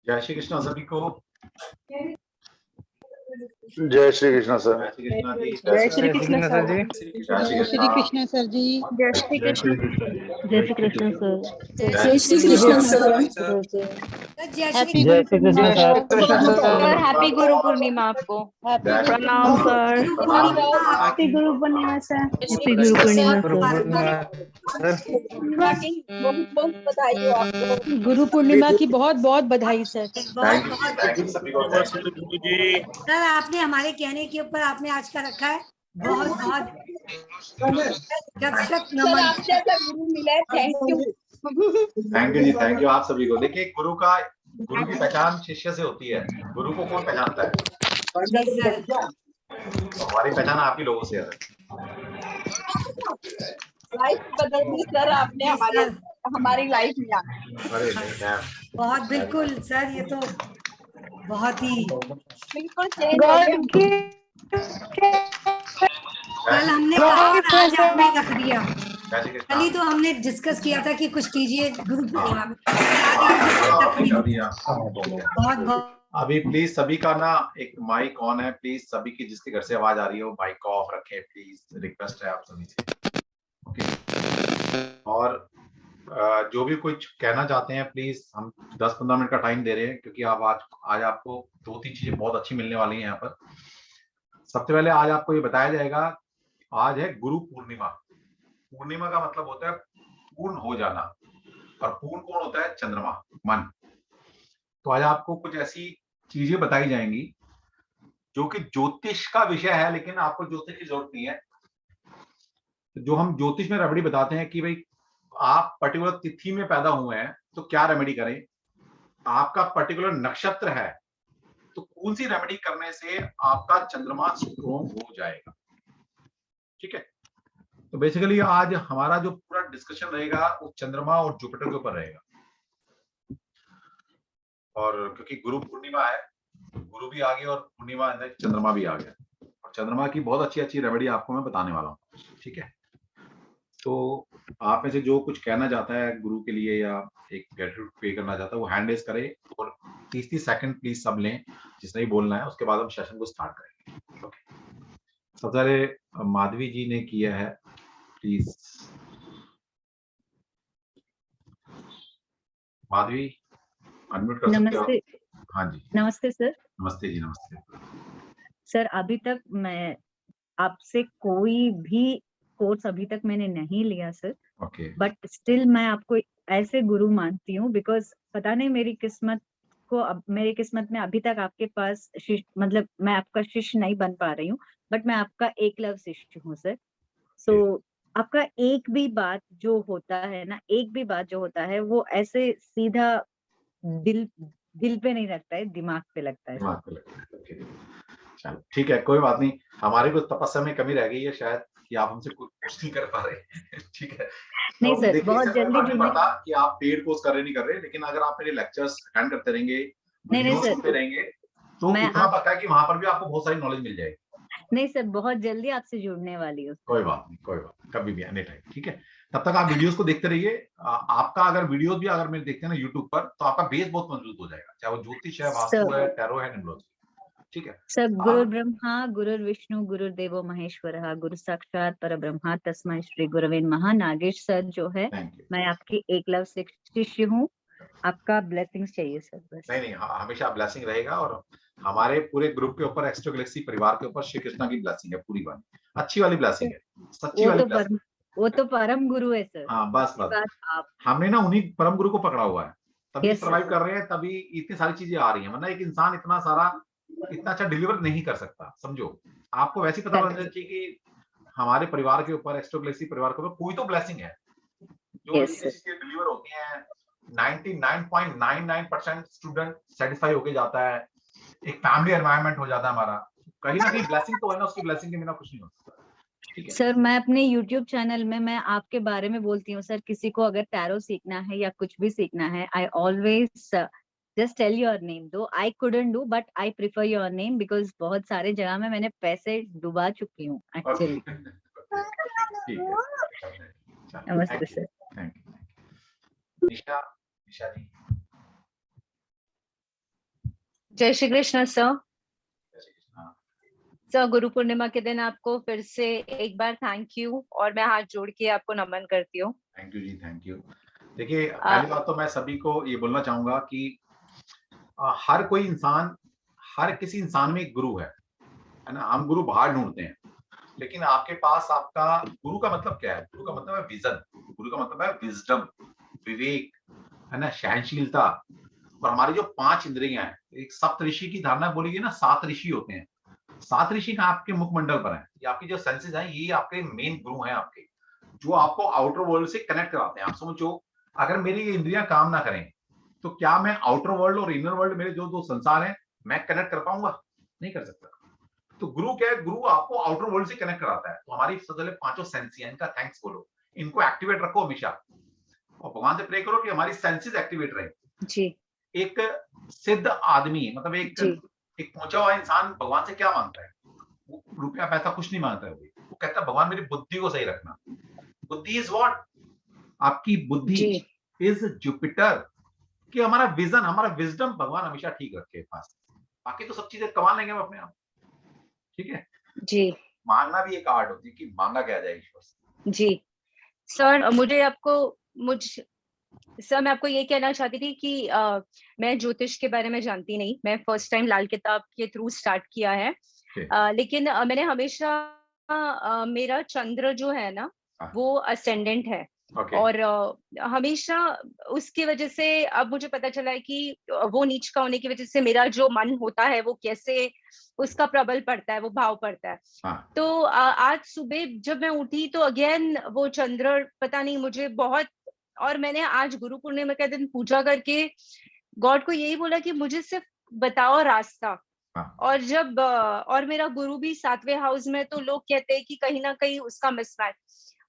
जय श्री कृष्ण सभी को। जय श्री कृष्ण सर। जय श्री कृष्ण जी। जय श्री कृष्ण सर जी। जय श्री कृष्ण सर जी। जय श्री कृष्ण। जय श्री कृष्ण सर। जय श्री कृष्ण सर। जय श्री जय Shri Krishna sir. Sir happy Guru पूर्णिमा आपको। प्रणाम sir. Happy Guru Purnima sir. Happy Guru पूर्णिमा गुरु पूर्णिमा की बहुत बहुत बधाई सर। थैंक यू सभी को। सर आपने हमारे कहने के ऊपर आपने आज का रखा है, बहुत बहुत नमन। गुरु मिला है, थैंक यू। थैंक यू जी, थैंक यू आप सभी को। देखिए गुरु की पहचान शिष्य से होती है। गुरु को कौन पहचानता है? हमारी पहचान आप ही लोगों से है। लाइफ बदल दी सर आपने हमारी लाइफ में। अरे नहीं मैम, बहुत बिल्कुल सर, ये तो बहुत ही बिल्कुल चेंज हो गया। कल हमने कहा और आज आपने रख दिया। जय श्री कृष्ण। कल ही तो हमने डिस्कस किया था कि कुछ कीजिए गुरु पूर्णिमा में। बहुत बहुत अभी प्लीज सभी का ना एक माइक ऑन है, प्लीज सभी की जिसके घर से आवाज आ रही है वो माइक को ऑफ रखें प्लीज, रिक्वेस्ट है आप सभी से। ओके। और जो भी कुछ कहना चाहते हैं प्लीज, हम 10-15 मिनट का टाइम दे रहे हैं क्योंकि आप आज आपको 2-3 चीजें बहुत अच्छी मिलने वाली हैं यहाँ पर। सबसे पहले आज आपको ये बताया जाएगा, आज है गुरु पूर्णिमा। पूर्णिमा का मतलब होता है पूर्ण हो जाना, और पूर्ण कौन होता है? चंद्रमा, मन। तो आज आपको कुछ ऐसी चीजें बताई जाएंगी जो कि ज्योतिष का विषय है, लेकिन आपको ज्योतिष की जरूरत नहीं है। जो हम ज्योतिष में रेमेडी बताते हैं कि भाई आप पर्टिकुलर तिथि में पैदा हुए हैं तो क्या रेमेडी करें, आपका पर्टिकुलर नक्षत्र है तो कौन सी रेमेडी करने से आपका चंद्रमा स्ट्रोंग हो जाएगा। ठीक है, तो बेसिकली आज हमारा जो पूरा डिस्कशन रहेगा वो चंद्रमा और जुपिटर के ऊपर रहेगा। और क्योंकि गुरु पूर्णिमा है, गुरु भी आ गया और पूर्णिमा चंद्रमा भी आ गया, और चंद्रमा की बहुत अच्छी अच्छी रेमेडी आपको मैं बताने वाला हूँ। ठीक है, तो आप में से जो कुछ कहना चाहता है गुरु के लिए या एक ग्रेटिट्यूड पे करना चाहता है वो हैंड रेज करे, और 30-30 सेकंड प्लीज सब लें जिसने भी बोलना है, उसके बाद हम सेशन को स्टार्ट करेंगे। ओके, सबसे पहले माधवी जी ने किया है, प्लीज माधवी अनम्यूट कर सकते हो। नमस्ते। हाँ जी, नमस्ते सर। नमस्ते जी, नमस्ते सर अभी तक मैं आपसे कोई भी कोर्स अभी तक मैंने नहीं लिया सर। ओके। बट स्टिल मैं आपको ऐसे गुरु मानती हूँ, बिकॉज पता नहीं मेरी किस्मत में अभी तक आपके पास मतलब मैं आपका शिष्य नहीं बन पा रही हूँ, बट मैं आपका एकलव्य शिष्य हूँ सर। सो आपका एक भी बात जो होता है वो ऐसे सीधा दिल पे नहीं लगता है, दिमाग पे लगता है। दिमाग पे लगता है। चलो ठीक है, कोई बात नहीं, हमारी कुछ तपस्या में कमी रह गई है शायद कि आप हमसे कुछ नहीं कर पा रहे। ठीक है, नहीं तो सर, बहुत जल्दी नहीं पता कि आप पेड कोर्स कर रहे नहीं कर रहे, लेकिन अगर आप मेरे लेक्चर्स अटेंड करते रहेंगे, वीडियोस सुनते रहेंगे, तो इतना पता है कि वहां पर भी आपको बहुत सारी नॉलेज मिल जाएगी। नहीं सर, बहुत जल्दी आपसे जुड़ने वाली हूँ। कोई बात नहीं, कभी भी एनी टाइम। ठीक है, तब तक आप वीडियोस को देखते रहिए। आपका अगर वीडियोस भी अगर मेरे देखते हैं ना यूट्यूब पर, तो आपका बेस बहुत मजबूत हो जाएगा, चाहे वो ज्योतिष है, वास्तु है, टैरो है, न्यूमरोलॉजी। ठीक है सर, गुरु ब्रह्मा गुरुर्विष्णु गुरुर्देवो महेश्वरः, गुरु साक्षात परब्रह्मा तस्मै श्री गुरवे नमः। नागेश सर जो है, मैं आपकी एकलव्य शिष्य हूँ, आपका ब्लेसिंग्स चाहिए सर बस। नहीं, हमेशा ब्लेसिंग रहेगा, और हमारे पूरे ग्रुप के ऊपर, एक्स्ट्रा गैलेक्सी परिवार के ऊपर श्री कृष्णा की ब्लेसिंग है, पूरी वाली अच्छी वाली ब्लेसिंग है, सच्ची वाली ब्लेसिंग। वो तो परम गुरु है सर। हाँ बस हमने ना उन्हीं परम गुरु को पकड़ा हुआ है, तभी सर्वाइव कर रहे हैं, तभी इतनी सारी चीजें आ रही हैं, वरना एक इंसान इतना अच्छा डिलीवर नहीं कर सकता। समझो, आपको वैसे पता होना चाहिए कि हमारे परिवार के ऊपर, एक्स्ट्रा गैलेक्सी परिवार के ऊपर कोई तो ब्लेसिंग है जो डिलीवर होती है। 99.99% स्टूडेंट सेटिस्फाई होके जाता है, एक फैमिली एनवायरनमेंट हो जाता है हमारा, कहीं ना कहीं ब्लेसिंग तो है ना, उसकी ब्लेसिंग के बिना कुछ नहीं हो सकता। सर मैं अपने YouTube चैनल में मैं आपके बारे में बोलती हूँ सर, किसी को अगर टैरो सीखना है या कुछ भी सीखना है, I always just tell your name, though I couldn't do but I prefer your name, because बहुत सारे जगह में मैंने पैसे डुबा चुकी हूँ एक्चुअली। ठीक है, नमस्ते sir. Thank you. Nisha ji. जय श्री कृष्ण सर। जय श्री कृष्ण। सर, गुरु पूर्णिमा के दिन आपको फिर से एक बार थैंक यू, और मैं हाथ जोड़ के आपको नमन करती हूँ। थैंक यू जी, थैंक यू। देखिए, पहली बात तो मैं सभी को ये बोलना चाहूंगा कि हर कोई इंसान, हर किसी इंसान में एक गुरु है ना। हम गुरु बाहर ढूंढते हैं, लेकिन आपके पास आपका गुरु का मतलब क्या है? गुरु का मतलब है विजन, गुरु का मतलब है विजडम, विवेक, है ना, सहनशीलता। और हमारी जो 5 इंद्रियां हैं, एक सप्त ऋषि की धारणा बोली गई ना, 7 ऋषि होते हैं। 7 ऋषि का आपके मुखमंडल पर है। ये आपकी जो सेंसेस हैं, ये आपके मेन गुरु हैं आपके, जो आपको आउटर वर्ल्ड से कनेक्ट कराते हैं। आप समझो, अगर मेरी ये इंद्रियां काम ना करें तो क्या मैं आउटर वर्ल्ड और इनर वर्ल्ड, मेरे जो दो संसार हैं, मैं कनेक्ट कर पाऊंगा? नहीं कर सकता। तो गुरु क्या है? गुरु आपको आउटर वर्ल्ड से कनेक्ट कराता है। तो हमारी सबसे पहले 5 सेंस हैं, इनका थैंक्स बोलो, इनको एक्टिवेट रखो हमेशा, और भगवान से प्रे करो कि हमारी सेंसेस एक्टिवेट रहे जी। एक सिद्ध आदमी, मतलब एक पहुंचा हुआ इंसान भगवान से क्या मांगता है? वो रुपया पैसा कुछ नहीं मांगता है। वो कहता है भगवान मेरी बुद्धि को सही रखना। बुद्धि इज व्हाट? आपकी बुद्धि इज जुपिटर, कि हमारा विजन, हमारा विजडम भगवान हमेशा ठीक रखे पास। बाकी तो सब चीजें कमा लेंगे हम अपने आप, ठीक है जी। मांगना भी एक आर्ट होती है कि मांगा क्या जाए ईश्वर से। जी सर, सर मैं आपको ये कहना चाहती थी कि मैं ज्योतिष के बारे में जानती नहीं। मैं फर्स्ट टाइम लाल किताब के थ्रू स्टार्ट किया है। लेकिन मैंने हमेशा मेरा चंद्र जो है ना, वो असेंडेंट है। और हमेशा उसकी वजह से अब मुझे पता चला है कि वो नीच का होने की वजह से मेरा जो मन होता है वो कैसे उसका प्रबल पड़ता है, वो भाव पड़ता है। तो आज सुबह जब मैं उठी तो अगेन वो चंद्र, पता नहीं मुझे बहुत, और मैंने आज गुरु पूर्णिमा के दिन पूजा करके गॉड को यही बोला कि मुझे सिर्फ बताओ रास्ता। और मेरा गुरु भी 7वें हाउस में, तो लोग कहते हैं कि कहीं ना कहीं उसका मिसमैच।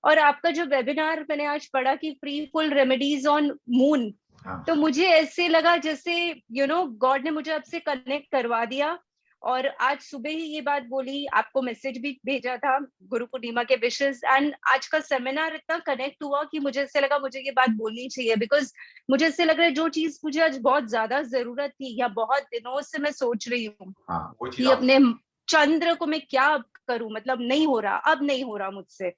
और आपका जो वेबिनार मैंने आज पढ़ा कि free full remedies on moon, तो मुझे ऐसे लगा जैसे गॉड ने मुझे आपसे कनेक्ट करवा दिया। और आज सुबह ही ये बात बोली, आपको मैसेज भी भेजा था गुरु पूर्णिमा के विशेष, एंड आज का सेमिनार इतना कनेक्ट हुआ कि मुझे ऐसे लगा मुझे ये बात बोलनी चाहिए, बिकॉज मुझे ऐसे लग रहा है जो चीज मुझे आज बहुत ज्यादा जरूरत थी, या बहुत दिनों से मैं सोच रही हूँ कि अपने चंद्र को मैं क्या करूं, मतलब नहीं हो रहा, अब नहीं हो रहा मुझसे।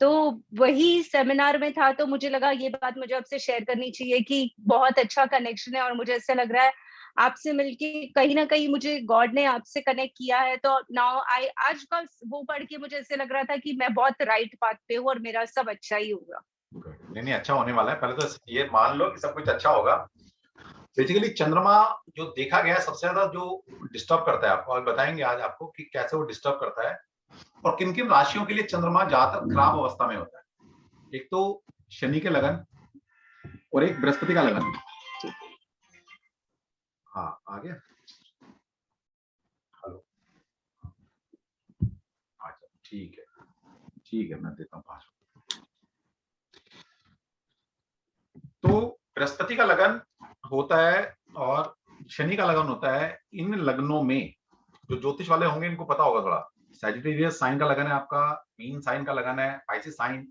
तो वही सेमिनार में था, तो मुझे लगा ये बात मुझे आपसे शेयर करनी चाहिए कि बहुत अच्छा कनेक्शन है, और मुझे ऐसा लग रहा है आपसे मिलके कहीं ना कहीं मुझे गॉड ने आपसे कनेक्ट किया है। तो नाउ आज का वो पढ़ के मुझे ऐसे लग रहा था कि मैं बहुत राइट पाथ पे हूँ और मेरा सब अच्छा ही होगा। नहीं, अच्छा होने वाला है। पहले तो ये मान लो कि सब कुछ अच्छा होगा। बेसिकली चंद्रमा जो देखा गया सबसे ज्यादा जो डिस्टर्ब करता है आपको, और बताएंगे आज आपको कि कैसे वो डिस्टर्ब करता है और किन किन राशियों के लिए चंद्रमा ज्यादातर खराब अवस्था में होता है। एक तो शनि के लगन और एक बृहस्पति का लगन। हाँ, आ गया। हेलो, अच्छा ठीक है, मैं देता हूँ 5। तो बृहस्पति का लगन होता है और शनि का लगन होता है। इन लग्नों में जो ज्योतिष वाले होंगे इनको पता होगा थोड़ा, सैजिटेरियस साइन का लगन है आपका, मीन साइन का लगन है, Pisces sign,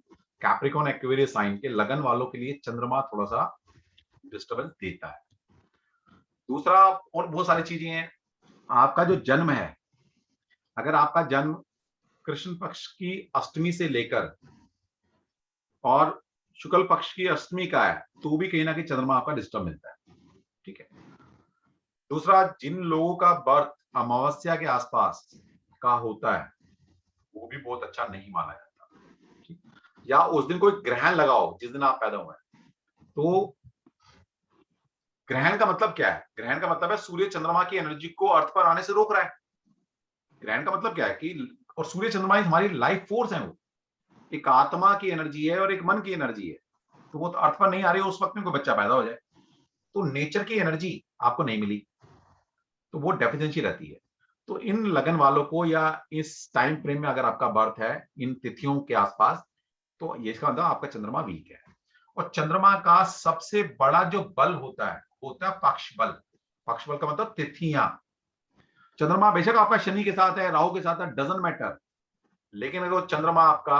Capricorn Aquarius sign के लगन वालों के लिए चंद्रमा थोड़ा सा डिस्टर्बेंस देता है। दूसरा, और बहुत सारी चीजें हैं। आपका जो जन्म है, अगर आपका जन्म कृष्ण पक्ष की अष्टमी से लेकर और शुक्ल पक्ष की अष्टमी का है, तो भी कहीं ना कहीं चंद्रमा आपका डिस्टर्ब मिलता है, ठीक है। दूसरा, जिन लोगों का बर्थ अमावस्या के आसपास का होता है वो भी बहुत अच्छा नहीं माना जाता, ठीक? या उस दिन कोई ग्रहण लगाओ जिस दिन आप पैदा हुए, तो ग्रहण का मतलब क्या है? ग्रहण का मतलब है सूर्य चंद्रमा की एनर्जी को अर्थ पर आने से रोक रहा है। ग्रहण का मतलब क्या है कि, और सूर्य चंद्रमा हमारी लाइफ फोर्स है, वो एक आत्मा की एनर्जी है और एक मन की एनर्जी है। तो वो तो अर्थ पर नहीं आ रही है उस वक्त में कोई बच्चा पैदा हो जाए, तो नेचर की एनर्जी आपको नहीं मिली, तो वो डेफिशिएंसी रहती है। तो इन लगन वालों को, या इस टाइम फ्रेम में अगर आपका बर्थ है इन तिथियों के आसपास, तो ये इसका मतलब आपका चंद्रमा वीक है। और चंद्रमा का सबसे बड़ा जो बल होता है पक्ष बल। पक्ष बल का मतलब तिथियां। चंद्रमा बेशक आपका शनि के साथ है, राहु के साथ है, डजंट मैटर, लेकिन अगर वो चंद्रमा आपका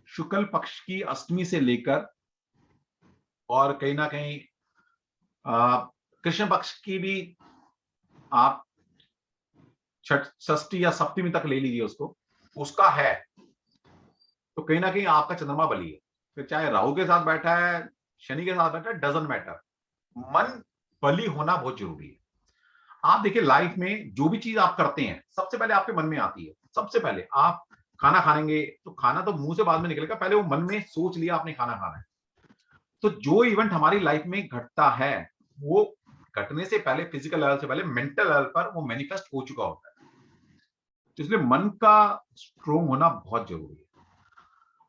शुक्ल पक्ष की अष्टमी से लेकर और कहीं ना कहीं कृष्ण पक्ष की भी आप षष्ठी या सप्तमी तक ले लीजिए उसको, उसका है तो कहीं ना कहीं आपका चंद्रमा बली है। फिर चाहे राहु के साथ बैठा है, शनि के साथ बैठा है, डजंट मैटर, मन बली होना बहुत जरूरी है। आप देखिए लाइफ में जो भी चीज आप करते हैं सबसे पहले आपके मन में आती है। सबसे पहले आप खाना खाएंगे तो खाना तो मुंह से बाद में निकलेगा, पहले वो मन में सोच लिया आपने खाना खाना है। तो जो इवेंट हमारी लाइफ में घटता है वो घटने से पहले, फिजिकल लेवल से पहले मेंटल लेवल पर वो मैनिफेस्ट हो चुका होता है। तो इसलिए मन का स्ट्रोंग होना बहुत जरूरी है।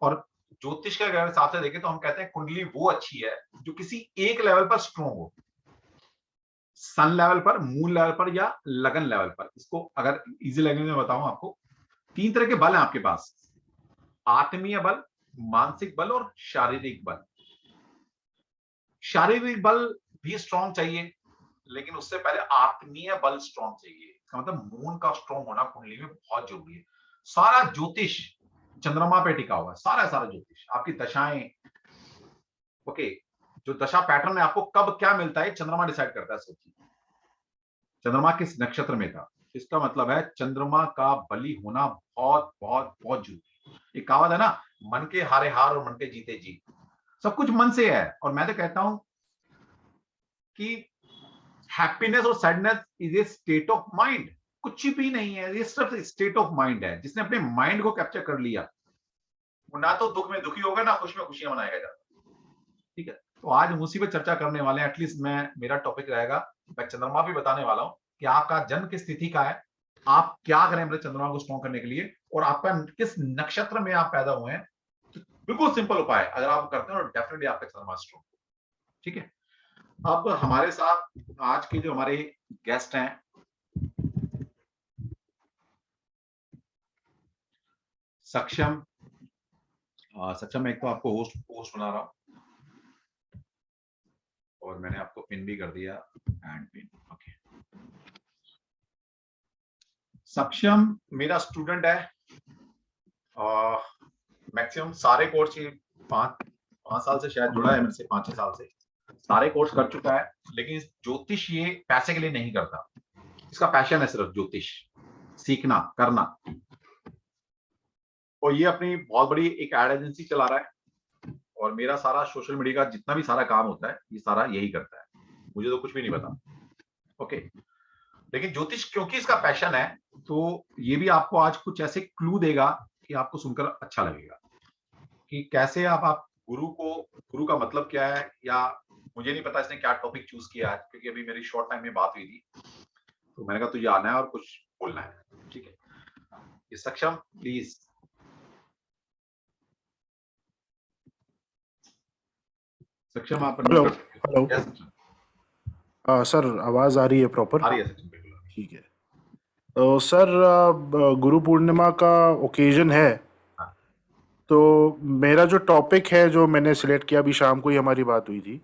और ज्योतिष के अगर हिसाब से देखें तो हम कहते हैं कुंडली वो अच्छी है जो किसी एक लेवल पर स्ट्रोंग हो, सन लेवल पर, मून लेवल पर या लगन लेवल पर। इसको अगर इजी लैंग्वेज में बताऊं आपको, 3 तरह के बल हैं आपके पास, आत्मीय बल, मानसिक बल और शारीरिक बल। शारीरिक बल भी स्ट्रॉन्ग चाहिए लेकिन उससे पहले आत्मीय बल स्ट्रॉन्ग चाहिए। इसका मतलब मून का स्ट्रॉन्ग होना कुंडली में बहुत जरूरी है। सारा ज्योतिष चंद्रमा पे टिका हुआ है, सारा ज्योतिष, आपकी दशाएं, ओके, जो दशा पैटर्न है आपको कब क्या मिलता है चंद्रमा डिसाइड करता है। सोचिए चंद्रमा किस नक्षत्र में था, इसका मतलब है चंद्रमा का बली होना बहुत बहुत बहुत जरूरी है। एक कहावत है ना, मन के हारे हार और मन के जीते जीत। सब कुछ मन से है। और मैं तो कहता हूं कि हैप्पीनेस और sadness is a state of mind, कुछ भी नहीं है, ये सिर्फ स्टेट ऑफ माइंड है। जिसने अपने माइंड को कैप्चर कर लिया वो ना तो दुख में दुखी होगा ना खुश में खुशियां मनाएगा जाता। ठीक है, तो आज हम उसी पर चर्चा करने वाले हैं। एटलीस्ट मेरा टॉपिक रहेगा, मैं चंद्रमा भी बताने वाला हूं कि आपका जन्म किस तिथि का है, आप क्या करें अपने चंद्रमा को स्ट्रॉन्ग करने के लिए, और आपका किस नक्षत्र में आप पैदा हुए हैं। तो बिल्कुल सिंपल उपाय अगर आप करते हैं तो डेफिनेटली आपका चंद्रमा स्ट्रॉन्ग। ठीक है, अब हमारे साथ आज के जो हमारे गेस्ट हैं, सक्षम एक तो आपको होस्ट बना रहा हूं और मैंने आपको पिन भी कर दिया, एंड पिन, ओके। सक्षम मेरा स्टूडेंट है, मैक्सिमम सारे कोर्स 5 साल से शायद जुड़ा है मेरे से, 5-6 साल से सारे कोर्स कर चुका है। लेकिन ज्योतिष ये पैसे के लिए नहीं करता, इसका पैशन है सिर्फ ज्योतिष सीखना करना। और ये अपनी बहुत बड़ी एक एड एजेंसी चला रहा है और मेरा सारा सोशल मीडिया का जितना भी सारा काम होता है ये सारा यही करता है, मुझे तो कुछ भी नहीं पता। ओके, लेकिन ज्योतिष क्योंकि इसका पैशन है तो ये भी आपको आज कुछ ऐसे क्लू देगा कि आपको सुनकर अच्छा लगेगा कि कैसे आप गुरु का मतलब क्या है, या मुझे नहीं पता इसने क्या टॉपिक चूज किया है, क्योंकि अभी मेरी शॉर्ट टाइम में बात हुई थी तो मैंने कहा तुझे आना है और कुछ बोलना है। ठीक है, ये सक्षम प्लीज। सक्षम आप हेलो सर, आवाज आ रही है प्रॉपर? आ रही है सक्षम, बिल्कुल ठीक है। तो सर गुरु पूर्णिमा का ओकेजन है, तो मेरा जो टॉपिक है जो मैंने सिलेक्ट किया, अभी शाम को ही हमारी बात हुई थी,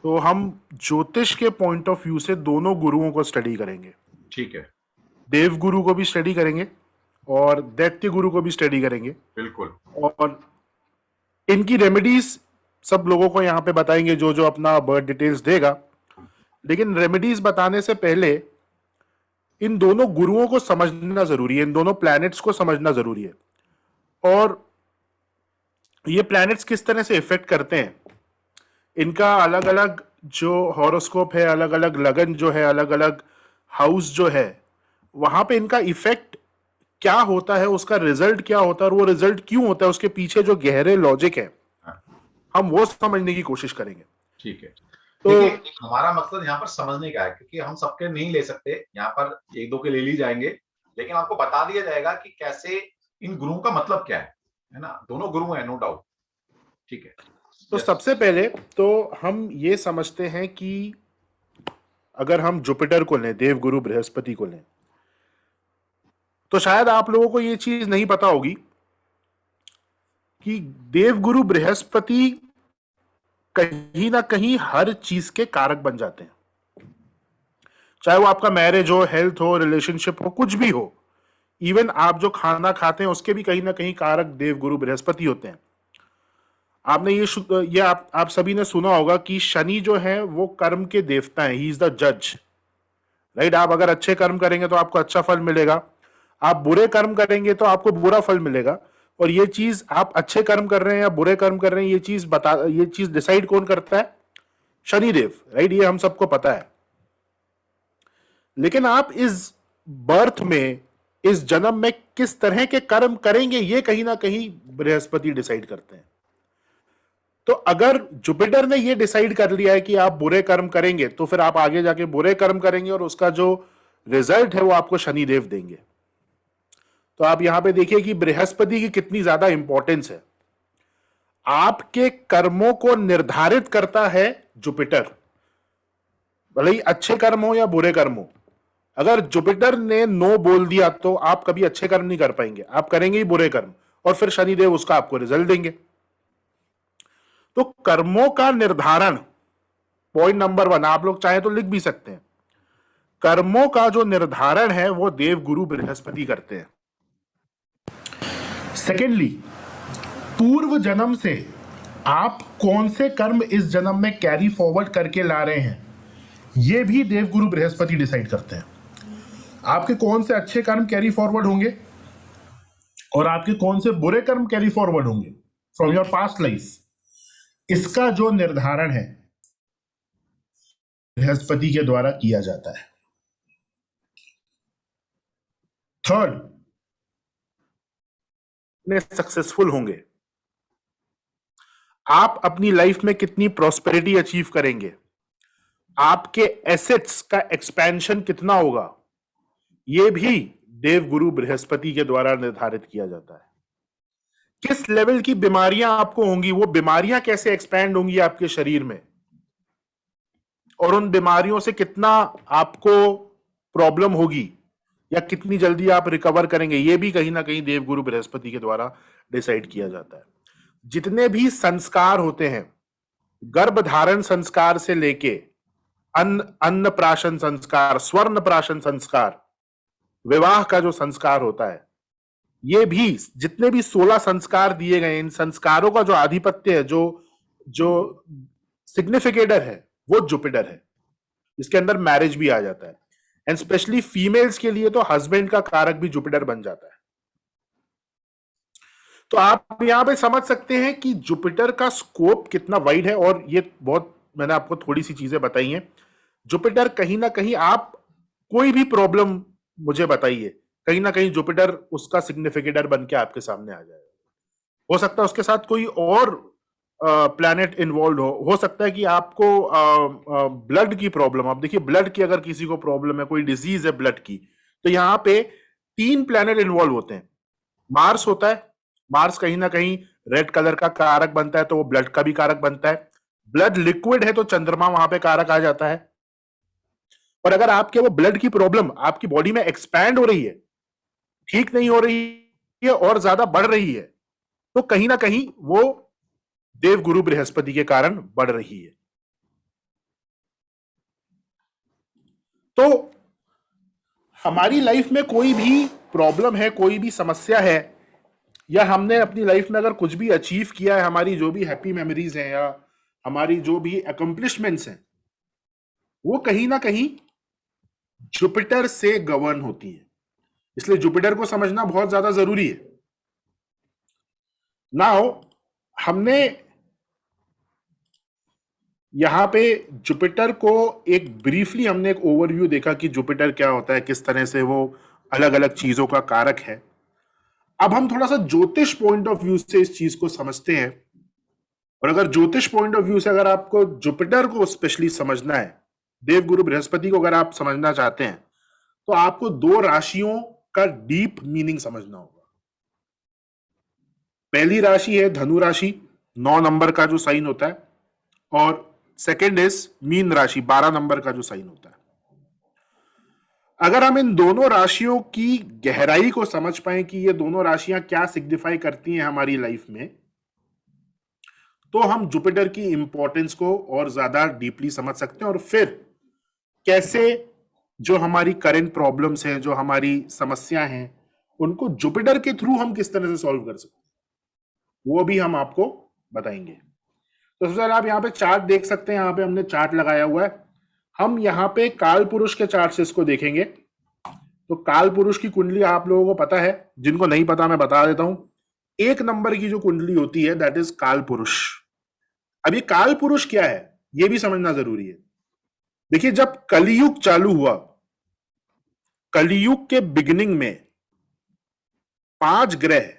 तो हम ज्योतिष के पॉइंट ऑफ व्यू से दोनों गुरुओं को स्टडी करेंगे। ठीक है, देव गुरु को भी स्टडी करेंगे और दैत्य गुरु को भी स्टडी करेंगे, बिल्कुल, और इनकी रेमेडीज सब लोगों को यहाँ पे बताएंगे जो जो अपना बर्थ डिटेल्स देगा। लेकिन रेमेडीज बताने से पहले इन दोनों गुरुओं को समझना जरूरी है, इन दोनों प्लैनेट्स को समझना जरूरी है, और ये प्लैनेट्स किस तरह से इफेक्ट करते हैं, इनका अलग अलग जो हॉरोस्कोप है, अलग अलग लगन जो है, अलग अलग हाउस जो है, वहां पे इनका इफेक्ट क्या होता है, उसका रिजल्ट क्या होता है, और वो रिजल्ट क्यों होता है, उसके पीछे जो गहरे लॉजिक है हम वो समझने की कोशिश करेंगे। ठीक है, तो हमारा मकसद यहाँ पर समझने का है, क्योंकि हम सबके नहीं ले सकते, यहाँ पर 1-2 के ले ली जाएंगे, लेकिन आपको बता दिया जाएगा कि कैसे इन गुरुओं का मतलब क्या है ना। दोनों गुरु हैं, नो डाउट। ठीक है, तो सबसे पहले तो हम ये समझते हैं कि अगर हम जुपिटर को लें, देव गुरु बृहस्पति को लें, तो शायद आप लोगों को ये चीज नहीं पता होगी कि देव गुरु बृहस्पति कहीं ना कहीं हर चीज के कारक बन जाते हैं, चाहे वो आपका मैरिज हो, हेल्थ हो, रिलेशनशिप हो, कुछ भी हो। इवन आप जो खाना खाते हैं उसके भी कहीं ना कहीं कारक देव गुरु बृहस्पति होते हैं। आपने ये आप सभी ने सुना होगा कि शनि जो है वो कर्म के देवता हैं, ही इज द जज, राइट। आप अगर अच्छे कर्म करेंगे तो आपको अच्छा फल मिलेगा, आप बुरे कर्म करेंगे तो आपको बुरा फल मिलेगा। और ये चीज आप अच्छे कर्म कर रहे हैं या बुरे कर्म कर रहे हैं, ये चीज डिसाइड कौन करता है? शनिदेव, राइट। ये हम सबको पता है। लेकिन आप इस बर्थ में, इस जन्म में किस तरह के कर्म करेंगे, ये कहीं ना कहीं बृहस्पति डिसाइड करते हैं। तो अगर जुपिटर ने ये डिसाइड कर लिया है कि आप बुरे कर्म करेंगे, तो फिर आप आगे जाके बुरे कर्म करेंगे और उसका जो रिजल्ट है वो आपको शनिदेव देंगे। तो आप यहां पे देखिए कि बृहस्पति की कितनी ज्यादा इंपॉर्टेंस है। आपके कर्मों को निर्धारित करता है जुपिटर, भले ही अच्छे कर्म हो या बुरे कर्म हो। अगर जुपिटर ने नो बोल दिया तो आप कभी अच्छे कर्म नहीं कर पाएंगे, आप करेंगे ही बुरे कर्म, और फिर शनिदेव उसका आपको रिजल्ट देंगे। तो कर्मों का निर्धारण, पॉइंट नंबर 1, आप लोग चाहे तो लिख भी सकते हैं। कर्मों का जो निर्धारण है वो देव गुरु बृहस्पति करते हैं। सेकेंडली, पूर्व जन्म से आप कौन से कर्म इस जन्म में कैरी फॉरवर्ड करके ला रहे हैं, ये भी देव गुरु बृहस्पति डिसाइड करते हैं। आपके कौन से अच्छे कर्म कैरी फॉरवर्ड होंगे और आपके कौन से बुरे कर्म कैरी फॉरवर्ड होंगे फ्रॉम योर पास्ट लाइफ, इसका जो निर्धारण है बृहस्पति के द्वारा किया जाता है। थर्ड, सक्सेसफुल होंगे, आप अपनी लाइफ में कितनी प्रॉस्पेरिटी अचीव करेंगे, आपके एसेट्स का एक्सपेंशन कितना होगा, यह भी देव गुरु बृहस्पति के द्वारा निर्धारित किया जाता है। किस लेवल की बीमारियां आपको होंगी, वो बीमारियां कैसे एक्सपैंड होंगी आपके शरीर में, और उन बीमारियों से कितना आपको प्रॉब्लम होगी या कितनी जल्दी आप रिकवर करेंगे, ये भी कहीं ना कहीं देव गुरु बृहस्पति के द्वारा डिसाइड किया जाता है। जितने भी संस्कार होते हैं, गर्भधारण संस्कार से लेके अन्न प्राशन संस्कार, स्वर्ण प्राशन संस्कार, विवाह का जो संस्कार होता है, ये भी जितने भी 16 संस्कार दिए गए, इन संस्कारों का जो आधिपत्य है, जो सिग्निफिकेटर है, वो जुपिटर है, इसके अंदर मैरिज भी आ जाता है। एंड स्पेशली फीमेल्स के लिए तो हस्बैंड का कारक भी जुपिटर बन जाता है। तो आप यहां पे समझ सकते हैं कि जुपिटर का स्कोप कितना वाइड है। और ये बहुत, मैंने आपको थोड़ी सी चीजें बताई हैं। जुपिटर कहीं ना कहीं, आप कोई भी प्रॉब्लम मुझे बताइए, कहीं ना कहीं जुपिटर उसका सिग्निफिकेटर बन के आपके सामने आ जाएगा। हो सकता है उसके साथ कोई और प्लैनेट इन्वॉल्व हो सकता है कि आपको ब्लड की प्रॉब्लम, आप देखिए ब्लड की अगर किसी को प्रॉब्लम है, कोई डिजीज है ब्लड की, तो यहाँ पे 3 प्लैनेट इन्वॉल्व होते हैं। मार्स होता है, मार्स कहीं ना कहीं रेड कलर का कारक बनता है, तो वो ब्लड का भी कारक बनता है। ब्लड लिक्विड है तो चंद्रमा वहां पे कारक आ जाता है। और अगर आपके वो ब्लड की प्रॉब्लम आपकी बॉडी में एक्सपैंड हो रही है, ठीक नहीं हो रही है और ज्यादा बढ़ रही है, तो कहीं ना कहीं वो देव गुरु बृहस्पति के कारण बढ़ रही है। तो हमारी लाइफ में कोई भी प्रॉब्लम है, कोई भी समस्या है, या हमने अपनी लाइफ में अगर कुछ भी अचीव किया है, हमारी जो भी हैप्पी मेमोरीज हैं या हमारी जो भी अकम्प्लिशमेंट्स हैं, वो कहीं ना कहीं जुपिटर से गवर्न होती है। इसलिए जुपिटर को समझना बहुत ज्यादा जरूरी है। नाउ हमने यहां पे जुपिटर को एक ब्रीफली हमने एक ओवरव्यू देखा कि जुपिटर क्या होता है, किस तरह से वो अलग अलग चीजों का कारक है। अब हम थोड़ा सा ज्योतिष पॉइंट ऑफ व्यू से इस चीज को समझते हैं। और अगर ज्योतिष पॉइंट ऑफ व्यू से अगर आपको जुपिटर को स्पेशली समझना है, देवगुरु बृहस्पति को अगर आप समझना चाहते हैं, तो आपको 2 राशियों का डीप मीनिंग समझना होगा। पहली राशि है धनु राशि, 9 नंबर का जो साइन होता है, और सेकेंड इज मीन राशि, 12 नंबर का जो साइन होता है। अगर हम इन दोनों राशियों की गहराई को समझ पाए कि ये दोनों राशियां क्या सिग्निफाई करती हैं हमारी लाइफ में, तो हम जुपिटर की इंपॉर्टेंस को और ज्यादा डीपली समझ सकते हैं, और फिर कैसे जो हमारी करंट प्रॉब्लम्स हैं, जो हमारी समस्या हैं, उनको जुपिटर के थ्रू हम किस तरह से सॉल्व कर सकते हैं, वो भी हम आपको बताएंगे। तो सबसे पहले आप यहाँ पे चार्ट देख सकते हैं, यहाँ पे हमने चार्ट लगाया हुआ है। हम यहाँ पे काल पुरुष के चार्ट से इसको देखेंगे। तो काल पुरुष की कुंडली आप लोगों को पता है, जिनको नहीं पता मैं बता देता हूं। 1 नंबर की जो कुंडली होती है दैट इज काल पुरुष। अब ये काल पुरुष क्या है ये भी समझना जरूरी है। देखिए, जब कलियुग चालू हुआ, कलियुग के बिगिनिंग में 5 ग्रह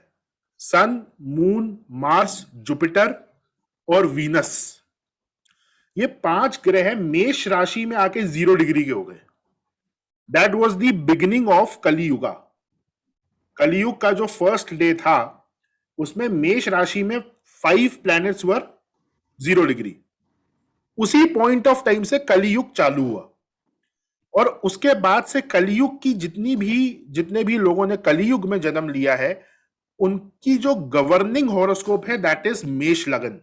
सन, मून, मार्स, जुपिटर और वीनस, ये 5 ग्रह मेष राशि में आके 0 डिग्री के हो गए। That was the beginning of Kaliyuga. Kaliyug का जो फर्स्ट डे था उसमें मेष राशि में 5 प्लैनेट्स वर 0 डिग्री। उसी पॉइंट ऑफ टाइम से कलियुग चालू हुआ और उसके बाद से कलियुग की जितने भी लोगों ने कलियुग में जन्म लिया है उनकी जो गवर्निंग हॉरोस्कोप है दैट इज मेष लगन।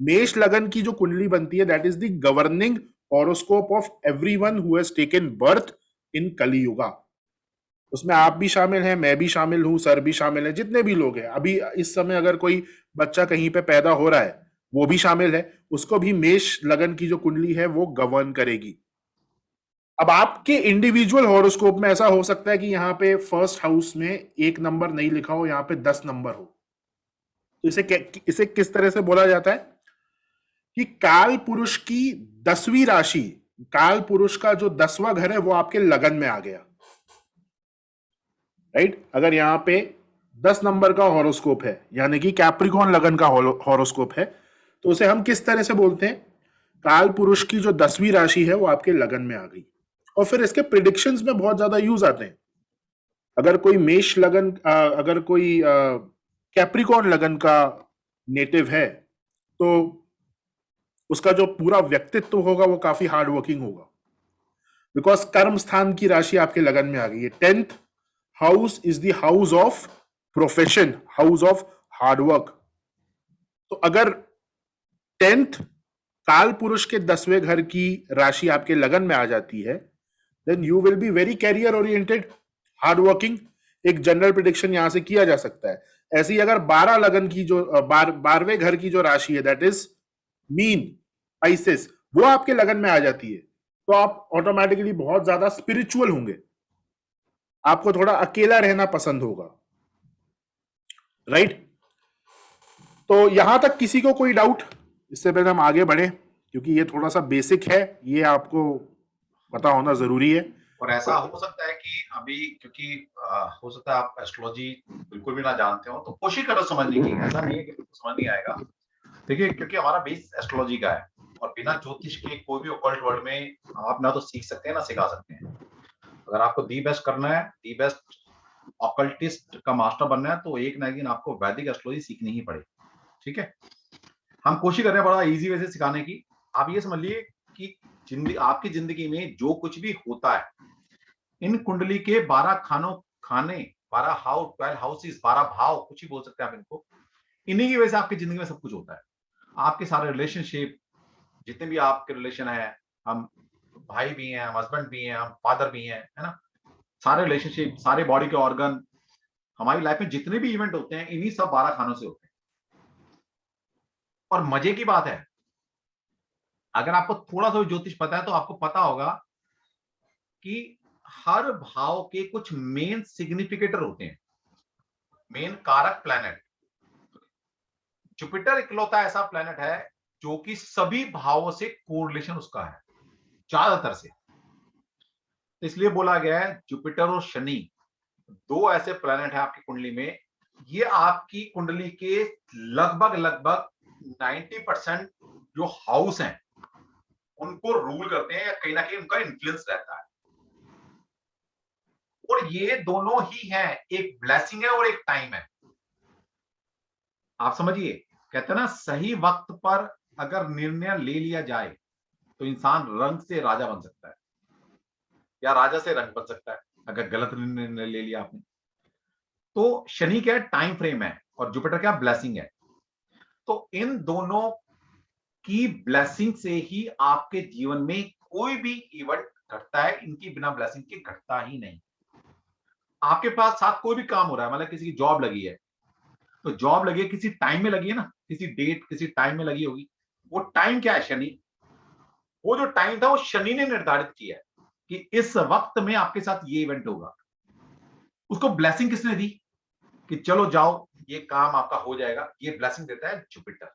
मेष लगन की जो कुंडली बनती है that is the governing horoscope of everyone who has taken birth in Kaliyuga. उसमें आप भी शामिल हैं, मैं भी शामिल हूं, सर भी शामिल है, जितने भी लोग हैं। अभी इस समय अगर कोई बच्चा कहीं पे पैदा हो रहा है वो भी शामिल है, उसको भी मेष लगन की जो कुंडली है वो गवर्न करेगी। अब आपके इंडिविजुअल हॉरोस्कोप में ऐसा हो सकता है कि यहाँ पे फर्स्ट हाउस में 1 नंबर नहीं लिखा हो, यहाँ पे 10 नंबर हो। तो इसे किस तरह से बोला जाता है कि काल पुरुष की 10वीं राशि, काल पुरुष का जो 10वां घर है वो आपके लगन में आ गया। राइट? अगर यहाँ पे 10 नंबर का हॉरोस्कोप है यानी कि कैप्रिकॉर्न लगन का हॉरोस्कोप है तो उसे हम किस तरह से बोलते हैं? काल पुरुष की जो 10वीं राशि है वो आपके लगन में आ गई। और फिर इसके प्रिडिक्शंस में बहुत ज्यादा यूज आते हैं। अगर कोई मेष लगन, अगर कोई कैप्रिकॉर्न लगन का नेटिव है तो उसका जो पूरा व्यक्तित्व होगा वो काफी हार्ड वर्किंग होगा, बिकॉज कर्म स्थान की राशि आपके लगन में आ गई है। 10th house is the house of profession, house of hard work. तो अगर 10th काल पुरुष के 10वें घर की राशि आपके लगन में आ जाती है then you will be very career oriented, hard working. एक जनरल प्रिडिक्शन यहां से किया जा सकता है। ऐसे ही अगर 12 लगन की जो 12वें घर की जो राशि है दैट इज मीन, पाइसेस, वो आपके लगन में आ जाती है तो आप ऑटोमेटिकली बहुत ज्यादा स्पिरिचुअल होंगे, आपको थोड़ा अकेला रहना पसंद होगा। राइट? तो यहां तक किसी को कोई डाउट? इससे पहले हम आगे बढ़े, क्योंकि ये थोड़ा सा बेसिक है, ये आपको पता होना जरूरी है। और ऐसा हो सकता है कि अभी क्योंकि हो सकता है आप एस्ट्रोलॉजी बिल्कुल भी ना जानते हो तो कोशिश करो समझने की। ऐसा नहीं है कि समझ नहीं आएगा। देखिए, क्योंकि हमारा बेस एस्ट्रोलॉजी का है और बिना ज्योतिष के कोई भी ओकल्ट वर्ल्ड में आप ना तो सीख सकते हैं ना सिखा सकते हैं। अगर आपको दी बेस्ट करना है, दी बेस्ट ऑकल्टिस्ट का मास्टर बनना है तो एक ना एक दिन आपको वैदिक एस्ट्रोलॉजी सीखनी ही पड़ेगी। ठीक है? हम कोशिश कर रहे हैं बड़ा इजी वे से सिखाने की। आप ये समझ लिए कि आपकी जिंदगी में जो कुछ भी होता है इन कुंडली के 12 खाने 12 हाउस, 12 हाउसेस, 12 भाव, कुछ ही बोल सकते हैं आप इनको। इन्हीं की वजह से आपकी जिंदगी में सब कुछ होता है। आपके सारे रिलेशनशिप, जितने भी आपके रिलेशन है, हम भाई भी हैं, हम हस्बैंड भी हैं, हम फादर भी हैं, है ना, सारे रिलेशनशिप, सारे बॉडी के ऑर्गन, हमारी लाइफ में जितने भी इवेंट होते हैं इन्हीं सब 12 खानों से होते हैं। और मजे की बात है, अगर आपको थोड़ा सा ज्योतिष पता है तो आपको पता होगा कि हर भाव के कुछ मेन सिग्निफिकेटर होते हैं, मेन कारक प्लैनेट। जुपिटर इकलौता ऐसा प्लैनेट है जो कि सभी भावों से कोरिलेशन उसका है ज्यादातर से। तो इसलिए बोला गया है जुपिटर और शनि 2 ऐसे प्लैनेट है आपकी कुंडली में, ये आपकी कुंडली के लगभग 90% जो हाउस हैं उनको रूल करते हैं या कहीं ना कहीं उनका इन्फ्लुएंस रहता है। और ये दोनों ही हैं, एक ब्लेसिंग है और एक टाइम है। आप समझिए, कहते हैं ना सही वक्त पर अगर निर्णय ले लिया जाए तो इंसान रंग से राजा बन सकता है या राजा से रंग बन सकता है अगर गलत निर्णय ले लिया आपने। तो शनि क्या टाइम फ्रेम है और जुपिटर क्या ब्लेसिंग है। तो इन दोनों की ब्लेसिंग से ही आपके जीवन में कोई भी इवेंट घटता है, इनकी बिना ब्लेसिंग के घटता ही नहीं। आपके पास साथ कोई भी काम हो रहा है, मतलब किसी की जॉब लगी है, तो जॉब लगी है किसी टाइम में लगी है ना, किसी डेट किसी टाइम में लगी होगी। वो टाइम क्या है? शनि। वो जो टाइम था वो शनि ने निर्धारित किया है कि इस वक्त में आपके साथ ये इवेंट होगा। उसको ब्लेसिंग किसने दी कि चलो जाओ ये काम आपका हो जाएगा? ये ब्लेसिंग देता है जुपिटर।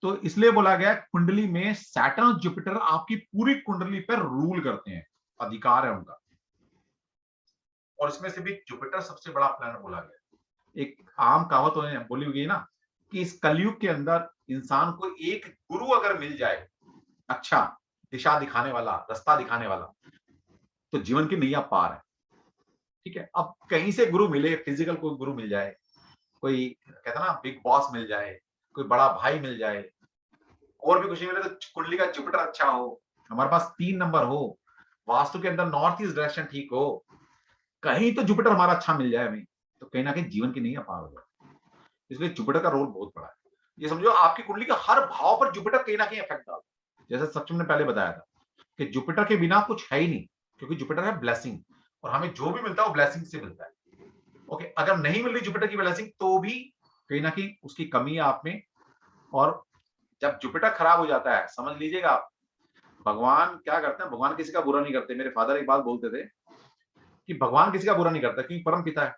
तो इसलिए बोला गया कुंडली में सैटर्न और जुपिटर आपकी पूरी कुंडली पर रूल करते हैं, अधिकार है उनका। और इसमें से भी जुपिटर सबसे बड़ा प्लैनेट बोला गया। एक आम कहावत बोली गई ना कि इस कलयुग के अंदर इंसान को एक गुरु अगर मिल जाए, अच्छा दिशा दिखाने वाला, रास्ता दिखाने वाला, तो जीवन की नैया पार है। ठीक है, अब कहीं से गुरु मिले, फिजिकल कोई गुरु मिल जाए, कोई कहता ना बिग बॉस मिल जाए, कोई बड़ा भाई मिल जाए, और भी कुछ नहीं मिले, तो कुंडली का जुपिटर अच्छा हो, हमारे पास 3 नंबर हो, वास्तु के अंदर नॉर्थ ईस्ट डायरेक्शन ठीक हो, कहीं तो जुपिटर हमारा अच्छा मिल जाए हमें, तो कहीं ना कहीं जीवन की नैया पार हो जाए। इसलिए जुपिटर का रोल बहुत बड़ा है। ये समझो आपकी कुंडली का हर भाव पर जुपिटर कहीं ना कहीं इफेक्ट डालता है। जैसे सचिन ने पहले बताया था कि जुपिटर के बिना कुछ है ही नहीं, क्योंकि जुपिटर है ब्लेसिंग, और हमें जो भी मिलता है वो ब्लेसिंग से मिलता है। ओके, अगर नहीं मिल रही जुपिटर की ब्लेसिंग तो भी कहीं ना कहीं उसकी कमी है आप में। और जब जुपिटर खराब हो जाता है, समझ लीजिएगा आप, भगवान क्या करते हैं? भगवान किसी का बुरा नहीं करते। मेरे फादर एक बात बोलते थे कि भगवान किसी का बुरा नहीं करता, क्योंकि परम पिता है।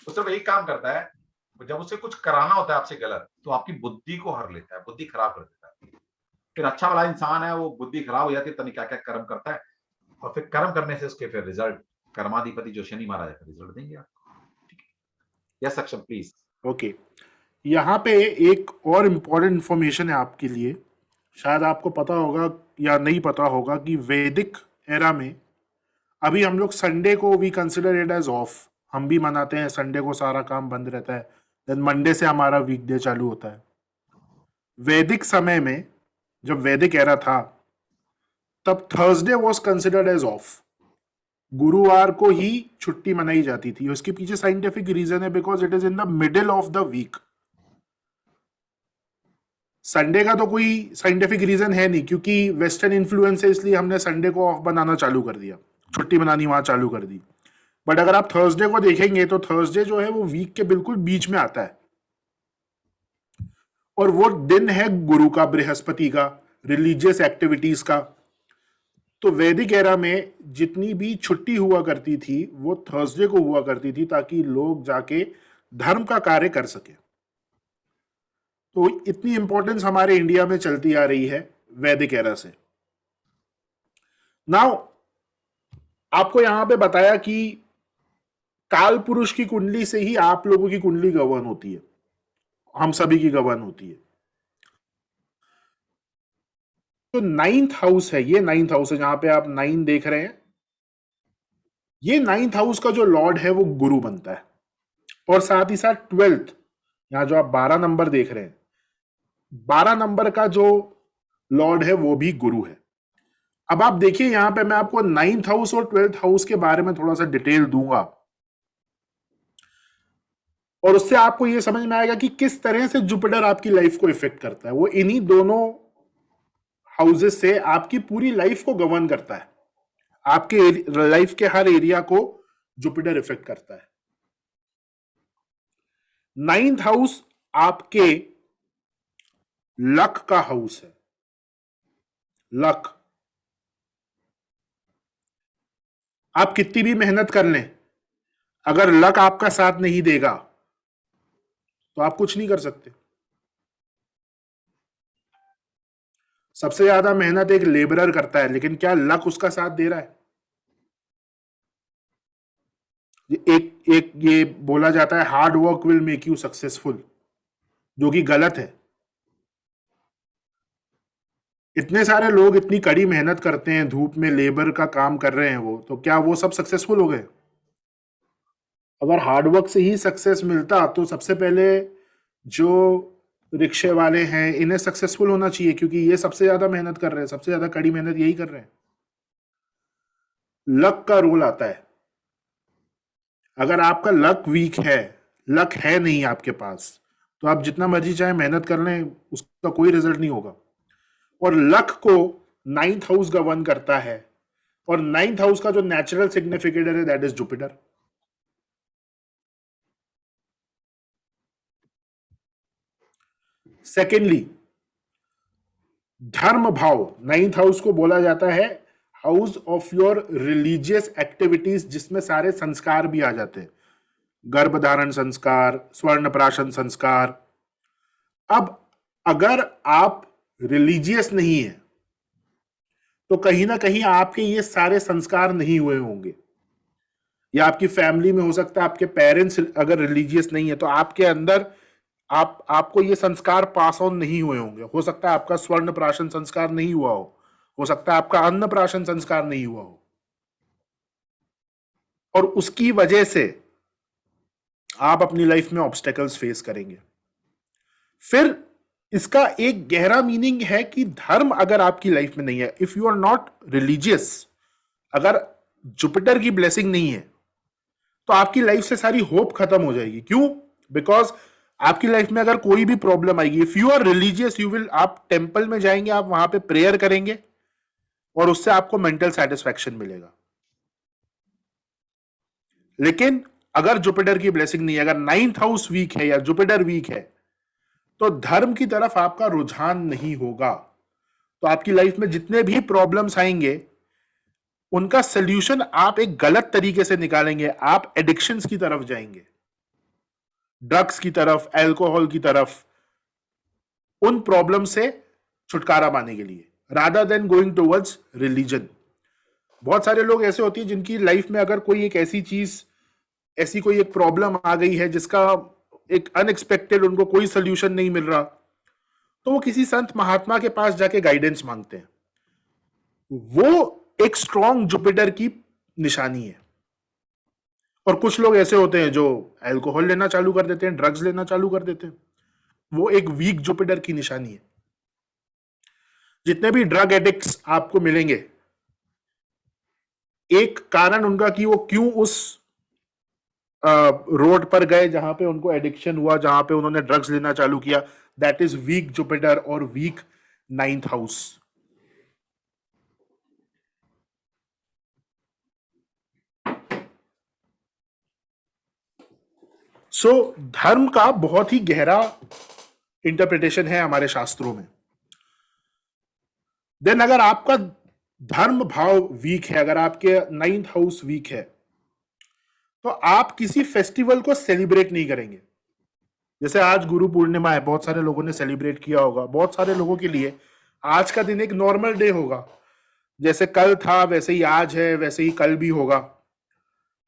वो सिर्फ एक काम करता है, जब उसे कुछ कराना होता है आपसे गलत, तो आपकी बुद्धि को हर लेता है, बुद्धि खराब कर देता है। फिर अच्छा वाला इंसान है, वो बुद्धि खराब हो जाती है, तभी क्या क्या कर्म करता है, और फिर कर्म करने से उसके फिर रिजल्ट, कर्माधिपति जो शनि महाराज है, रिजल्ट देंगे आपको। ठीक है, यस सक्षम प्लीज। ओके, यहाँ पे एक और इम्पोर्टेंट इंफॉर्मेशन है आपके लिए। शायद आपको पता होगा या नहीं पता होगा कि वैदिक एरा में अभी हम लोग संडे को we consider it as off, हम भी मनाते हैं संडे को, सारा काम बंद रहता है, देन मंडे से हमारा वीकडे चालू होता है। वैदिक समय में जब वैदिक एरा था तब Thursday was considered as off, गुरुवार को ही छुट्टी मनाई जाती थी। उसके पीछे साइंटिफिक रीजन है, because it is in the middle of the week. Sunday का तो कोई साइंटिफिक रीजन है नहीं, क्योंकि वेस्टर्न इन्फ्लुएंस है, इसलिए हमने संडे को ऑफ बनाना चालू कर दिया, छुट्टी मनानी वहां चालू कर दी। बट अगर आप थर्सडे को देखेंगे तो थर्सडे जो है वो वीक के बिल्कुल बीच में आता है, और वो दिन है गुरु का, बृहस्पति का, रिलीजियस एक्टिविटीज का। तो वैदिक एरा में जितनी भी छुट्टी हुआ करती थी वो थर्सडे को हुआ करती थी, ताकि लोग जाके धर्म का कार्य कर सके। तो इतनी इंपॉर्टेंस हमारे इंडिया में चलती आ रही है वैदिक एरा से। नाउ आपको यहां पे बताया कि काल पुरुष की कुंडली से ही आप लोगों की कुंडली गवर्न होती है, हम सभी की गवर्न होती है। तो 9th हाउस है, ये 9th हाउस है जहां पे आप 9 देख रहे हैं। ये 9th हाउस का जो लॉर्ड है वो गुरु बनता है, और साथ ही साथ 12th, यहां जो आप 12 नंबर देख रहे हैं, 12 नंबर का जो लॉर्ड है वो भी गुरु है। अब आप देखिए यहां पे मैं आपको 9th हाउस और 12th हाउस के बारे में थोड़ा सा डिटेल दूंगा, और उससे आपको ये समझ में आएगा कि किस तरह से जुपिटर आपकी लाइफ को इफेक्ट करता है। वो इन्हीं दोनों हाउसेस से आपकी पूरी लाइफ को गवर्न करता है, आपके लाइफ के हर एरिया को जुपिटर इफेक्ट करता है। 9th हाउस आपके लक का हाउस है। लक, आप कितनी भी मेहनत कर लें, अगर लक आपका साथ नहीं देगा तो आप कुछ नहीं कर सकते। सबसे ज्यादा मेहनत एक लेबरर करता है, लेकिन क्या लक उसका साथ दे रहा है? एक ये बोला जाता है hard work will make you successful, जो कि गलत है। इतने सारे लोग इतनी कड़ी मेहनत करते हैं, धूप में लेबर का काम कर रहे हैं वो, तो क्या वो सब सक्सेसफुल हो गए? अगर हार्डवर्क से ही सक्सेस मिलता तो सबसे पहले जो रिक्शे वाले हैं इन्हें सक्सेसफुल होना चाहिए, क्योंकि ये सबसे ज्यादा मेहनत कर रहे हैं, सबसे ज्यादा कड़ी मेहनत यही कर रहे हैं। लक का रोल आता है। अगर आपका लक वीक है, लक है नहीं आपके पास, तो आप जितना मर्जी चाहे मेहनत कर लें, उसका कोई रिजल्ट नहीं होगा। और लक को 9th हाउस गवर्न करता है, और 9th हाउस का जो नेचुरल सिग्निफिकेटर है दैट इज जुपिटर। सेकेंडली, धर्म भाव, 9th हाउस को बोला जाता है house of your religious activities, जिसमें सारे संस्कार भी आ जाते हैं, गर्भधारण संस्कार, स्वर्ण प्राशन संस्कार। अब अगर आप रिलीजियस नहीं है तो कहीं ना कहीं आपके ये सारे संस्कार नहीं हुए होंगे, या आपकी फैमिली में हो सकता है आपके पेरेंट्स अगर रिलीजियस नहीं है तो आपके अंदर आपको ये संस्कार पास ऑन नहीं हुए होंगे। हो सकता है आपका स्वर्ण प्राशन संस्कार नहीं हुआ हो सकता है आपका अन्न प्राशन संस्कार नहीं हुआ हो, और उसकी वजह से आप अपनी लाइफ में ऑब्स्टेकल्स फेस करेंगे। फिर इसका एक गहरा मीनिंग है कि धर्म अगर आपकी लाइफ में नहीं है, if you are not religious, अगर जुपिटर की ब्लेसिंग नहीं है तो आपकी लाइफ से सारी होप खत्म हो जाएगी। क्यों? बिकॉज आपकी लाइफ में अगर कोई भी प्रॉब्लम आएगी, if you are religious you will, आप टेंपल में जाएंगे, आप वहां पे प्रेयर करेंगे और उससे आपको मेंटल सेटिस्फैक्शन मिलेगा। लेकिन अगर जुपिटर की ब्लेसिंग नहीं है, अगर 9th हाउस वीक है या जुपिटर वीक है, तो धर्म की तरफ आपका रुझान नहीं होगा। तो आपकी लाइफ में जितने भी प्रॉब्लम्स आएंगे उनका सल्यूशन आप एक गलत तरीके से निकालेंगे। आप एडिक्शंस की तरफ जाएंगे, ड्रग्स की तरफ, अल्कोहल की तरफ, उन प्रॉब्लम से छुटकारा पाने के लिए, rather than going towards religion. बहुत सारे लोग ऐसे होते हैं जिनकी लाइफ में अगर कोई एक ऐसी चीज, ऐसी कोई एक प्रॉब्लम आ गई है जिसका एक अनएक्सपेक्टेड उनको कोई सोल्यूशन नहीं मिल रहा, तो वो किसी संत महात्मा के पास जाके गाइडेंस मांगते हैं। वो एक स्ट्रॉन्ग जुपिटर की निशानी है। और कुछ लोग ऐसे होते हैं जो अल्कोहल लेना चालू कर देते हैं, ड्रग्स लेना चालू कर देते हैं, वो एक वीक जुपिटर की निशानी है। जितने भी ड्रग एडिक्ट्स आपको मिलेंगे, एक कारण उनका कि वो क्यों उस रोड पर गए जहां पे उनको एडिक्शन हुआ, जहां पे उन्होंने ड्रग्स लेना चालू किया, दैट इज वीक जुपिटर और वीक 9th हाउस। सो धर्म का बहुत ही गहरा इंटरप्रिटेशन है हमारे शास्त्रों में। देन अगर आपका धर्म भाव वीक है, अगर आपके 9th हाउस वीक है, तो आप किसी फेस्टिवल को सेलिब्रेट नहीं करेंगे। जैसे आज गुरु पूर्णिमा है, बहुत सारे लोगों ने सेलिब्रेट किया होगा। बहुत सारे लोगों के लिए आज का दिन एक नॉर्मल डे होगा, जैसे कल था वैसे ही आज है, वैसे ही कल भी होगा।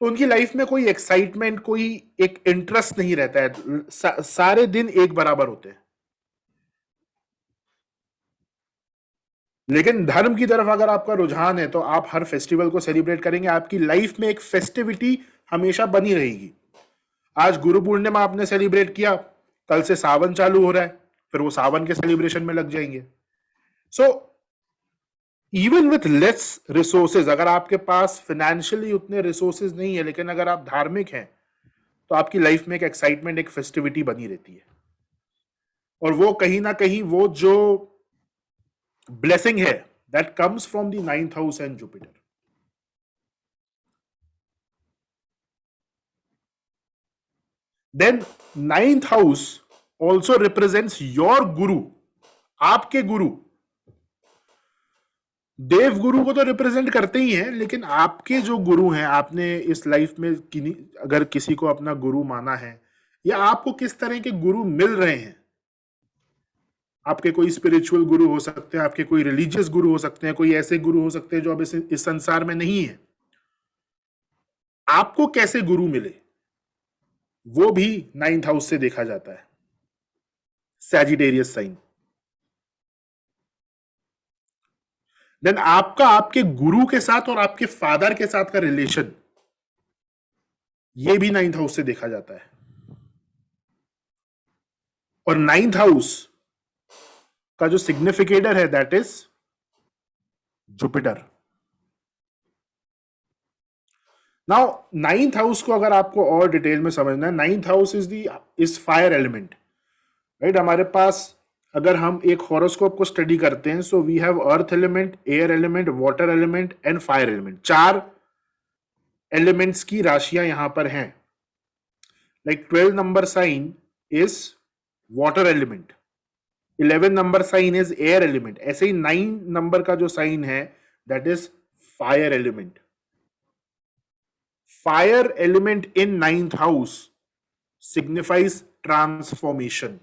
तो उनकी लाइफ में कोई एक्साइटमेंट, कोई एक इंटरेस्ट नहीं रहता है। सारे दिन एक बराबर होते हैं। लेकिन धर्म की तरफ अगर आपका रुझान है तो आप हर फेस्टिवल को सेलिब्रेट करेंगे। आपकी लाइफ में एक फेस्टिविटी हमेशा बनी रहेगी। आज गुरु पूर्णिमा आपने सेलिब्रेट किया, कल से सावन चालू हो रहा है, फिर वो सावन के सेलिब्रेशन में लग जाएंगे। So even with less resources, अगर आपके पास फाइनेंशियली उतने रिसोर्सेज नहीं है, लेकिन अगर आप धार्मिक हैं, तो आपकी लाइफ में एक एक्साइटमेंट, एक फेस्टिविटी बनी रहती है। और वो कहीं ना कहीं वो जो ब्लेसिंग है that comes from the 9th house and Jupiter. Then 9th house also represents your guru, आपके गुरु। देव गुरु को तो रिप्रेजेंट करते ही हैं, लेकिन आपके जो गुरु हैं, आपने इस लाइफ में अगर किसी को अपना गुरु माना है, या आपको किस तरह के गुरु मिल रहे हैं। आपके कोई स्पिरिचुअल गुरु हो सकते हैं, आपके कोई रिलीजियस गुरु हो सकते हैं, कोई ऐसे गुरु हो सकते हैं जो अब इस संसार में नहीं है। आपको कैसे गुरु मिले वो भी 9th हाउस से देखा जाता है, सैजिटेरियस साइन। देन आपका आपके गुरु के साथ और आपके फादर के साथ का रिलेशन, ये भी 9th हाउस से देखा जाता है। और 9th हाउस का जो सिग्निफिकेटर है that is Jupiter. Now 9th house को अगर आपको और डिटेल में समझना है, 9th house is fire element, right. हमारे पास अगर हम एक हॉरोस्कोप को स्टडी करते हैं, so we have earth element, air element, water element and fire element. 4 elements की राशियां यहां पर हैं। Like 12 number sign is water element, 11 number sign is air element, ऐसे ही 9 नंबर का जो साइन है that is fire element. Fire element in 9th house signifies transformation.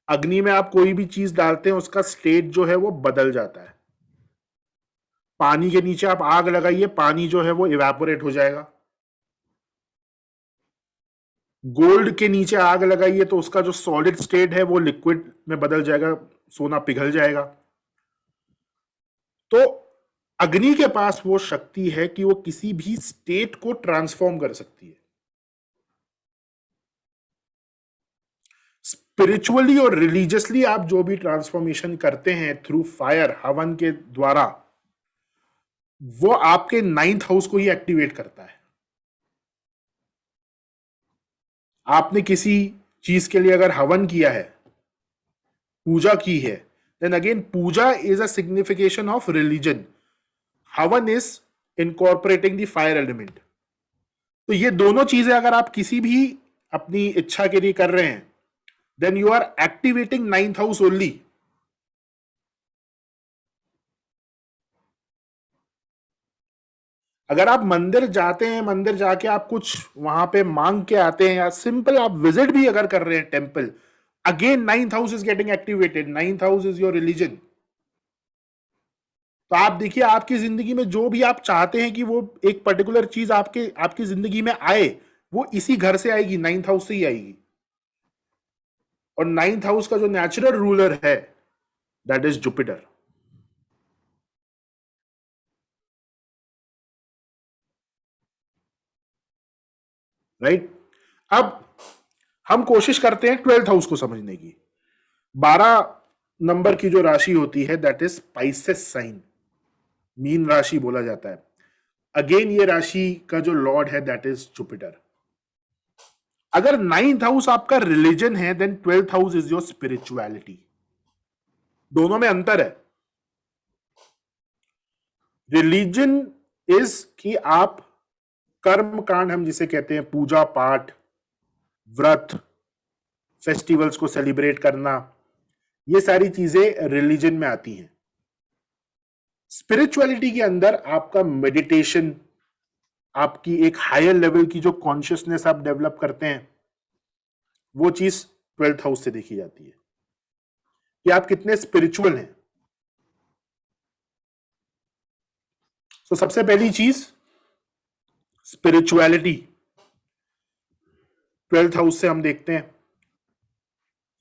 अग्नि में आप कोई भी चीज डालते हैं उसका स्टेट जो है वो बदल जाता है. पानी के नीचे आप आग लगाइए, पानी जो है वो इवेपोरेट हो जाएगा. गोल्ड के नीचे आग लगाइए तो उसका जो सॉलिड स्टेट है वो लिक्विड में बदल जाएगा, सोना पिघल जाएगा. तो अग्नि के पास वो शक्ति है कि वो किसी भी स्टेट को ट्रांसफॉर्म कर सकती है. स्पिरिचुअली और रिलीजियसली आप जो भी ट्रांसफॉर्मेशन करते हैं थ्रू फायर, हवन के द्वारा, वो आपके 9th हाउस को ही एक्टिवेट करता है. आपने किसी चीज के लिए अगर हवन किया है, पूजा की है, then again puja is a signification of religion. Havan is incorporating the fire element. तो ये दोनों चीजें अगर आप किसी भी अपनी इच्छा के लिए कर रहे हैं, then you are activating 9th house only. अगर आप मंदिर जाते हैं, मंदिर जाके आप कुछ वहां पे मांग के आते हैं, या सिंपल आप विजिट भी अगर कर रहे हैं temple, again 9th house is getting activated. 9th house is your religion. तो आप देखिए आपकी जिंदगी में जो भी आप चाहते हैं कि वो एक पर्टिकुलर चीज आपकी जिंदगी में आए, वो इसी घर से आएगी, 9th हाउस से ही आएगी. और 9th हाउस का जो नेचुरल रूलर है दैट इज जुपिटर. राइट. अब हम कोशिश करते हैं 12th हाउस को समझने की. 12 नंबर की जो राशि होती है दैट इज स्पाइसेस साइन, मीन राशि बोला जाता है. अगेन ये राशि का जो लॉर्ड है दैट इज जुपिटर. अगर 9th हाउस आपका रिलीजन है, then 12th house is your spirituality. दोनों में अंतर है. रिलीजन इज कि आप कर्म कांड, हम जिसे कहते हैं पूजा पाठ, व्रत, फेस्टिवल्स को सेलिब्रेट करना, ये सारी चीजें रिलीजन में आती हैं. स्पिरिचुअलिटी के अंदर आपका मेडिटेशन, आपकी एक हायर लेवल की जो कॉन्शियसनेस आप डेवलप करते हैं, वो चीज 12th हाउस से देखी जाती है कि आप कितने स्पिरिचुअल हैं. तो सबसे पहली चीज स्पिरिचुअलिटी 12th हाउस से हम देखते हैं.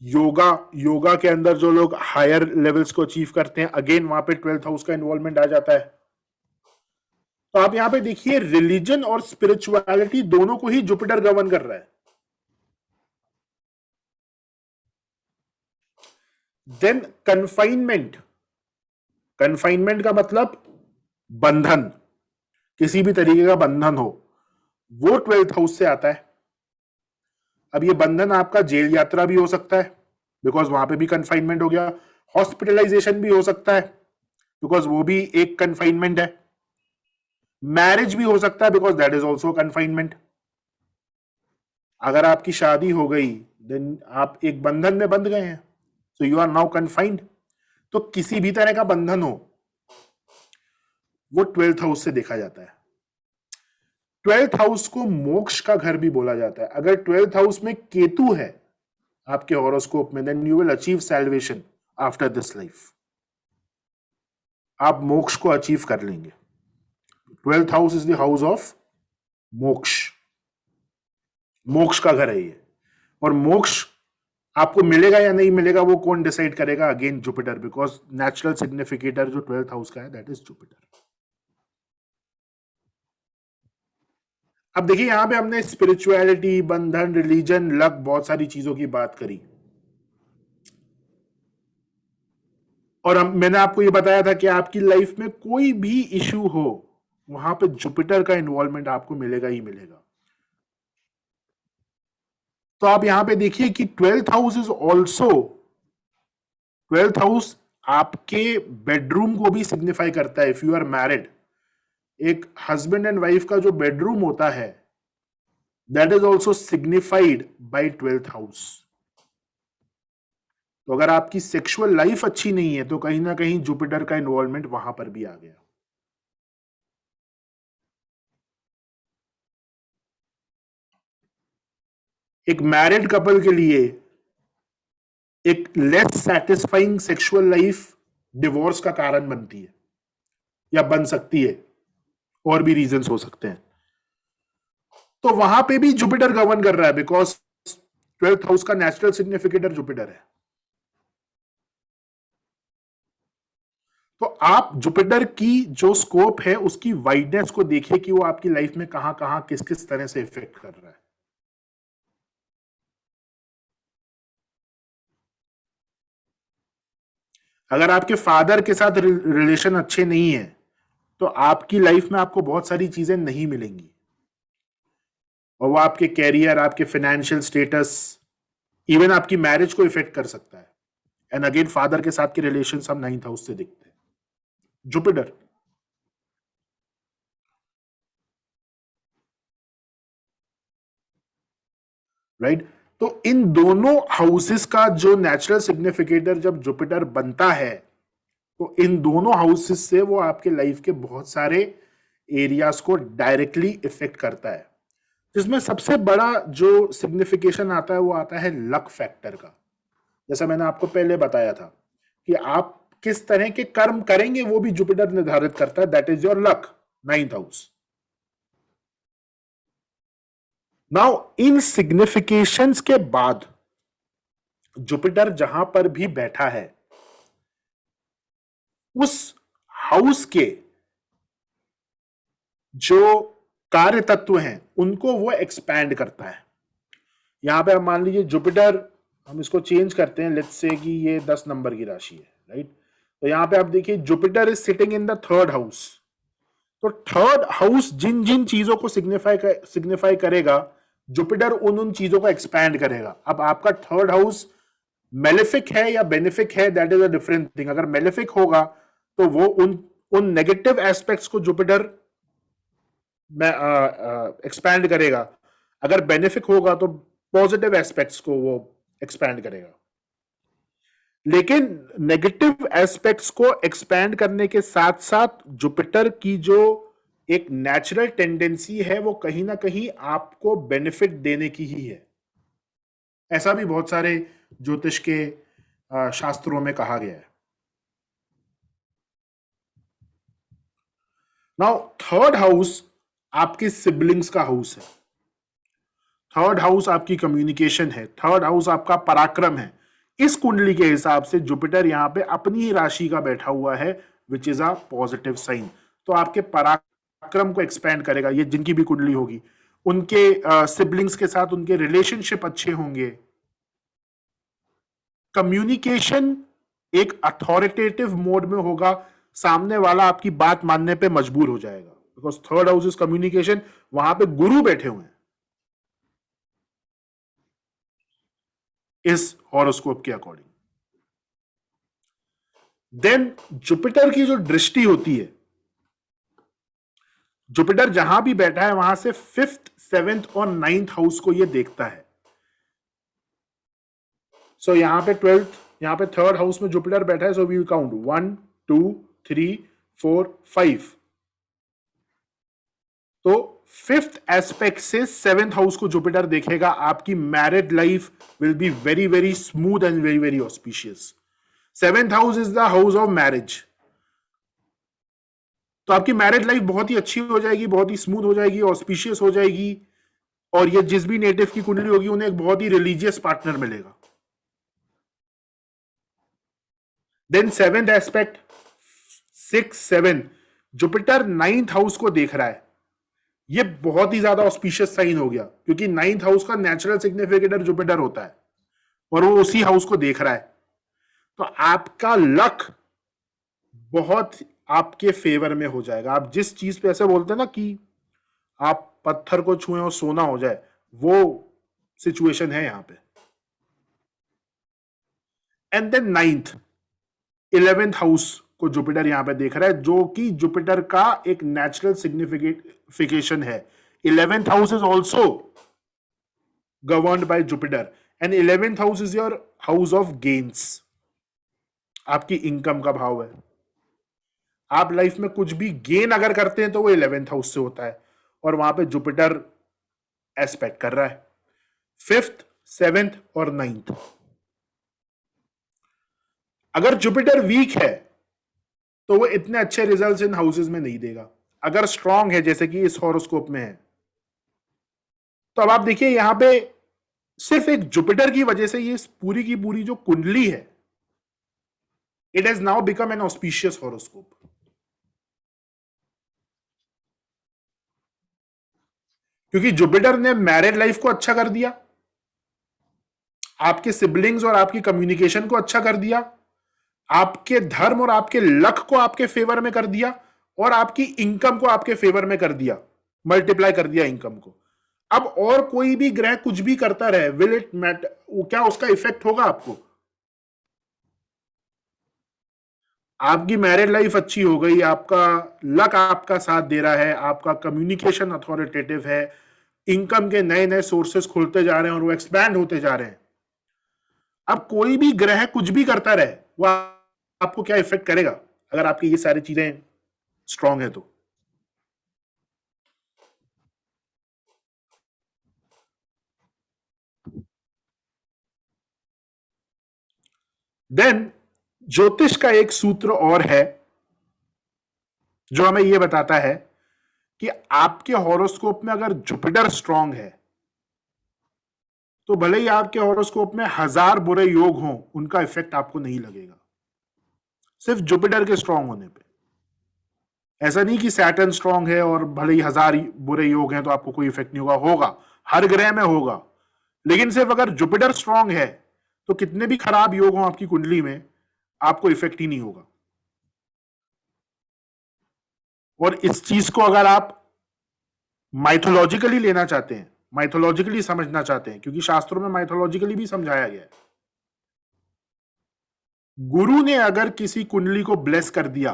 योगा के अंदर जो लोग हायर लेवल्स को अचीव करते हैं, अगेन वहां पे 12th हाउस का इन्वॉल्वमेंट आ जाता है. तो आप यहां पे देखिए रिलीजन और स्पिरिचुअलिटी दोनों को ही जुपिटर गवर्न कर रहा है. देन कन्फाइनमेंट का मतलब बंधन, किसी भी तरीके का बंधन हो, वो 12th हाउस से आता है. अब ये बंधन आपका जेल यात्रा भी हो सकता है, बिकॉज वहां पे भी कन्फाइनमेंट हो गया. हॉस्पिटलाइजेशन भी हो सकता है, बिकॉज वो भी एक कन्फाइनमेंट है. मैरिज भी हो सकता है, because that is also confinement. अगर आपकी शादी हो गई, देन आप एक बंधन में बंध गए हैं, so you are now confined. तो किसी भी तरह का बंधन हो, वो 12th हाउस से देखा जाता है. 12th हाउस को मोक्ष का घर भी बोला जाता है. अगर 12th हाउस में केतु है आपके हॉरोस्कोप में, then you will achieve salvation after this life. आप मोक्ष को अचीव कर लेंगे. 12th house is the house of moksha. मोक्ष का घर है ये. और मोक्ष आपको मिलेगा या नहीं मिलेगा वो कौन डिसाइड करेगा? Again Jupiter, because natural significator जो 12th हाउस का है दैट इज जुपिटर. अब देखिए यहां पे हमने स्पिरिचुअलिटी, बंधन, रिलीजन, लक, बहुत सारी चीजों की बात करी. और मैंने आपको ये बताया था कि आपकी लाइफ में कोई भी इश्यू हो, वहां पे जुपिटर का इन्वॉल्वमेंट आपको मिलेगा ही मिलेगा. तो आप यहां पे देखिए कि 12th house is also, 12th house आपके बेडरूम को भी सिग्निफाई करता है. इफ यू आर मैरिड, एक हस्बैंड एंड वाइफ का जो बेडरूम होता है that is also signified by 12th house. तो अगर आपकी सेक्सुअल लाइफ अच्छी नहीं है तो कहीं ना कहीं जुपिटर का इन्वॉल्वमेंट वहां पर भी आ गया। एक मैरिड कपल के लिए एक less satisfying sexual life divorce का कारण बनती है या बन सकती है, और भी रीजंस हो सकते हैं। तो वहां पे भी जुपिटर गवर्न कर रहा है बिकॉज 12th हाउस का नेचुरल सिग्निफिकेटर जुपिटर है। तो आप जुपिटर की जो स्कोप है उसकी वाइडनेस को देखिए कि वो आपकी लाइफ में कहां कहां किस किस तरह से इफेक्ट कर रहा है। अगर आपके फादर के साथ रिलेशन अच्छे नहीं है तो आपकी लाइफ में आपको बहुत सारी चीजें नहीं मिलेंगी, और वो आपके कैरियर, आपके फाइनेंशियल स्टेटस, इवन आपकी मैरिज को इफेक्ट कर सकता है। एंड अगेन फादर के साथ के रिलेशन हम 9th हाउस से दिखते हैं। जुपिटर राइट तो इन दोनों हाउसेस का जो नेचुरल सिग्निफिकेटर जब जुपिटर बनता है तो इन दोनों हाउसेस से वो आपके लाइफ के बहुत सारे एरियाज को डायरेक्टली इफेक्ट करता है, जिसमें सबसे बड़ा जो सिग्निफिकेशन आता है वो आता है लक फैक्टर का। जैसा मैंने आपको पहले बताया था कि आप किस तरह के कर्म करेंगे वो भी जुपिटर निर्धारित करता है। That is your luck, 9th house. Now in significations के बाद जुपिटर जहां पर भी बैठा है उस हाउस के जो कार्य तत्व हैं उनको वो एक्सपैंड करता है। यहां पे आप मान लीजिए जुपिटर, हम इसको चेंज करते हैं, लेट्स से कि ये 10 नंबर की राशि है, राइट। तो यहां पे आप देखिए Jupiter is sitting in the 3rd house. तो 3rd हाउस जिन जिन चीजों को सिग्निफाई करेगा जुपिटर उन चीजों को एक्सपैंड करेगा। अब आपका 3rd हाउस मेलेफिक है या बेनिफिक है, that is a different thing. अगर मेलेफिक होगा तो वो उन नेगेटिव एस्पेक्ट्स को जुपिटर एक्सपैंड करेगा, अगर बेनिफिक होगा तो पॉजिटिव एस्पेक्ट्स को वो एक्सपैंड करेगा। लेकिन नेगेटिव एस्पेक्ट्स को एक्सपैंड करने के साथ साथ जुपिटर की जो एक नेचुरल टेंडेंसी है वो कहीं ना कहीं आपको बेनिफिट देने की ही है। ऐसा भी बहुत सारे ज्योतिष के शास्त्रों में कहा गया है। नाउ 3rd हाउस आपके सिबलिंग्स का हाउस है। 3rd हाउस आपकी कम्युनिकेशन है। 3rd हाउस आपका पराक्रम है। इस कुंडली के हिसाब से जुपिटर यहां पे अपनी ही राशि का बैठा हुआ है, which is a positive sign. तो आपके पराक्रम को एक्सपैंड करेगा। ये जिनकी भी कुंडली होगी उनके सिबलिंग्स के साथ उनके रिलेशनशिप अच्छे होंगे। कम्युनिकेशन एक अथॉरिटेटिव मोड में होगा, सामने वाला आपकी बात मानने पे मजबूर हो जाएगा, because 3rd house is communication. वहां पे गुरु बैठे हुए हैं इस हॉरोस्कोप के अकॉर्डिंग। देन जुपिटर की जो दृष्टि होती है, जुपिटर जहां भी बैठा है वहां से 5th, 7th और 9th हाउस को ये देखता है। सो यहां पे 12th, यहां पे 3rd हाउस में जुपिटर बैठा है। So we will count 1 2 3 4 5। तो 5th एस्पेक्ट से 7th हाउस को जुपिटर देखेगा। आपकी married life will be very very smooth and very very auspicious. 7th house is the house of marriage. तो आपकी मैरिड लाइफ बहुत ही अच्छी हो जाएगी, बहुत ही स्मूथ हो जाएगी, ऑस्पिशियस हो जाएगी। और ये जिस भी नेटिव की कुंडली होगी उन्हें एक बहुत ही रिलीजियस पार्टनर मिलेगा। Then 7th aspect 6 7 Jupiter 9th house को देख रहा है। ये बहुत ही ज्यादा ऑस्पिशियस साइन हो गया, क्योंकि 9th हाउस का नेचुरल सिग्निफिकेटर जुपिटर होता है और वो उसी हाउस को देख रहा है। तो आपका लक बहुत आपके फेवर में हो जाएगा। आप जिस चीज पे ऐसे बोलते हैं ना कि आप पत्थर को छुएं और सोना हो जाए, वो सिचुएशन है यहां पे। And then 9th 11th house को जुपिटर यहां पे देख रहा है, जो कि जुपिटर का एक नेचुरल सिग्निफिकेशन है। 11th house is also governed bye Jupiter and 11th house is your house of gains, आपकी इनकम का भाव है। आप लाइफ में कुछ भी गेन अगर करते हैं तो वो 11th हाउस से होता है, और वहां पे जुपिटर एस्पेक्ट कर रहा है 5th, 7th और 9th। अगर जुपिटर वीक है तो वो इतने अच्छे रिजल्ट्स इन हाउसेस में नहीं देगा। अगर स्ट्रांग है जैसे कि इस हॉरोस्कोप में है, तो अब आप देखिए यहां पे सिर्फ एक जुपिटर की वजह से ये पूरी की पूरी जो कुंडली है, it has now become an auspicious horoscope. क्योंकि जुपिटर ने मैरिड लाइफ को अच्छा कर दिया, आपके सिबलिंग्स और आपकी कम्युनिकेशन को अच्छा कर दिया, आपके धर्म और आपके लक को आपके फेवर में कर दिया, और आपकी इनकम को आपके फेवर में कर दिया, मल्टीप्लाई कर दिया इनकम को। अब और कोई भी ग्रह कुछ भी करता रहे, विल इट मैटर, क्या उसका इफेक्ट होगा आपको? आपकी मैरिड लाइफ अच्छी हो गई, आपका लक आपका साथ दे रहा है, आपका कम्युनिकेशन अथॉरिटेटिव है, इनकम के नए नए सोर्सेस खुलते जा रहे हैं और वो एक्सपैंड होते जा रहे हैं। अब कोई भी ग्रह कुछ भी करता रहे, वो आपको क्या इफेक्ट करेगा अगर आपकी ये सारी चीजें स्ट्रांग है तो? देन ज्योतिष का एक सूत्र और है जो हमें यह बताता है कि आपके हॉरोस्कोप में अगर जुपिटर स्ट्रांग है तो भले ही आपके हॉरोस्कोप में 1000 बुरे योग हों, उनका इफेक्ट आपको नहीं लगेगा, सिर्फ जुपिटर के स्ट्रांग होने पे। ऐसा नहीं कि सैटर्न स्ट्रांग है और भले ही 1000 बुरे योग हैं तो आपको कोई इफेक्ट नहीं होगा, होगा, हर ग्रह में होगा। लेकिन सिर्फ अगर जुपिटर स्ट्रांग है तो कितने भी खराब योग हों आपकी कुंडली में, आपको इफेक्ट ही नहीं होगा। और इस चीज को अगर आप माइथोलॉजिकली लेना चाहते हैं, माइथोलॉजिकली समझना चाहते हैं, क्योंकि शास्त्रों में माइथोलॉजिकली भी समझाया गया है, गुरु ने अगर किसी कुंडली को ब्लेस कर दिया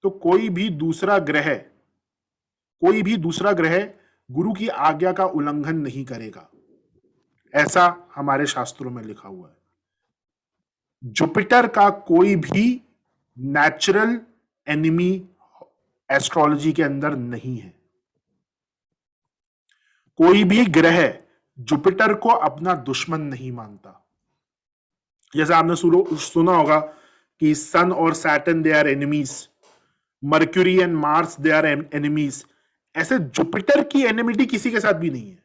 तो कोई भी दूसरा ग्रह गुरु की आज्ञा का उल्लंघन नहीं करेगा, ऐसा हमारे शास्त्रों में लिखा हुआ है। जुपिटर का कोई भी नेचुरल एनिमी एस्ट्रोलॉजी के अंदर नहीं है। कोई भी ग्रह जुपिटर को अपना दुश्मन नहीं मानता। जैसे आपने सुना होगा कि सन और Saturn they are enemies, Mercury and Mars they are enemies. ऐसे जुपिटर की एनिमिटी किसी के साथ भी नहीं है।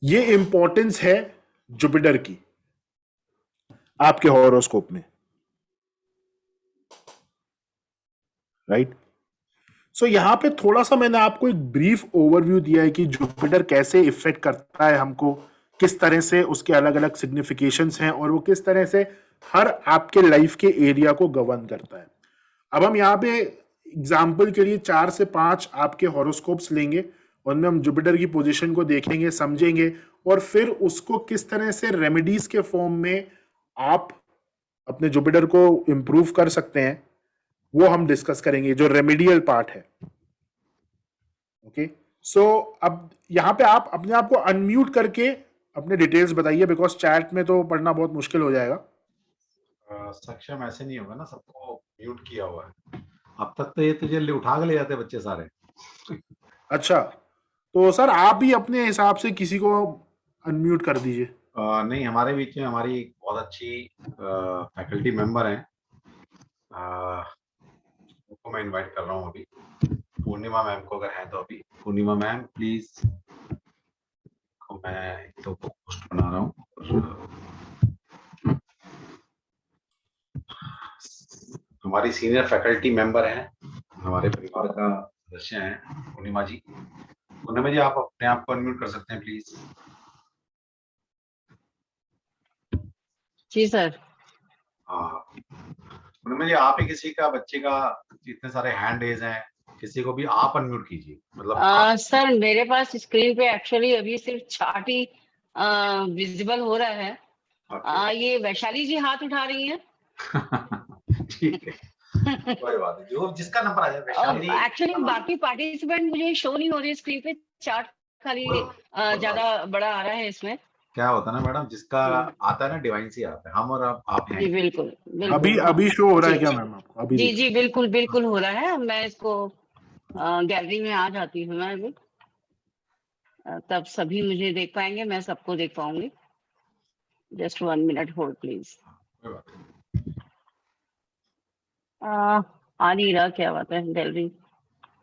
ये इंपॉर्टेंस है जुपिटर की आपके हॉरोस्कोप में, राइट? सो यहां पे थोड़ा सा मैंने आपको एक ब्रीफ ओवरव्यू दिया है कि जुपिटर कैसे इफेक्ट करता है हमको, किस तरह से उसके अलग अलग सिग्निफिकेशंस हैं और वो किस तरह से हर आपके लाइफ के एरिया को गवर्न करता है। अब हम यहाँ पे एग्जाम्पल के लिए 4 से 5 आपके हॉरोस्कोप्स लेंगे, उनमें हम जुपिटर की पोजीशन को देखेंगे, समझेंगे, और फिर उसको किस तरह से रेमेडीज के फॉर्म में आप अपने जुपिटर को इंप्रूव कर सकते हैं, वो हम डिस्कस करेंगे, जो रेमेडियल पार्ट है। ओके, सो अब यहाँ पे आप अपने आप को अनम्यूट करके अपने डिटेल्स बताइए, बिकॉज चैट में तो पढ़ना बहुत मुश्किल हो जाएगा। सक्षम ऐसे नहीं होगा ना, सबको म्यूट किया हुआ है। अब तक तो ये तुझे उठा के ले जाते बच्चे सारे। अच्छा, तो सर आप भी अपने हिसाब से किसी को अनम्यूट कर दीजिए। नहीं, हमारे बीच में हमारी बहुत अच्छी फैकल्टी मेंबर हैं, उनको मैं इनवाइट कर रहा हूँ अभी। पूर्णिमा मैम को अगर है तो अभी पूर्णिमा मैम प्लीज, मैं तो पोस्ट बना रहा हूँ। हमारी सीनियर फैकल्टी मेंबर हैं, हमारे परिवार का सदस्य हैं पूर्णिमा जी। पूर्णिमा जी आप अपने आप को अनम्यूट कर सकते हैं प्लीज। Ji sir. हाँ पूर्णिमा जी, आप ही किसी का बच्चे का, इतने सारे हैंड रेज हैं, किसी को भी आप अनम्यूट कीजिए। मतलब सर मेरे पास स्क्रीन पे एक्चुअली अभी सिर्फ चार्ट ही विजिबल हो रहा है। ये वैशाली जी हाथ उठा रही हैं। ठीक है, कोई बात नहीं, जो जिसका नंबर आ जाए। वैशाली एक्चुअली बाकी पार्टिसिपेंट मुझे शो नहीं हो रही स्क्रीन पे, चार्ट खाली ज्यादा बड़ा आ रहा है इसमें। क्या होता है ना मैडम, जिसका आता है ना डिवाइन से आता है, हम और आप हैं। जी बिल्कुल बिल्कुल। अभी अभी शो हो रहा है क्या मैम आपको? अभी जी जी बिल्कुल बिल्कुल हो रहा है। मैं इसको गैलरी में आ जाती हूँ मैं अभी, तब सभी मुझे देख पाएंगे, मैं सबको देख पाऊंगी। Just 1 minute hold please. आ नहीं रहा, क्या बात है, गैलरी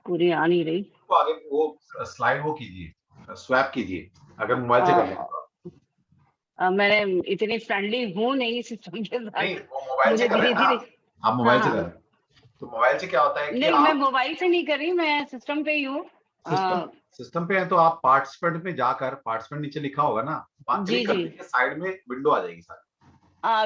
पूरी आ नहीं रही। तो आगे वो स्लाइड वो कीजिए, स्वैप कीजिए, अगर मोबाइल से कर लेंगे तो। मैंने इतनी फ्रेंडली हूँ नहीं सिस्टम के साथ, नहीं, वो मोबाइल से मुझे कर रहे धीरे हैं ना, धीरे। आप मोबाइल से हाँ, कर रहे हैं, तो मोबाइल से क्या होता है कि नहीं आप मैं मोबाइल से नहीं कर रही, मैं सिस्टम पे ही हूँ। सिस्टम पे है, तो आप पार्टिसिपेंट पे जाकर, पार्टिसिपेंट नीचे लिखा होगा ना, वहाँ जी क्लिक जी, करने के साइड में विंडो आ जाएगी सर,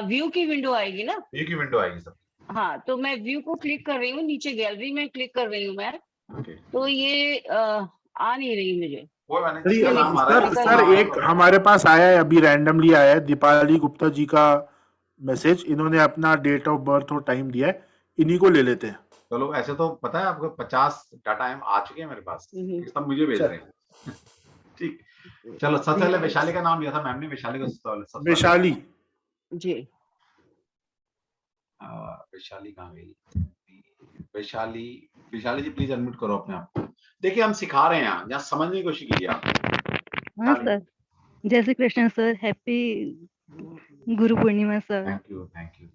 व्यू की विंडो आएगी ना। व्यू की विंडो आएगी सर। हाँ, तो मैं व्यू को क्लिक कर रही हूँ, नीचे गैलरी में क्लिक कर रही हूँ मैं, ओके, तो ये आ नहीं रही मुझे। वो मैंने अरे जिसका नाम आ रहा है, सर एक हमारे पास आया है, अभी रैंडमली आया है, दीपाली गुप्ता जी का मैसेज। इन्होंने अपना डेट ऑफ बर्थ और टाइम दिया है, इन्हीं को ले लेते हैं। चलो, ऐसे तो पता है आपको 50 डाटा आ चुके हैं मेरे पास, सब मुझे भेज रहे हैं। ठीक, चलो सबसे पहले वैशाली का नाम लिया था मैम ने, वैशाली को सबसे पहले। वैशाली जी, वैशाली कहाँ गई? वैशाली, वैशाली जी प्लीज अनम्यूट करो अपने आप को। देखिए हम सिखा रहे हैं यहाँ समझने की कोशिश कीजिए आप। हाँ सर, जय Shri Krishna sir, happy Guru Purnima sir. Thank you thank you.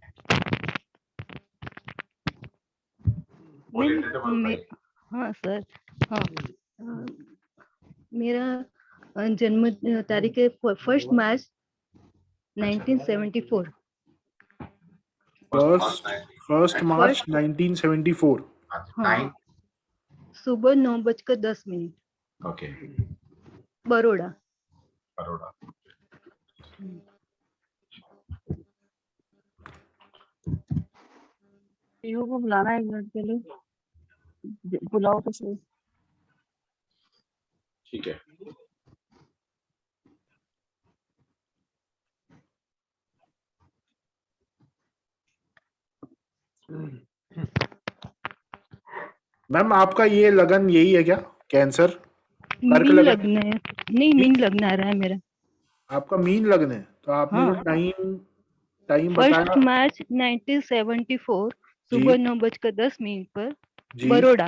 हाँ सर, हाँ, मेरा जन्म तारीख है 1 मार्च 1974। 1 मार्च 1974। हाँ, सुबह 9:10। ओके, बड़ौदा। बड़ौदा। पीयू को बुलाना है 1 मिनट के लिए, बुलाओ तो सही। ठीक है, मैम आपका ये लगन यही है क्या, कैंसर? मीन लगना है, नहीं मीन लगना आ रहा है मेरा। आपका मीन लगन है, तो आपने जो टाइम 1 बताया, मार्च 1974 सुबह 9:10 पर जी बड़ौदा।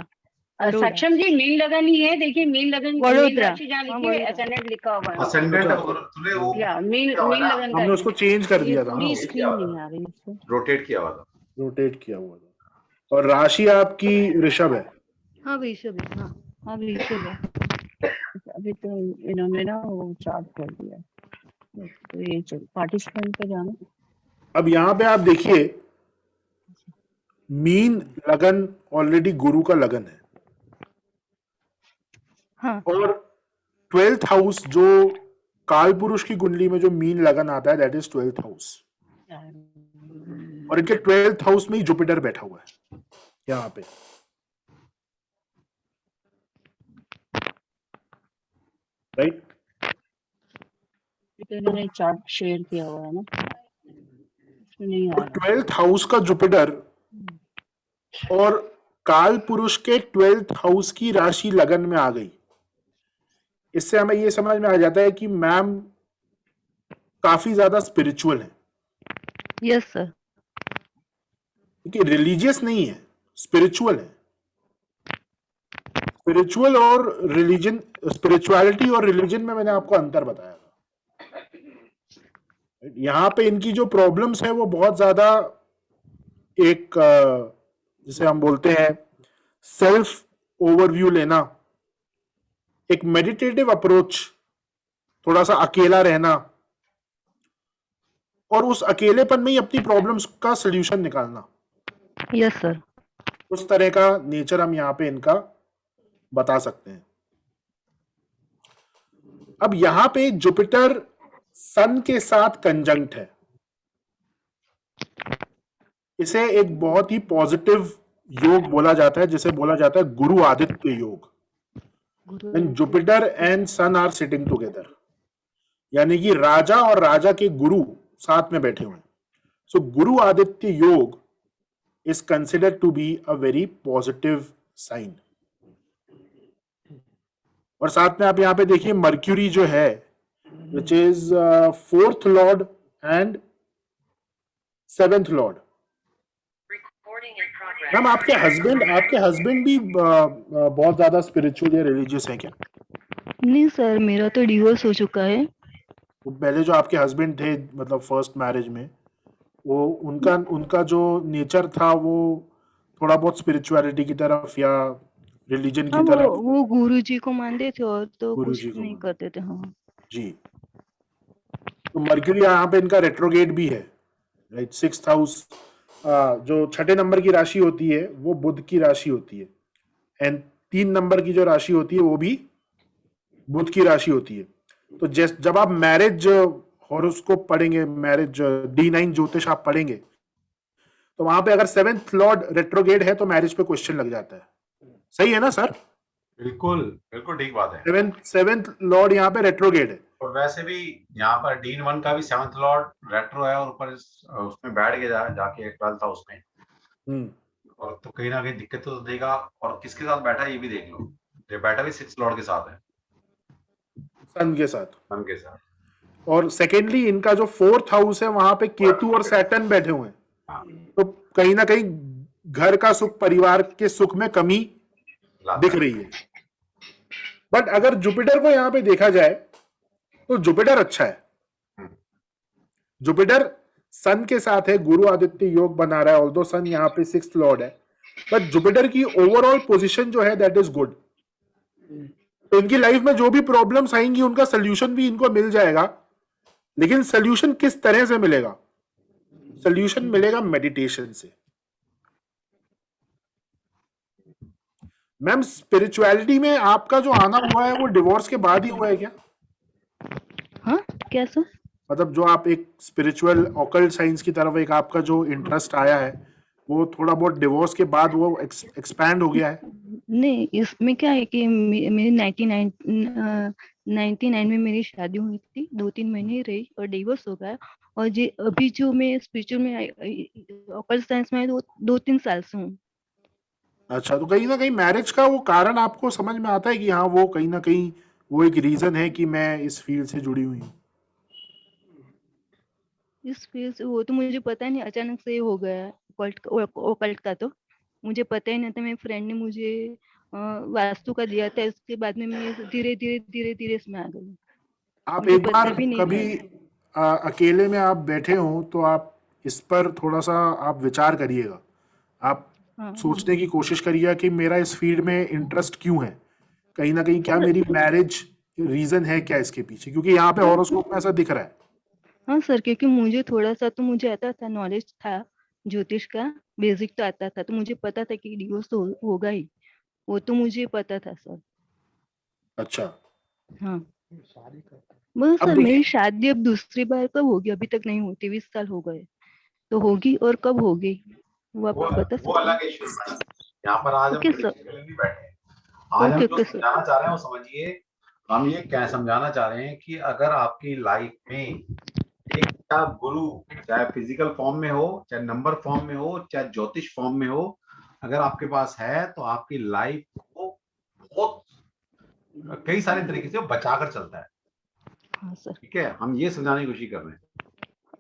सक्षम जी, मीन लगन ही है, देखिए मीन लगन, मीन राशि जहाँ लिखी है एसेंडेंट लिखा हुआ है। असेंडेंट तूने वो या मीन लगन का हमने उसको चेंज कर दिया था ना, स्क्रीन नहीं आ रही इससे, रोटेट किया हुआ था, रोटेट किया हुआ था। और राशि आपकी ऋषभ है। हाँ वृषभ है, हाँ वृषभ है। अभी तो इन्होंने ना वो चार्ट कर दिया, तो ये पार्टिसिपेंट पे जाना। अब यहाँ पे आप देखिए, मीन लगन ऑलरेडी गुरु का लगन है, हाँ, और 12th हाउस जो काल पुरुष की कुंडली में जो मीन लगन आता है, दैट इज 12th हाउस, और इनके 12th हाउस में ही जुपिटर बैठा हुआ है यहाँ पे। राइट, इन्होंने चार्ट शेयर किया हुआ है ना, इसमें नहीं आ रहा। 12th हाउस का जुपिटर और काल पुरुष के 12th हाउस की राशि लगन में आ गई। इससे हमें ये समझ में आ जाता है कि मैम काफी ज्यादा स्पिरिचुअल है। Yes sir. क्योंकि रिलीजियस नहीं है, स्पिरिचुअल है। स्पिरिचुअल और रिलीजन, स्पिरिचुअलिटी और रिलीजन में मैंने आपको अंतर बताया था। यहाँ पे इनकी जो प्रॉब्लम्स है वो बहुत ज्यादा एक जिसे हम बोलते हैं सेल्फ ओवरव्यू लेना, एक मेडिटेटिव अप्रोच, थोड़ा सा अकेला रहना, और उस अकेलेपन में ही अपनी प्रॉब्लम्स का सलूशन निकालना। Yes sir. उस तरह का नेचर हम यहाँ पे इनका बता सकते हैं। अब यहाँ पे जुपिटर सन के साथ कंजंक्ट है, इसे एक बहुत ही पॉजिटिव योग बोला जाता है, जिसे बोला जाता है गुरु आदित्य योग। When Jupiter and Sun are sitting together, यानी कि राजा और राजा के गुरु साथ में बैठे हुए हैं। सो गुरु आदित्य योग is considered to be a very positive sign. और साथ में आप यहाँ पे देखिए मर्क्यूरी जो है which is fourth lord and seventh lord. Ma'am आपके हस्बैंड भी बहुत ज्यादा स्पिरिचुअल या रिलीजियस हैं क्या? नहीं सर, मेरा तो डिवोर्स हो चुका है। वो पहले जो आपके हस्बैंड थे मतलब फर्स्ट मैरिज में, वो उनका जो नेचर था वो थोड़ा बहुत स्पिरिचुअलिटी की तरफ या रिलीजन की हाँ, तरफ? वो गुरुजी को मानते थे और तो कुछ गुरुजी को नहीं मानते करते थे। हाँ जी। तो मर्क्यूरी यहाँ पे इनका रेट्रोगेट भी है, राइट। 6th हाउस जो छठे नंबर की राशि होती है वो बुध की राशि होती है, एंड 3 नंबर की जो राशि होती है वो भी बुध की राशि होती है। तो जब आप मैरिज हॉरोस्कोप पढ़ेंगे, मैरिज D9 ज्योतिष आप पढ़ेंगे, तो वहां पे अगर 7th लॉर्ड रेट्रोगेट है तो मैरिज पे क्वेश्चन लग जाता है। सही है ना सर? बिल्कुल बिल्कुल ठीक बात है। 7th लॉर्ड यहाँ पे रेट्रोगेट है। और वैसे भी यहाँ पर D1 का भी 7th लॉर्ड रेट्रो है और ऊपर उसमें बैठ के जाके 12th हाउस में, और तो कहीं ना कहीं दिक्कत तो देगा। और किसके साथ बैठा है ये भी देख लो, ये बैठा भी 6th लॉर्ड के साथ है, सन के साथ। सन के साथ। और सेकेंडली इनका जो 4th हाउस है वहां पे केतु और सैटर्न बैठे हुए हैं, हाँ, तो कहीं ना कहीं घर का सुख, परिवार के सुख में कमी दिख रही है। बट अगर जुपिटर को यहाँ पे देखा जाए तो जुपिटर अच्छा है। जुपिटर सन के साथ है, गुरु आदित्य योग बना रहा है, ऑल्दो सन यहाँ पे 6th लॉर्ड है, बट जुपिटर की ओवरऑल पोजीशन जो है दैट इज गुड। तो इनकी लाइफ में जो भी प्रॉब्लम्स आएंगी उनका सोल्यूशन भी इनको मिल जाएगा। लेकिन सोल्यूशन किस तरह से मिलेगा? सोल्यूशन मिलेगा मेडिटेशन से। मैम स्पिरिचुअलिटी में आपका जो आना हुआ है वो डिवोर्स के बाद ही हुआ है क्या? हाँ, क्या सर? मतलब जो आप एक स्पिरिचुअल ऑकल्ट साइंस की तरफ एक आपका जो इंटरेस्ट आया है वो थोड़ा बहुत डिवोर्स के बाद वो एक्सपैंड हो गया है? नहीं, इसमें क्या है कि मेरी 99 में मेरी शादी हुई थी, 2-3 महीने रही और डिवोर्स हो गया। और जी अभी जो मैं स्पिरिचुअल में ऑकल्ट साइंस में 2-3 साल से हूँ। अच्छा, तो कहीं ना कहीं मैरिज का वो कारण आपको समझ में आता है कि हाँ वो कहीं ना कहीं वो एक रीजन है कि मैं इस फील्ड से जुड़ी हुई हूँ? इस फील्ड से वो तो मुझे पता नहीं, अचानक से हो गया ऑकल्ट का। तो मुझे पता ही नहीं था, मेरी फ्रेंड ने मुझे वास्तु का दिया था, उसके बाद में मैं धीरे इसमें आ गई। आप मुझे एक पता बार भी नहीं कभी था। अकेले में आप बैठे हो तो आप इस पर थोड़ा सा आप विचार करिएगा। आप हाँ, सोचने की कोशिश करिए कि मेरा इस फील्ड में इंटरेस्ट क्यों है, कहीं ना कहीं क्या मेरी मैरिज रीजन है क्या इसके पीछे, क्योंकि यहाँ पे हॉरोस्कोप में ऐसा दिख रहा है। हाँ सर, क्योंकि मुझे थोड़ा सा तो मुझे आता था, नॉलेज था ज्योतिष का, बेसिक तो आता था, तो मुझे पता था कि डिवोर्स तो होगा ही, वो तो मुझे पता था सर। अच्छा, हाँ बस अब सर, देखिए मेरी शादी अब दूसरी बार कब होगी? अभी तक नहीं हुई, 20 साल हो गए, तो होगी और कब होगी वो आप बता वो सकते हैं? अलग इशू है। यहाँ पर आज हम ओके सर, prediction के लिए नहीं बैठे हैं। आज हम जो ओके सर। समझाना चाह रहे हैं वो समझिए। हम ये क्या समझाना चाह रहे हैं कि अगर आपकी लाइफ में एक क्या गुरु, चाहे फिजिकल फॉर्म में हो, चाहे नंबर फॉर्म में हो, चाहे ज्योतिष फॉर्म में हो, अगर आपके पास है तो आपकी लाइफ को बहुत कई सारे तरीके से बचा कर चलता है। हाँ सर, ठीक है, हम ये समझाने की कोशिश कर रहे हैं।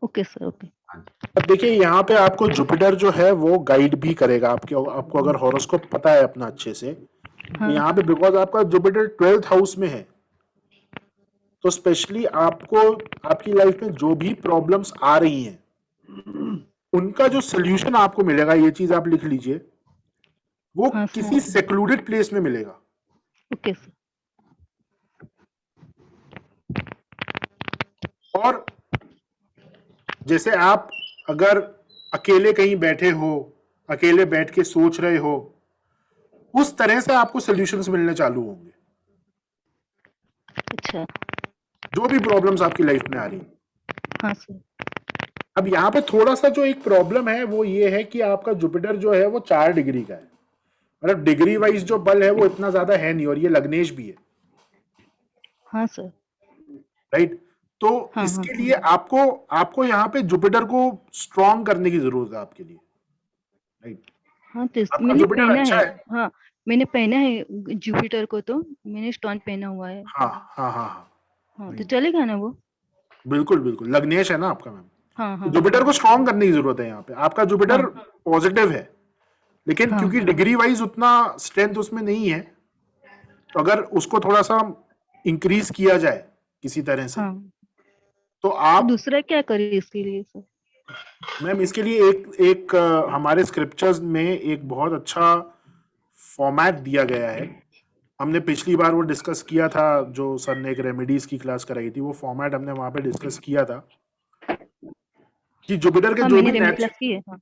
Okay sir, okay. अब देखिए यहाँ पे आपको जुपिटर जो है वो गाइड भी करेगा आपको अगर हॉरोस्कोप पता है अपना अच्छे से। हाँ यहाँ पे बिकॉज आपका जुपिटर 12th हाउस में है, तो स्पेशली आपको आपकी लाइफ में जो भी प्रॉब्लम्स आ रही हैं उनका जो सोल्यूशन आपको मिलेगा, ये चीज आप लिख लीजिए, वो हाँ सर, किसी सेक्लूडेड प्लेस में मिलेगा। Okay sir. और जैसे आप अगर अकेले कहीं बैठे हो, अकेले बैठ के सोच रहे हो, उस तरह से आपको सॉल्यूशंस मिलने चालू होंगे अच्छा, जो भी प्रॉब्लम्स आपकी लाइफ में आ रही हैं। हाँ सर। अब यहाँ पे थोड़ा सा जो एक प्रॉब्लम है वो ये है कि आपका जुपिटर जो है वो 4 डिग्री का है, मतलब डिग्री वाइज जो बल है वो इतना ज्यादा है नहीं, और ये लग्नेश भी है, हाँ सर। राइट। तो हाँ, इसके हाँ, लिए आपको यहाँ पे जुपिटर को स्ट्रॉन्ग करने की जरूरत है आपके लिए, राइट। हाँ तो आपका मैंने जुपिटर पहना अच्छा है। है। हाँ मैंने पहना है जुपिटर को, तो मैंने स्टोन पहना हुआ है। हाँ हाँ हाँ हाँ, हाँ तो राइट। चलेगा ना वो? बिल्कुल बिल्कुल, लग्नेश है ना आपका मैम। हाँ हाँ जुपिटर को स्ट्रॉन्ग करने की जरूरत है यहाँ पे। आपका जुपिटर हाँ पॉजिटिव है, लेकिन हाँ क्योंकि डिग्री वाइज उतना स्ट्रेंथ उसमें नहीं है, तो अगर उसको थोड़ा सा इंक्रीज किया जाए किसी तरह से, हाँ। तो तो आप दूसरा क्या करे इसके लिए सर? मैम इसके लिए एक हमारे स्क्रिप्चर्स में एक बहुत अच्छा फॉर्मेट दिया गया है। हमने पिछली बार वो डिस्कस किया था, जो सर ने एक रेमेडीज की क्लास कराई थी, वो फॉर्मेट हमने वहां पे डिस्कस किया था कि जुपिटर के हाँ जो मैंने भी रेमेडी क्लास की है। हाँ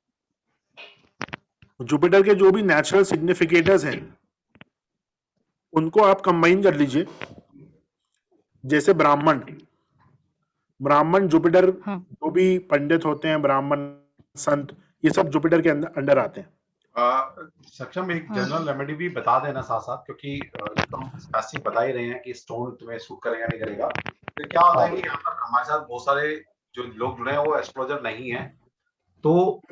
जुपिटर के जो भी नेचुरल सिग्निफिकेटर्स हैं उनको आप कंबाइन कर लीजिए। जैसे ब्राह्मण जुपिटर, हाँ जो भी पंडित होते हैं, ब्राह्मण संत, ये सब जुपिटर के अंडर आते हैं। सक्षम एक हाँ। जनरल रेमेडी भी बता देना साथ साथ, क्योंकि तो हम ऐसे बता ही रहे हैं कि स्टोन तुम्हें सूट करेगा नहीं करेगा। तो क्या होता है कि यहाँ पर हमारे साथ बहुत सारे जो लोग जुड़े हैं वो एस्ट्रोलॉजर नहीं है, तो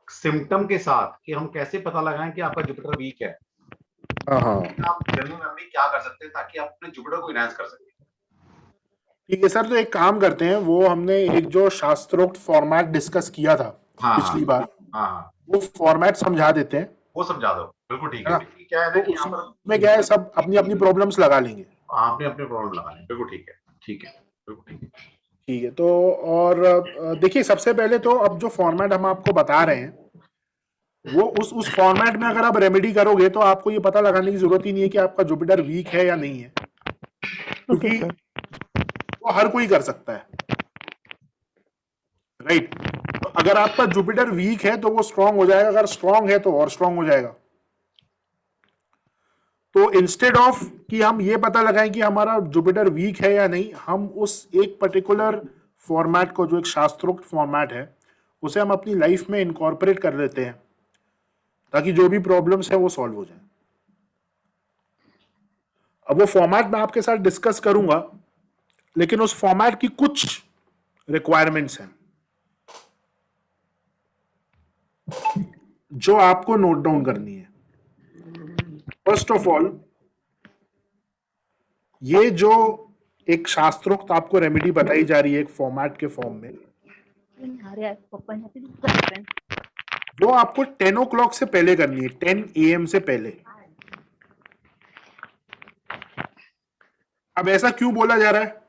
सिम्टम के साथ कि हम कैसे पता लगाएं कि आपका जुपिटर वीक है, आप जनरल रेमेडी क्या कर सकते हैं ताकि आप अपने जुपिटर को इनहांस कर सकें। ठीक है सर, तो एक काम करते हैं, वो हमने एक जो शास्त्रोक्त फॉर्मेट डिस्कस किया था पिछली बार, वो फॉर्मेट समझा देते हैं। वो समझा दो, बिल्कुल ठीक है। हाँ, क्या है ना कि यहाँ पर उसमें क्या है, सब अपनी अपनी प्रॉब्लम्स लगा लेंगे। आपने अपने प्रॉब्लम लगा लें, बिल्कुल ठीक है, ठीक है, बिल्कुल ठीक है। ठीक है, तो और देखिए सबसे पहले तो अब जो फॉर्मेट हम आपको बता रहे हैं, वो उस फॉर्मेट में अगर आप रेमेडी करोगे तो आपको ये पता लगाने की जरूरत ही नहीं है कि आपका जुपिटर वीक है या नहीं है, क्योंकि वो हर कोई कर सकता है, राइट। तो अगर आपका जुपिटर वीक है तो वो स्ट्रांग हो जाएगा, अगर स्ट्रांग है तो और स्ट्रांग हो जाएगा। तो इंस्टेड ऑफ कि हम ये पता लगाएं कि हमारा जुपिटर वीक है या नहीं, हम उस एक पर्टिकुलर फॉर्मेट को, जो एक शास्त्रोक्त फॉर्मेट है, उसे हम अपनी लाइफ में इनकॉर्पोरेट कर लेते हैं ताकि जो भी प्रॉब्लम्स है वो सॉल्व हो जाए। अब वो फॉर्मेट मैं आपके साथ डिस्कस करूंगा, लेकिन उस फॉर्मेट की कुछ रिक्वायरमेंट्स हैं जो आपको नोट डाउन करनी है। फर्स्ट ऑफ ऑल, ये जो एक शास्त्रोक्त आपको रेमेडी बताई जा रही है एक फॉर्मेट के फॉर्म में, वो आपको 10 o'clock से पहले करनी है, 10 AM से पहले। अब ऐसा क्यों बोला जा रहा है?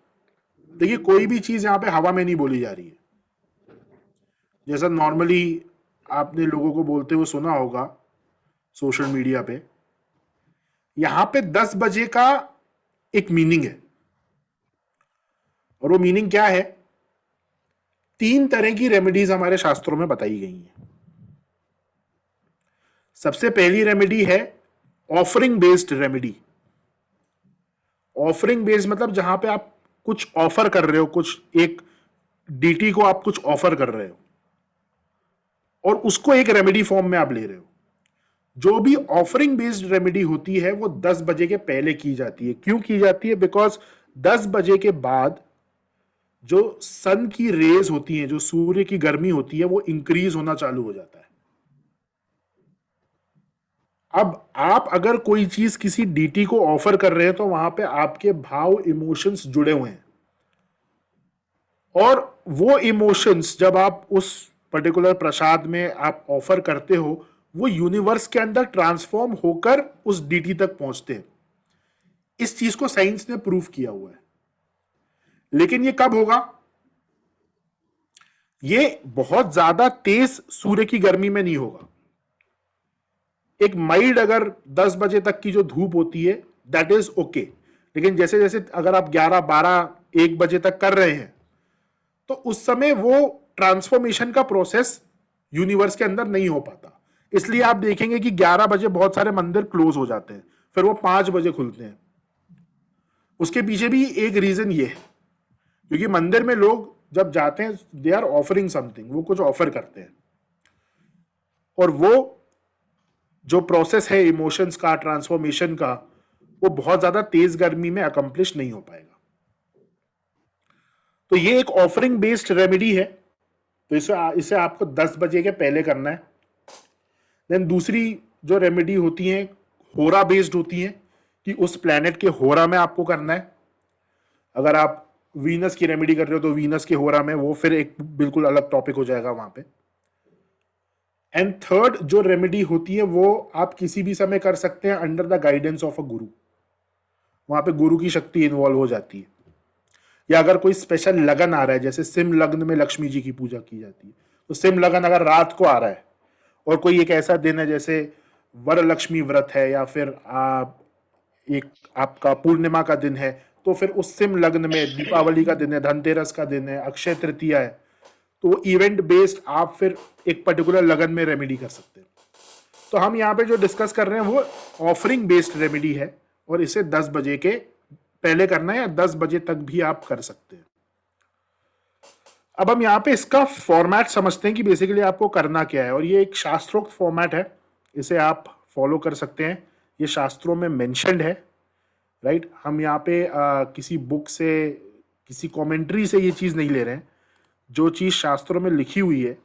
देखिए, कोई भी चीज यहां पे हवा में नहीं बोली जा रही है। जैसा नॉर्मली आपने लोगों को बोलते हुए सुना होगा सोशल मीडिया पे, यहां पे 10 बजे का एक मीनिंग है, और वो मीनिंग क्या है? 3 तरह की रेमेडीज हमारे शास्त्रों में बताई गई हैं। सबसे पहली रेमेडी है offering based remedy. Offering based मतलब जहां पे आप कुछ ऑफर कर रहे हो, कुछ एक डीटी को आप कुछ ऑफर कर रहे हो और उसको एक रेमेडी फॉर्म में आप ले रहे हो। जो भी ऑफरिंग बेस्ड रेमेडी होती है वो 10 बजे के पहले की जाती है। क्यों की जाती है? बिकॉज 10 बजे के बाद जो सन की रेज होती हैं, जो सूर्य की गर्मी होती है, वो इंक्रीज होना चालू हो जाता है। अब आप अगर कोई चीज किसी डीटी को ऑफर कर रहे हैं तो वहां पे आपके भाव, इमोशंस जुड़े हुए हैं, और वो इमोशंस जब आप उस पर्टिकुलर प्रसाद में आप ऑफर करते हो, वो यूनिवर्स के अंदर ट्रांसफॉर्म होकर उस डीटी तक पहुंचते हैं। इस चीज को साइंस ने प्रूव किया हुआ है। लेकिन ये कब होगा? ये बहुत ज्यादा तेज सूर्य की गर्मी में नहीं होगा। एक माइल्ड अगर 10 बजे तक की जो धूप होती है, दैट इज ओके। लेकिन जैसे जैसे अगर आप 11, 12, 1 बजे तक कर रहे हैं, तो उस समय वो ट्रांसफॉर्मेशन का प्रोसेस यूनिवर्स के अंदर नहीं हो पाता। इसलिए आप देखेंगे कि 11 बजे बहुत सारे मंदिर क्लोज हो जाते हैं, फिर वो 5 बजे खुलते हैं। उसके पीछे भी एक रीजन ये है, क्योंकि मंदिर में लोग जब जाते हैं, दे आर ऑफरिंग समथिंग, वो कुछ ऑफर करते हैं, और वो जो प्रोसेस है इमोशंस का, ट्रांसफॉर्मेशन का, वो बहुत ज्यादा तेज गर्मी में अकम्प्लिश नहीं हो पाएगा। तो ये एक ऑफरिंग बेस्ड रेमेडी है, तो इसे आपको 10 बजे के पहले करना है। देन दूसरी जो रेमेडी होती है होरा बेस्ड होती है कि उस प्लेनेट के होरा में आपको करना है। अगर आप वीनस की रेमेडी कर रहे हो तो वीनस के होरा में, वो फिर एक बिल्कुल अलग टॉपिक हो जाएगा वहां पे। एंड थर्ड जो रेमेडी होती है वो आप किसी भी समय कर सकते हैं under the guidance of a गुरु। वहां पे गुरु की शक्ति इन्वॉल्व हो जाती है। या अगर कोई स्पेशल लगन आ रहा है, जैसे सिम लग्न में लक्ष्मी जी की पूजा की जाती है, तो सिम लगन अगर रात को आ रहा है और कोई एक ऐसा दिन है जैसे वरलक्ष्मी व्रत है या फिर एक आपका पूर्णिमा का दिन है, तो फिर उस सिम लग्न में दीपावली का दिन है, धनतेरस का दिन है, अक्षय तृतीया है, तो इवेंट बेस्ड आप फिर एक पर्टिकुलर लगन में रेमेडी कर सकते हैं। तो हम यहाँ पे जो डिस्कस कर रहे हैं वो ऑफरिंग बेस्ड रेमेडी है और इसे 10 बजे के पहले करना है या 10 बजे तक भी आप कर सकते हैं। अब हम यहाँ पे इसका फॉर्मेट समझते हैं कि बेसिकली आपको करना क्या है, और ये एक शास्त्रोक्त फॉर्मेट है, इसे आप फॉलो कर सकते हैं। ये शास्त्रों में मेंशन्ड है, राइट। हम यहाँ पे किसी बुक से, किसी कमेंट्री से ये चीज नहीं ले रहे हैं। जो चीज शास्त्रों में लिखी हुई है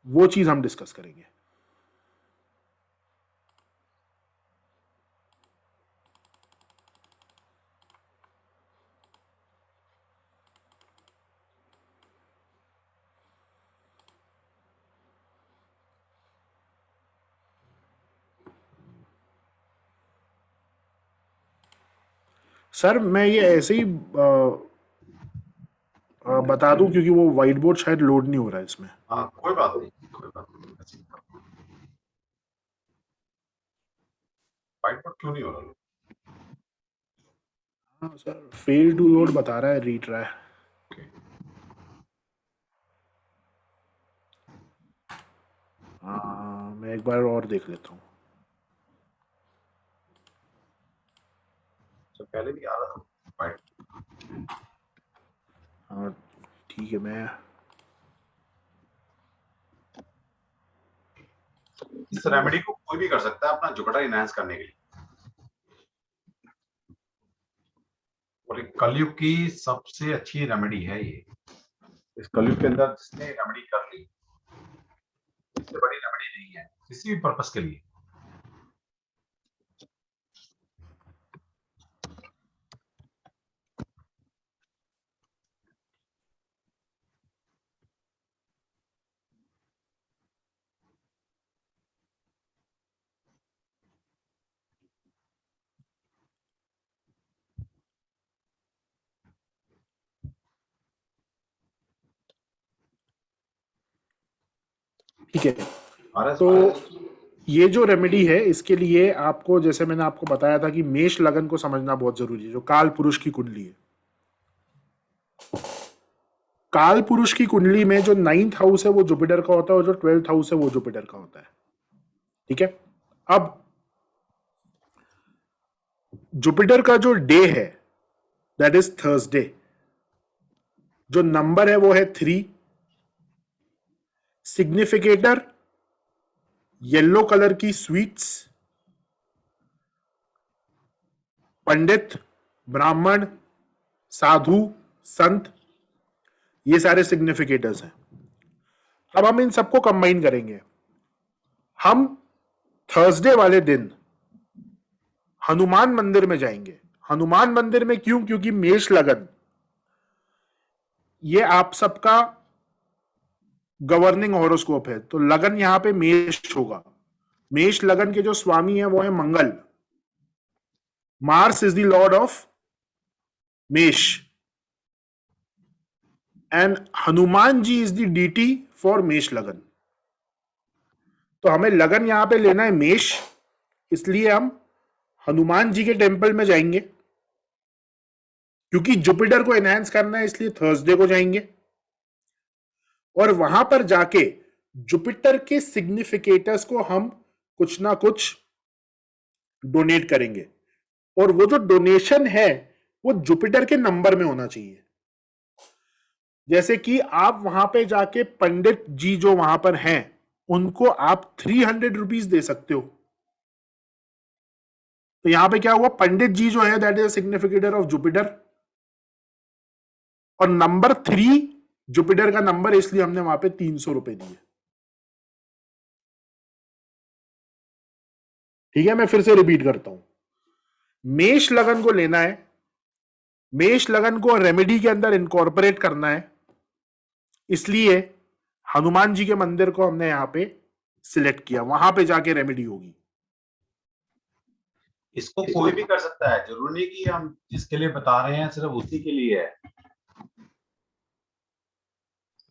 वो चीज हम डिस्कस करेंगे। सर मैं ये ऐसे ही बता दूं क्योंकि वो व्हाइट बोर्ड शायद लोड नहीं हो रहा है इसमें। हाँ कोई बात नहीं, कोई बात नहीं। व्हाइट बोर्ड क्यों नहीं हो रहा? हाँ सर, फेल टू लोड बता रहा है, रीड रहा है। मैं एक बार और देख लेता हूँ। तो पहले भी आ रहा था व्हाइट। हाँ ठीक है, मैं इस रेमेडी को कोई भी कर सकता है अपना जुपिटर इनहैंस करने के लिए, और एक कलयुग की सबसे अच्छी रेमेडी है ये। इस कलयुग के अंदर जिसने रेमेडी कर ली, इससे बड़ी रेमेडी नहीं है किसी भी पर्पस के लिए। ठीक है। तो ये जो रेमेडी है इसके लिए आपको, जैसे मैंने आपको बताया था कि मेष लगन को समझना बहुत जरूरी है, जो काल पुरुष की कुंडली है। काल पुरुष की कुंडली में जो 9th हाउस है वो जुपिटर का होता है और जो 12th हाउस है वो जुपिटर का होता है। ठीक है। अब जुपिटर का जो डे है दैट इज थर्सडे, जो नंबर है वो है 3, सिग्निफिकेटर येलो कलर की स्वीट्स, पंडित, ब्राह्मण, साधु, संत, ये सारे सिग्निफिकेटर्स हैं। अब हम इन सबको कंबाइन करेंगे। हम थर्सडे वाले दिन हनुमान मंदिर में जाएंगे। हनुमान मंदिर में क्यों? क्योंकि मेष लगन ये आप सबका गवर्निंग हॉरोस्कोप है, तो लगन यहां पे मेष होगा। मेष लगन के जो स्वामी है वो है Mangal. Mars is the lord of Mesh and Hanuman ji is the deity for Mesh lagan. तो हमें लगन यहां पे लेना है मेष, इसलिए हम हनुमान जी के टेंपल में जाएंगे। क्योंकि जुपिटर को एनहांस करना है इसलिए थर्सडे को जाएंगे और वहां पर जाके जुपिटर के सिग्निफिकेटर्स को हम कुछ ना कुछ डोनेट करेंगे, और वो जो डोनेशन है वो जुपिटर के नंबर में होना चाहिए। जैसे कि आप वहां पे जाके पंडित जी जो वहां पर हैं उनको आप 300 रुपीज दे सकते हो। तो यहां पे क्या हुआ, पंडित जी जो है that is significator of Jupiter, और नंबर 3 जुपिटर का नंबर, इसलिए हमने वहां पे 300 रुपए दिए। ठीक है, मैं फिर से रिपीट करता हूं, मेष लगन को लेना है, मेष लगन को रेमेडी के अंदर इनकॉर्पोरेट करना है, इसलिए हनुमान जी के मंदिर को हमने यहां पे सिलेक्ट किया, वहां पे जाके रेमेडी होगी। इसको कोई भी कर सकता है, जरूरी नहीं कि हम जिसके लिए बता रहे हैं सिर्फ उसी के लिए है।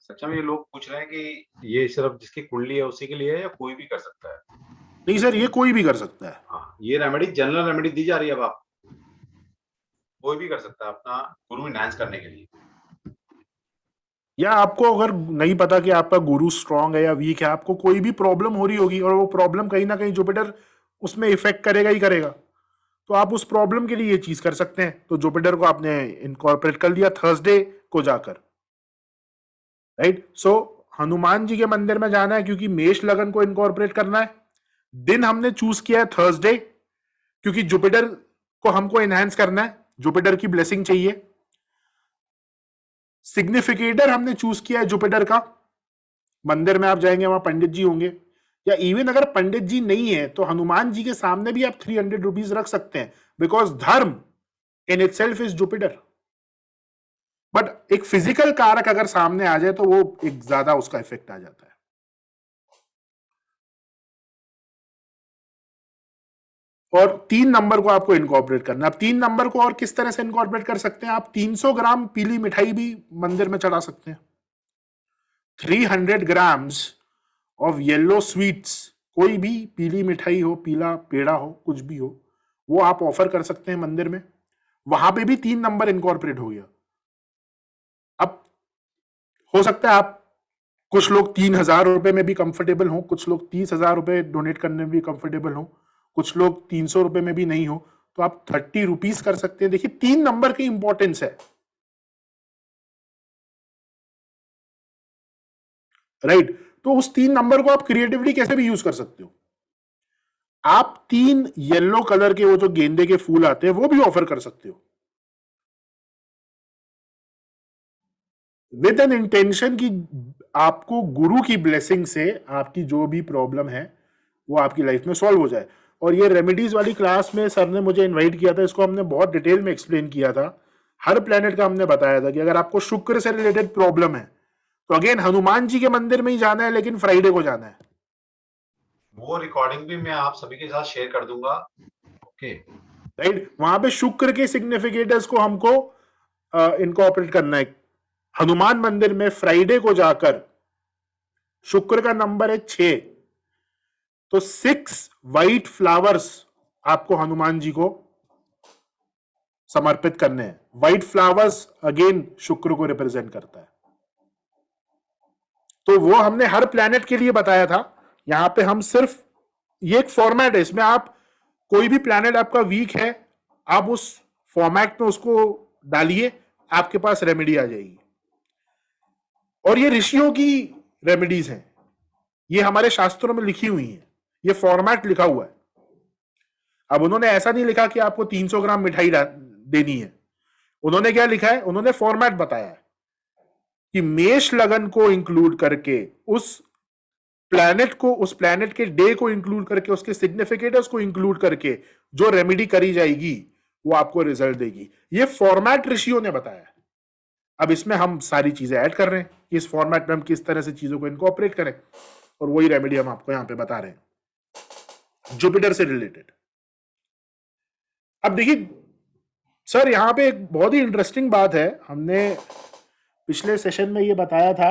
सच्चा में ये लोग पूछ रहे हैं कि ये सिर्फ जिसकी कुंडली है उसी के लिए है या कोई भी कर सकता है? नहीं सर, ये कोई भी कर सकता है। हाँ, ये रेमेडी जनरल रेमेडी दी जा रही है, अब आप कोई भी कर सकता है अपना गुरु इनहैंस करने के लिए। या आपको अगर नहीं पता कि आपका गुरु स्ट्रांग है या वीक है, आपको कोई भी प्रॉब्लम हो रही होगी और वो प्रॉब्लम कहीं ना कहीं जुपिटर उसमें इफेक्ट करेगा ही करेगा, तो आप उस प्रॉब्लम के लिए ये चीज कर सकते हैं। तो जुपिटर को आपने इनकॉर्पोरेट कर दिया थर्सडे को जाकर, राइट। सो हनुमान जी के मंदिर में जाना है क्योंकि मेष लगन को इनकॉर्पोरेट करना है। दिन हमने चूज किया है थर्सडे क्योंकि जुपिटर को हमको एनहांस करना है, जुपिटर की ब्लेसिंग चाहिए। सिग्निफिकेटर हमने चूज किया है जुपिटर का। मंदिर में आप जाएंगे वहां पंडित जी होंगे, या इवन अगर पंडित जी नहीं है तो हनुमान जी के सामने भी आप 300 रुपीज रख सकते हैं, बिकॉज धर्म in itself is Jupiter. But एक फिजिकल कारक अगर सामने आ जाए तो वो एक ज्यादा उसका इफेक्ट आ जाता है। और 3 नंबर को आपको इनकॉर्पोरेट करना है। अब 3 नंबर को और किस तरह से इनकॉर्पोरेट कर सकते हैं? आप 300 ग्राम पीली मिठाई भी मंदिर में चढ़ा सकते हैं। 300 ग्राम्स ऑफ येलो स्वीट्स, कोई भी पीली मिठाई हो, पीला पेड़ा हो, कुछ भी हो, वो आप ऑफर कर सकते हैं मंदिर में। वहां पे भी 3 नंबर इनकॉर्पोरेट हो गया। अब हो सकता है आप कुछ लोग 3000 रुपए में भी कंफर्टेबल हो, कुछ लोग 30,000 रुपए डोनेट करने में भी कंफर्टेबल हो, कुछ लोग 300 रुपए में भी नहीं हो, तो आप 30 रुपीज कर सकते हैं। देखिए 3 नंबर की इंपॉर्टेंस है, राइट। तो उस 3 नंबर को आप क्रिएटिवली कैसे भी यूज कर सकते हो। आप 3 येलो कलर के वो जो गेंदे के फूल आते हैं वो भी ऑफर कर सकते हो, विद एन इंटेंशन कि आपको गुरु की ब्लेसिंग से आपकी जो भी प्रॉब्लम है वो आपकी लाइफ में सॉल्व हो जाए। और ये रेमेडीज वाली क्लास में सर ने मुझे इनवाइट किया था, इसको हमने बहुत डिटेल में एक्सप्लेन किया था। हर प्लेनेट का हमने बताया था कि अगर आपको शुक्र से रिलेटेड प्रॉब्लम है तो अगेन हनुमान जी के मंदिर में ही जाना है, लेकिन फ्राइडे को जाना है। वो रिकॉर्डिंग भी मैं आप सभी के साथ शेयर कर दूंगा, ओके, राइट। वहां पे शुक्र के सिग्निफिकेटर्स को हमको इनकॉर्पोरेट करना है। हनुमान मंदिर में फ्राइडे को जाकर, शुक्र का नंबर है 6, तो 6 व्हाइट फ्लावर्स आपको हनुमान जी को समर्पित करने हैं। व्हाइट फ्लावर्स अगेन शुक्र को रिप्रेजेंट करता है, तो वो हमने हर प्लैनेट के लिए बताया था। यहां पे हम सिर्फ, ये एक फॉर्मेट है, इसमें आप कोई भी प्लैनेट आपका वीक है, आप उस फॉर्मेट में उसको डालिए, आपके पास रेमेडी आ जाएगी। और ये ऋषियों की रेमेडीज हैं, ये हमारे शास्त्रों में लिखी हुई हैं, ये फॉर्मेट लिखा हुआ है। अब उन्होंने ऐसा नहीं लिखा कि आपको 300 ग्राम मिठाई देनी है, उन्होंने क्या लिखा है, उन्होंने फॉर्मेट बताया है कि मेष लगन को इंक्लूड करके, उस प्लैनेट को, उस प्लैनेट के डे को इंक्लूड करके, उसके सिग्निफिकेटर्स को इंक्लूड करके जो रेमेडी करी जाएगी वो आपको रिजल्ट देगी। ये फॉर्मेट ऋषियों ने बताया। अब इसमें हम सारी चीजें ऐड कर रहे हैं कि इस फॉर्मेट में हम किस तरह से चीजों को इनकॉर्पोरेट करें, और वही रेमेडी हम आपको यहां पे बता रहे हैं जुपिटर से रिलेटेड। अब देखिए सर, यहां पे एक बहुत ही इंटरेस्टिंग बात है, हमने पिछले सेशन में ये बताया था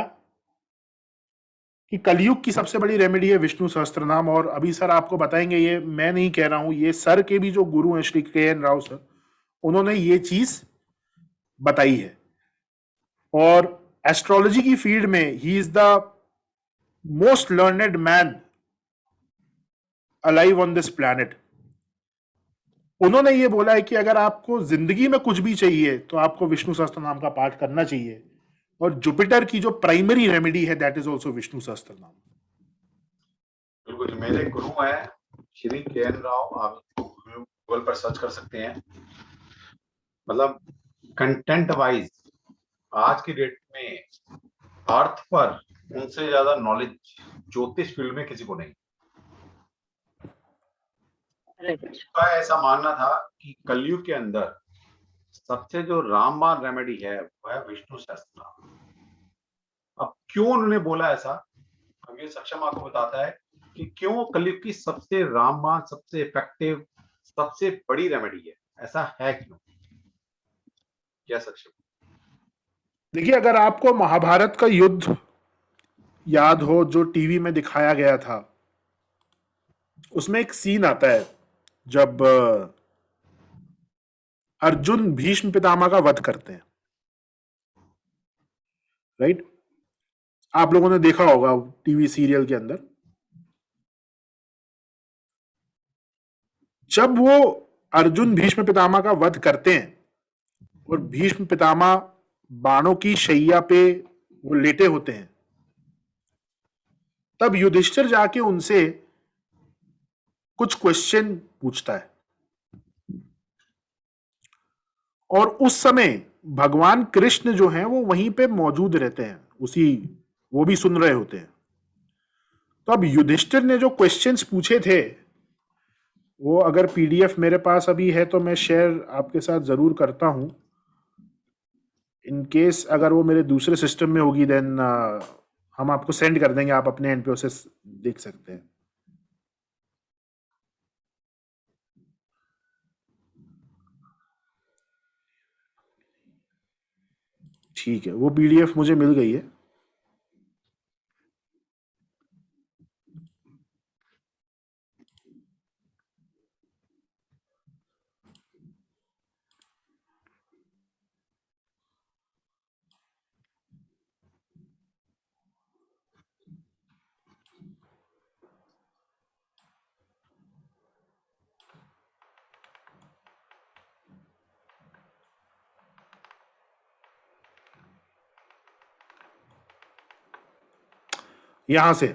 कि कलयुग की सबसे बड़ी रेमेडी है विष्णु सहस्त्रनाम। और अभी सर आपको बताएंगे, ये मैं नहीं कह रहा हूं, ये सर के भी जो गुरु हैं श्री KN राव सर, उन्होंने ये चीज बताई है। और एस्ट्रोलॉजी की फील्ड में he is the most learned man alive on this planet. उन्होंने ये बोला है कि अगर आपको जिंदगी में कुछ भी चाहिए तो आपको विष्णु सहस्त्रनाम का पाठ करना चाहिए, और जुपिटर की जो प्राइमरी रेमेडी है that is also Vishnu Sahasranama. बिल्कुल, मेरे गुरु है श्री KN राव, आप गूगल पर सर्च कर सकते हैं। मतलब कंटेंट वाइज आज की डेट में अर्थ पर उनसे ज्यादा नॉलेज ज्योतिष फील्ड में किसी को नहीं। राइट। का ऐसा मानना था कि कलयुग के अंदर सबसे जो रामबाण रेमेडी है वह विष्णु सहस्त्रनाम। अब क्यों उन्होंने बोला ऐसा, अब ये सक्षम आपको बताता है कि क्यों कलयुग की सबसे रामबाण, सबसे इफेक्टिव, सबसे बड़ी रेमेडी है, ऐसा है क्यों? क्या सक्षम? देखिए, अगर आपको महाभारत का युद्ध याद हो जो टीवी में दिखाया गया था, उसमें एक सीन आता है जब अर्जुन भीष्म पितामह का वध करते हैं, राइट? आप लोगों ने देखा होगा टीवी सीरियल के अंदर। जब वो अर्जुन भीष्म पितामह का वध करते हैं और भीष्म पितामह बाणों की शैया पे वो लेटे होते हैं, तब युधिष्ठिर जाके उनसे कुछ क्वेश्चन पूछता है और उस समय भगवान कृष्ण जो हैं वो वहीं पे मौजूद रहते हैं, वो भी सुन रहे होते हैं। तो अब युधिष्ठिर ने जो क्वेश्चंस पूछे थे, वो अगर पीडीएफ मेरे पास अभी है तो मैं शेयर आपके साथ जरूर करता हूं। इन केस अगर वो मेरे दूसरे सिस्टम में होगी देन हम आपको सेंड कर देंगे, आप अपने एंड पे उसे देख सकते हैं। ठीक है, वो पीडीएफ मुझे मिल गई है। यहां से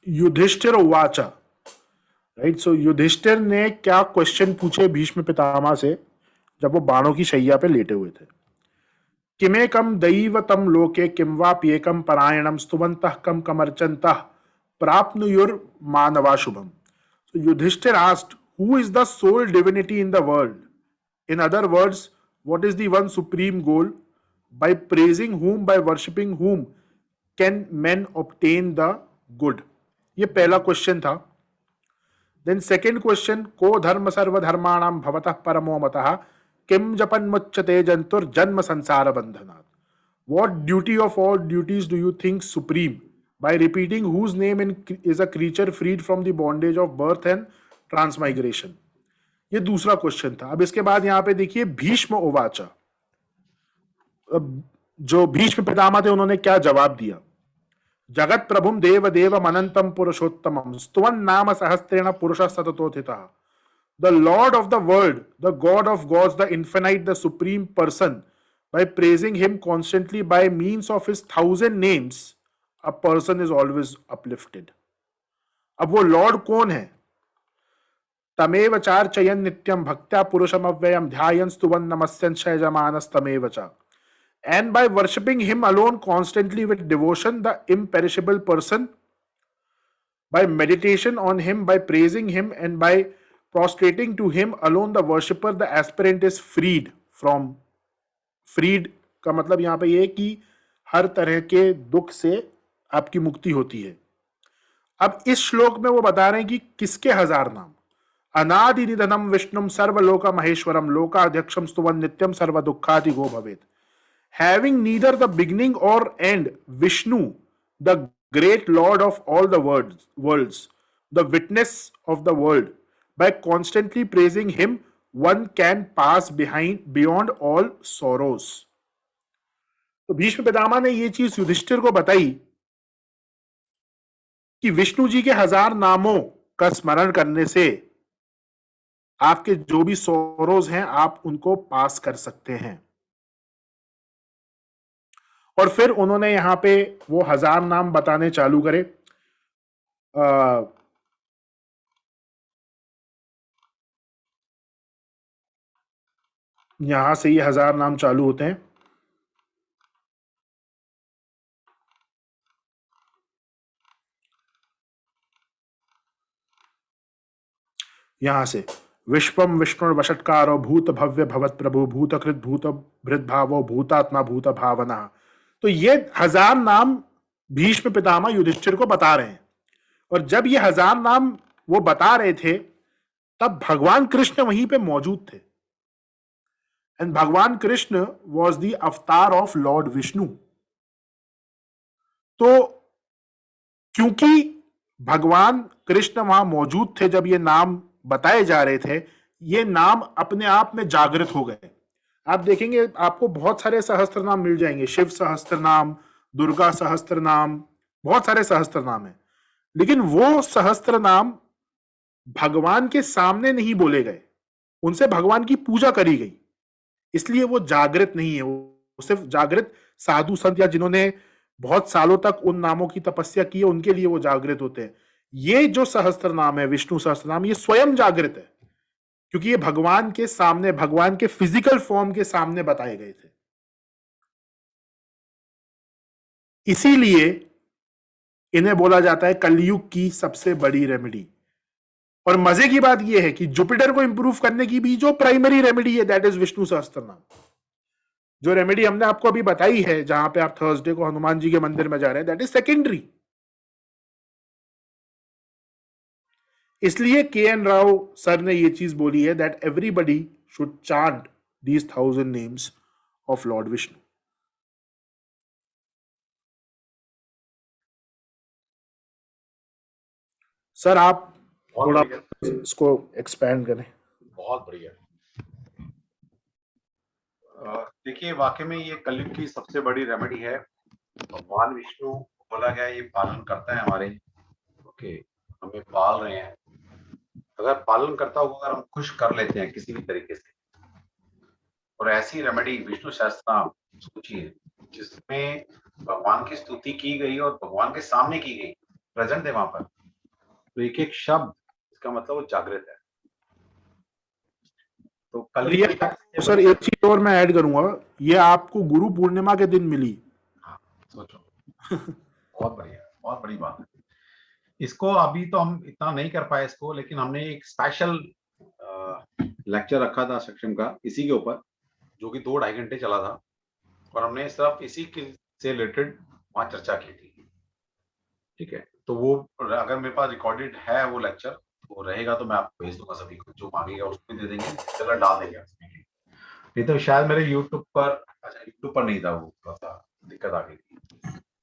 युधिष्ठिर उवाच, राइट? सो युधिष्ठिर ने क्या क्वेश्चन पूछे भीष्म पितामह से जब वो बाणों की शैया पे लेटे हुए थे? किमेकम दैवतम लोके किम वाप्येकम परायणम स्तुवन्तः कम कमर्चन्तः प्राप्नुयुर्मानवा Shubham. So Yudhishthir asked, who is the sole divinity in the world? In other words, what is the one supreme goal? By praising whom, by worshipping whom can men obtain the good? ये पहला question था। Then second question, को धर्म सर्वधर्माणाम भवतः परमो मतः किम जपन मुच्यते जंतुर जन्म संसार बंधनात्। What duty of all duties do you think supreme? By repeating whose name is a creature freed from the bondage of birth and transmigration? ये दूसरा क्वेश्चन था। अब इसके बाद यहां पे देखिए भीष्म उवाचा, जो भीष्म पितामह थे उन्होंने क्या जवाब दिया? जगत प्रभुम देव देवम अनंतम पुरुषोत्तमम स्तुवन नाम सहस्त्रेण पुरुष सततोथितः। The Lord of the world, the God of gods, the infinite, the supreme person, by praising him constantly by means of his 1,000 names, a person is always uplifted. अब वो लॉर्ड कौन है? तमेव चार्चयन् नित्यं भक्त्या पुरुषम अव्ययम ध्यायन् स्तुवन् नमस्यन् शयजमानस् तमेव च। And by worshipping him alone constantly with devotion, the imperishable person, by meditation on him, by praising him, and by prostrating to him alone, the worshipper, the aspirant is freed from, freed का मतलब यहां पे ये कि हर तरह के दुख से आपकी मुक्ति होती है। अब इस श्लोक में वो बता रहे हैं कि किसके 1000 नाम? अनादि निधनम विष्णुम सर्वलोक महेश्वरम लोकाध्यक्षम स्तुवन नित्यम सर्व दुखादि गो भवेत। Having neither the beginning or end, Vishnu, the great Lord of all the worlds, the witness of the world, by constantly praising him, one can pass beyond all sorrows. तो भीष्म पितामह ने ये चीज युधिष्ठिर को बताई कि विष्णु जी के 1000 नामों का स्मरण करने से आपके जो भी सोरोज हैं आप उनको पास कर सकते हैं। और फिर उन्होंने यहां पे वो 1000 नाम बताने चालू करे। यहां से ये 1000 नाम चालू होते हैं। यहां से विश्वम विष्णु वषटकारो भूत भव्य भवत प्रभु भूतकृत भूत भृत भावो भूतात्मा भूत भावना। तो ये 1000 नाम भीष्म पितामह युधिष्ठिर को बता रहे हैं, और जब ये 1000 नाम वो बता रहे थे तब भगवान कृष्ण वहीं पे मौजूद थे। एंड भगवान कृष्ण वॉज द अवतार ऑफ लॉर्ड विष्णु। तो क्योंकि भगवान कृष्ण वहां मौजूद थे जब ये नाम बताए जा रहे थे, ये नाम अपने आप में जागृत हो गए। आप देखेंगे आपको बहुत सारे सहस्त्र नाम मिल जाएंगे, शिव सहस्त्र नाम, दुर्गा सहस्त्र नाम, बहुत सारे सहस्त्र नाम है, लेकिन वो सहस्त्र नाम भगवान के सामने नहीं बोले गए, उनसे भगवान की पूजा करी गई, इसलिए वो जागृत नहीं है। वो सिर्फ जागृत साधु संत या जिन्होंने बहुत सालों तक उन नामों की तपस्या की है उनके लिए वो जागृत होते हैं। ये जो सहस्त्र नाम है, विष्णु सहस्त्र नाम, ये स्वयं जागृत है, क्योंकि ये भगवान के सामने, भगवान के फिजिकल फॉर्म के सामने बताए गए थे। इसीलिए इन्हें बोला जाता है कलयुग की सबसे बड़ी रेमेडी। और मजे की बात यह है कि जुपिटर को इंप्रूव करने की भी जो प्राइमरी रेमेडी है दैट इज विष्णु सहस्त्र नाम। जो रेमेडी हमने आपको अभी बताई है, जहां पे आप थर्सडे को हनुमान जी के मंदिर में जा रहे हैं, दैट इज सेकेंडरी। इसलिए के.एन. राव सर ने ये चीज बोली है that everybody should chant these 1000 names of Lord Vishnu. Sir आप थोड़ा इसको एक्सपैंड करें। बहुत बढ़िया। देखिए, वाकई में ये कलयुग की सबसे बड़ी रेमेडी है। भगवान विष्णु बोला गया ये पालन करता है हमारे, ओके, हमें पाल रहे हैं। अगर पालन करता हो, अगर हम खुश कर लेते हैं किसी भी तरीके से, और ऐसी रेमेडी विष्णु सहस्त्रनाम सोचिए जिसमें भगवान की स्तुति की गई और भगवान के सामने की गई, प्रेजेंट है वहां पर, तो एक एक शब्द इसका मतलब वो जागृत है। तो कल सर एक चीज और मैं ऐड करूंगा, ये आपको गुरु पूर्णिमा के दिन मिली। हाँ, सोचो बहुत बढ़िया, बहुत बड़ी बात है। इसको अभी तो हम इतना नहीं कर पाए इसको, लेकिन हमने एक स्पेशल लेक्चर रखा था सक्षम का इसी के ऊपर, जो कि 2-2.5 घंटे चला था, और हमने सिर्फ इसी के से रिलेटेड वहां चर्चा की थी। ठीक है, तो वो अगर मेरे पास रिकॉर्डेड है वो लेक्चर, वो रहेगा तो मैं आपको भेज दूंगा, सभी को जो मांगेगा उसको दे देंगे, जगह डाल देंगे। नहीं तो शायद मेरे यूट्यूब पर, अच्छा यूट्यूब पर नहीं था, वो थोड़ा सा दिक्कत आ गई थी,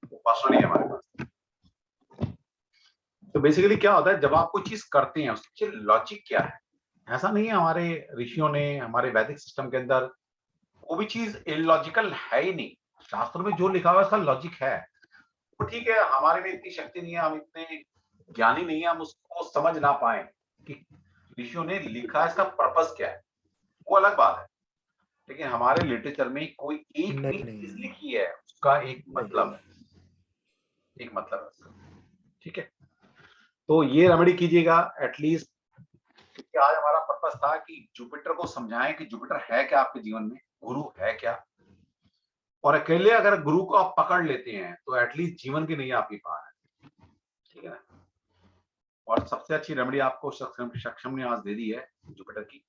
वो पासवर्ड नहीं है हमारे पास। तो बेसिकली क्या होता है, जब आप कोई चीज करते हैं उसके लॉजिक क्या है, ऐसा नहीं है हमारे ऋषियों ने, हमारे वैदिक सिस्टम के अंदर वो भी चीज इलॉजिकल है ही नहीं। शास्त्रों में जो लिखा हुआ है उसका लॉजिक है। तो ठीक है, हमारे में इतनी शक्ति नहीं है, हम इतने ज्ञानी नहीं है, हम उसको समझ ना पाए कि ऋषियों ने लिखा है इसका पर्पस क्या है, वो अलग बात है। लेकिन हमारे लिटरेचर में कोई एक भी चीज लिखी है उसका एक मतलब है, एक मतलब है। ठीक है, तो ये रेमेडी कीजिएगा एटलीस्ट, क्योंकि आज हमारा पर्पस था कि जुपिटर को समझाएं कि जुपिटर है क्या आपके जीवन में, गुरु है क्या, और अकेले अगर गुरु को आप पकड़ लेते हैं तो एटलीस्ट जीवन की नहीं आपकी पार है। ठीक है ना। और सबसे अच्छी रेमेडी आपको सक्षम ने आज दे दी है जुपिटर की।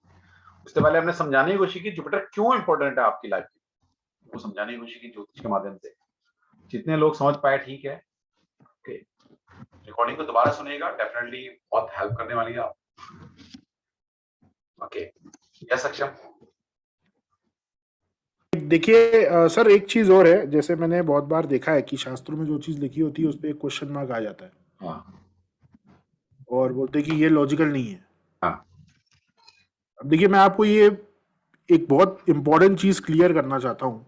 उससे पहले हमने समझाने की कोशिश की जुपिटर क्यों इंपॉर्टेंट है आपकी लाइफ में, वो समझाने की कोशिश की ज्योतिष के माध्यम से। जितने लोग समझ पाए ठीक है, ओके, रिकॉर्डिंग को दोबारा सुनिएगा, डेफिनेटली बहुत हेल्प करने वाली है आप। ओके, यस सक्षम। देखिए सर एक चीज और है, जैसे मैंने बहुत बार देखा है कि शास्त्रों में जो चीज लिखी होती है उस पर एक क्वेश्चन मार्क आ जाता है। हाँ, और बोलते हैं कि ये लॉजिकल नहीं है। हाँ, अब देखिए मैं आपको ये एक बहुत इंपॉर्टेंट चीज क्लियर करना चाहता हूँ।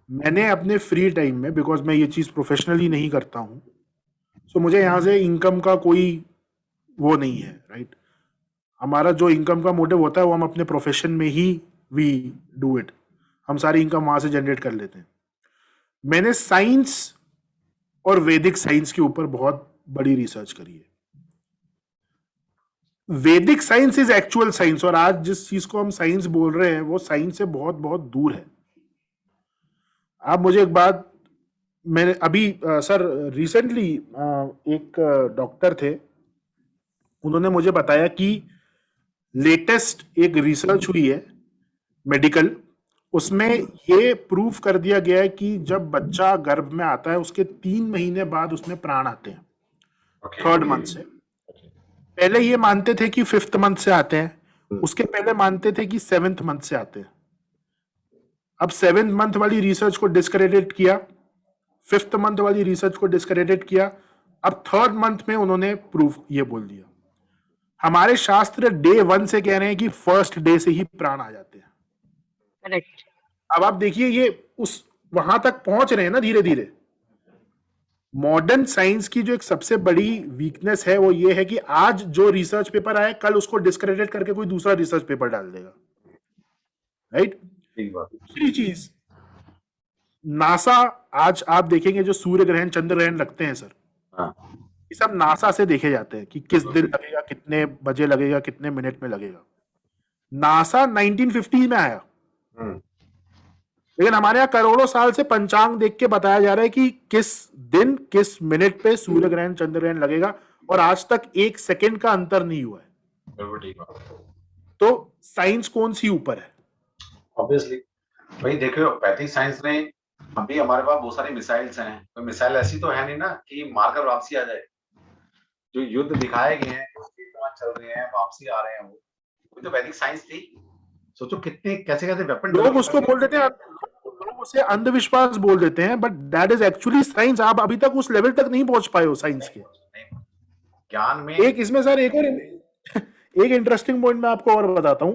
मैंने अपने फ्री टाइम में, बिकॉज मैं ये चीज प्रोफेशनली नहीं करता हूँ, तो मुझे यहाँ से इनकम का कोई वो नहीं है, राइट। हमारा जो इनकम का मोटिव होता है वो हम अपने प्रोफेशन में ही वी डू इट, हम सारी इनकम वहां से जनरेट कर लेते हैं। मैंने साइंस और वैदिक साइंस के ऊपर बहुत बड़ी रिसर्च करी है। वैदिक साइंस इज एक्चुअल साइंस, और आज जिस चीज को हम साइंस बोल रहे हैं वो साइंस से बहुत बहुत दूर है। आप मुझे एक बात, मैंने अभी सर रिसेंटली एक डॉक्टर थे, उन्होंने मुझे बताया कि लेटेस्ट एक रिसर्च हुई है मेडिकल, उसमें ये प्रूफ कर दिया गया है कि जब बच्चा गर्भ में आता है उसके 3 महीने बाद उसमें प्राण आते हैं, थर्ड मंथ से। पहले ये मानते थे कि 5th मंथ से आते हैं, उसके पहले मानते थे कि 7th मंथ से आते हैं। अब 7th मंथ वाली रिसर्च को डिस्क्रेडिट किया, 5th मंथ वाली रिसर्च को डिस्क्रेडिट किया, अब 3rd मंथ में उन्होंने प्रूफ ये बोल दिया। हमारे शास्त्र डे 1 से कह रहे हैं कि फर्स्ट डे से ही प्राण आ जाते हैं। करेक्ट। अब आप देखिए ये उस वहां तक पहुंच रहे हैं ना धीरे धीरे। मॉडर्न साइंस की जो एक सबसे बड़ी वीकनेस है वो ये है कि आज जो रिसर्च पेपर आए कल उसको डिस्क्रेडिट करके कोई दूसरा रिसर्च पेपर डाल देगा, राइट। दूसरी चीज, नासा, आज आप देखेंगे जो सूर्य ग्रहण चंद्र ग्रहण लगते हैं सर, ये सब नासा से देखे जाते हैं कि किस दिन लगेगा, कितने बजे लगेगा, कितने मिनट में लगेगा। नासा 1950 में आया, लेकिन हमारे यहाँ करोड़ों साल से पंचांग देख के बताया जा रहा है कि किस दिन किस मिनट पे सूर्य ग्रहण चंद्र ग्रहण लगेगा, और आज तक 1 सेकंड का अंतर नहीं हुआ है। बिल्कुल ठीक बात। तो साइंस कौन सी ऊपर है? ऑब्वियसली भाई देखो, वैदिक साइंस ने, अभी हमारे पास बहुत सारी मिसाइल्स हैं, तो मिसाइल ऐसी तो है नहीं ना कि मारकर वापसी आ जाए। जो युद्ध दिखाए गए हैं, चल रहे हैं, वापसी आ रहे हैं, वो तो वैदिक साइंस थी। सोचो कितने कैसे कैसे वेपन लोग उसको बोल देते हैं, लोग उसे अंधविश्वास बोल देते हैं, but that is actually science. आप अभी तक उस लेवल तक नहीं पहुंच पाए हो साइंस के ज्ञान में। एक इसमें सर एक इंटरेस्टिंग पॉइंट मैं आपको और बताता हूं।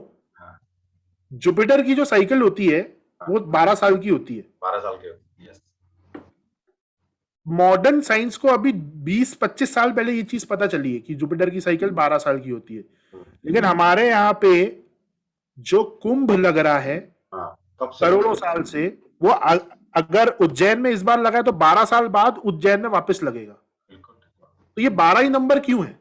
जुपिटर की जो साइकिल होती है वो 12 साल की होती है। 12 साल की होती है। मॉडर्न साइंस को अभी 20-25 साल पहले ये चीज पता चली है कि जुपिटर की साइकिल 12 साल की होती है। लेकिन हमारे यहाँ पे जो कुंभ लग रहा है करोड़ों साल से, वो अगर उज्जैन में इस बार लगा है तो 12 साल बाद उज्जैन में वापस लगेगा। तो ये 12 ही नंबर क्यों है?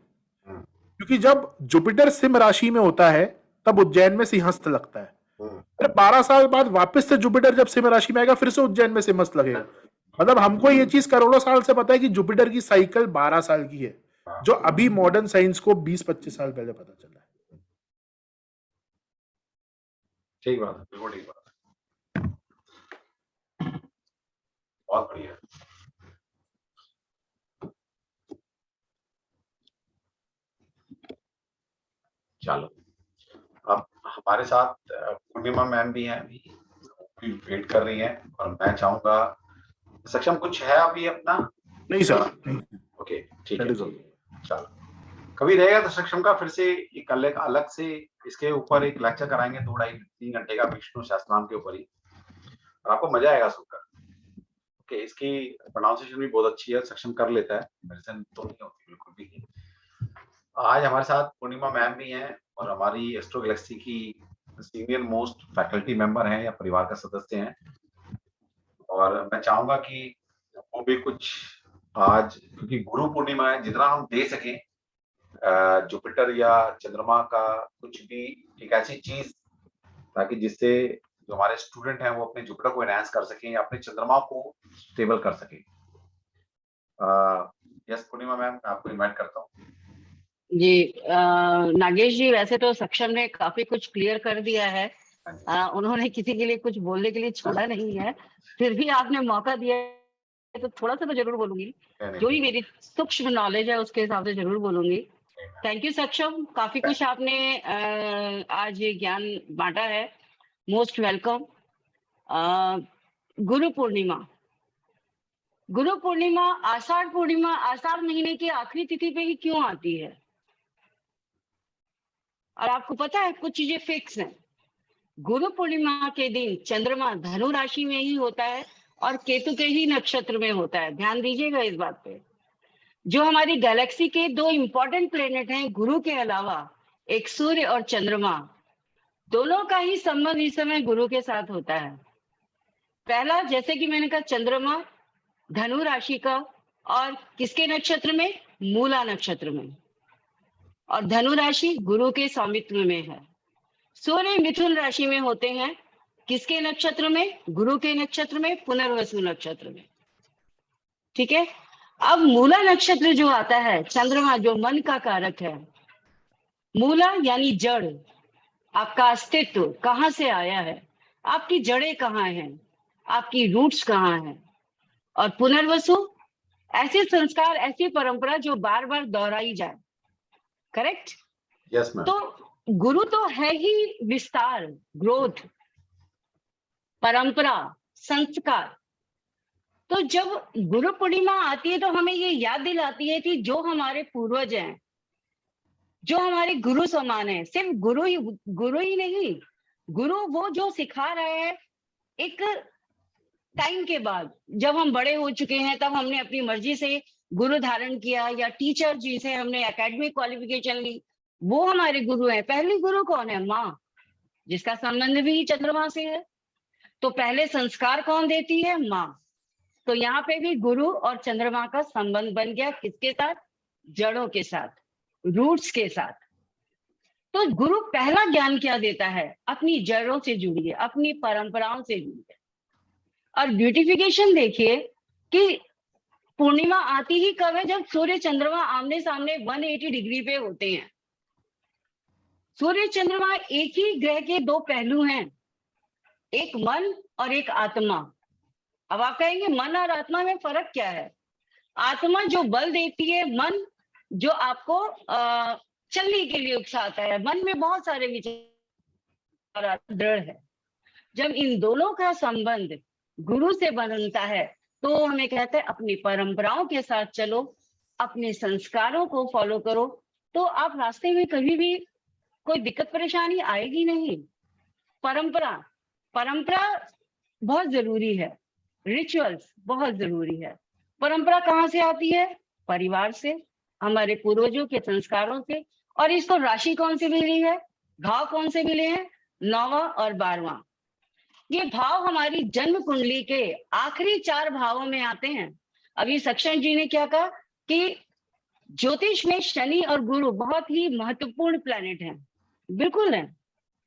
क्योंकि जब जुपिटर सिंह राशि में होता है तब उज्जैन में सिंहस्थ लगता है। फिर 12 साल बाद वापस से जुपिटर जब सिंह राशि में आएगा फिर से उज्जैन में सिंहस्थ लगेगा। मतलब हमको ये चीज करोड़ों साल से पता है कि जुपिटर की साइकिल 12 साल की है, जो अभी मॉडर्न साइंस को 20-25 साल पहले पता चला है। ठीक बात है, बिल्कुल ठीक बात है, बहुत बढ़िया। चलो, अब हमारे साथ पूर्णिमा मैम भी हैं, अभी वेट कर रही हैं, और मैं चाहूंगा सक्षम कुछ है अभी अपना? नहीं सर। ओके ठीक है, चलो कभी रहेगा तो सक्षम का फिर से एक अलग से इसके ऊपर एक लेक्चर कराएंगे 2-2.5-3 घंटे का विष्णु सहस्त्रनाम के ऊपर ही, और आपको मजा आएगा सुनकर। ओके, इसकी प्रोनाउंसिएशन भी बहुत अच्छी है, सक्षम कर लेता है, मेरे से तो नहीं होती बिल्कुल भी। आज हमारे साथ पूर्णिमा मैम भी हैं, और हमारी एस्ट्रो गैलेक्सी की सीनियर मोस्ट फैकल्टी मेंबर हैं या परिवार का सदस्य हैं, और मैं चाहूंगा कि वो भी कुछ आज, क्योंकि गुरु पूर्णिमा है, जितना हम दे सकें जुपिटर या चंद्रमा का कुछ भी एक ऐसी चीज, ताकि जिससे जो हमारे स्टूडेंट हैं वो अपने जुपिटर को एनहांस कर सकें या अपने चंद्रमा को स्टेबल कर सकें। यस पूर्णिमा मैम, मैं आपको इनवाइट करता हूँ। जी नागेश जी, वैसे तो सक्षम ने काफी कुछ क्लियर कर दिया है, उन्होंने किसी के लिए कुछ बोलने के लिए छोड़ा नहीं है, फिर भी आपने मौका दिया है तो थोड़ा सा तो जरूर बोलूंगी, जो भी मेरी सूक्ष्म नॉलेज है उसके हिसाब से जरूर बोलूंगी। थैंक यू सक्षम, काफी कुछ आपने आज ये ज्ञान बांटा है, मोस्ट वेलकम। गुरु पूर्णिमा, गुरु पूर्णिमा आषाढ़ पूर्णिमा आषाढ़ महीने की आखिरी तिथि पे ही क्यों आती है? और आपको पता है कुछ चीजें फिक्स हैं। गुरु पूर्णिमा के दिन चंद्रमा धनु राशि में ही होता है और केतु के ही नक्षत्र में होता है, ध्यान दीजिएगा इस बात पे। जो हमारी गैलेक्सी के 2 इंपॉर्टेंट प्लेनेट हैं गुरु के अलावा, एक सूर्य और चंद्रमा, दोनों का ही संबंध इस समय गुरु के साथ होता है। पहला, जैसे कि मैंने कहा, चंद्रमा धनु राशि का और किसके नक्षत्र में? मूला नक्षत्र में, और धनु राशि गुरु के स्वामित्व में है। सूर्य मिथुन राशि में होते हैं, किसके नक्षत्र में? गुरु के नक्षत्र में, पुनर्वसु नक्षत्र में। ठीक है, अब मूला नक्षत्र जो आता है, चंद्रमा जो मन का कारक है, मूला यानी जड़, आपका अस्तित्व कहाँ से आया है, आपकी जड़ें कहाँ हैं, आपकी रूट्स कहाँ हैं। और पुनर्वसु ऐसे संस्कार, ऐसी परंपरा जो बार बार दोहराई जाए। करेक्ट? Yes ma'am. तो गुरु तो है ही विस्तार, ग्रोथ, परंपरा, संस्कार। तो जब गुरु पूर्णिमा आती है तो हमें ये याद दिलाती है कि जो हमारे पूर्वज हैं, जो हमारे गुरु समान है, सिर्फ गुरु ही नहीं, गुरु वो जो सिखा रहे हैं एक टाइम के बाद, जब हम बड़े हो चुके हैं तब हमने अपनी मर्जी से गुरु धारण किया, या टीचर जी से हमने एकेडमिक क्वालिफिकेशन ली, वो हमारे गुरु हैं। पहले गुरु कौन है? माँ, जिसका संबंध भी चंद्रमा से है। तो पहले संस्कार कौन देती है? माँ। तो यहाँ पे भी गुरु और चंद्रमा का संबंध बन गया, किसके साथ? जड़ों के साथ, रूट्स के साथ। तो गुरु पहला ज्ञान क्या देता है? अपनी जड़ों से जुड़िए, अपनी परंपराओं से जुड़िए। और ब्यूटिफिकेशन देखिए कि पूर्णिमा आती ही कब है? जब सूर्य चंद्रमा आमने सामने 180 डिग्री पे होते हैं। सूर्य चंद्रमा एक ही ग्रह के दो पहलू हैं, एक मन और एक आत्मा। अब आप कहेंगे मन और आत्मा में फर्क क्या है? आत्मा जो बल देती है, मन जो आपको चलने के लिए उकसाता है। मन में बहुत सारे विचार दृढ़ है। जब इन दोनों का संबंध गुरु से बनता है तो हमें कहते हैं अपनी परंपराओं के साथ चलो, अपने संस्कारों को फॉलो करो, तो आप रास्ते में कभी भी कोई दिक्कत परेशानी आएगी नहीं। परंपरा बहुत जरूरी है, रिचुअल्स बहुत जरूरी है। परंपरा कहाँ से आती है? परिवार से, हमारे पूर्वजों के संस्कारों से। और इसको राशि कौन से मिली है? भाव कौन से मिले हैं? 9वां और 12वां। ये भाव हमारी जन्म कुंडली के आखिरी 4 भावों में आते हैं। अभी सक्षम जी ने क्या कहा कि ज्योतिष में शनि और गुरु बहुत ही महत्वपूर्ण प्लैनेट हैं। बिल्कुल है,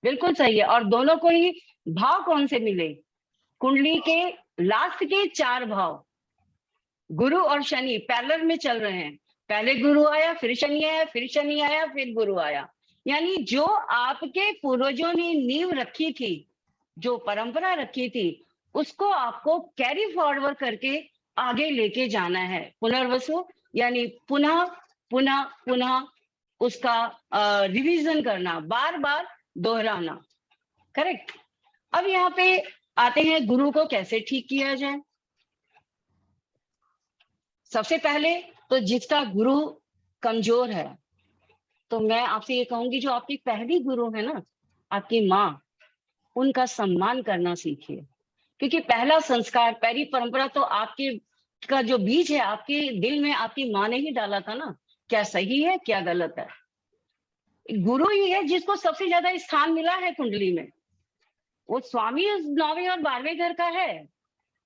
बिल्कुल सही है। और दोनों को ही भाव कौन से मिले? कुंडली के लास्ट के 4 भाव, गुरु और शनि पैरेलल में चल रहे हैं। पहले गुरु आया, फिर शनि आया, फिर शनि आया, फिर गुरु आया। यानी जो आपके पूर्वजों ने नींव रखी थी, जो परंपरा रखी थी, उसको आपको कैरी फॉरवर्ड करके आगे लेके जाना है। पुनर्वसु यानी पुनः पुनः पुनः उसका रिवीजन करना, बार बार दोहराना। करेक्ट? अब यहाँ पे आते हैं गुरु को कैसे ठीक किया जाए। सबसे पहले तो जिसका गुरु कमजोर है, तो मैं आपसे ये कहूंगी जो आपकी पहली गुरु है ना, आपकी माँ, उनका सम्मान करना सीखिए। क्योंकि पहला संस्कार, पहली परंपरा तो आपके का जो बीज है आपके दिल में आपकी माँ ने ही डाला था ना। क्या सही है, क्या गलत है? गुरु ही है जिसको सबसे ज्यादा स्थान मिला है कुंडली में। वो स्वामी 9वें और 12वें घर का है,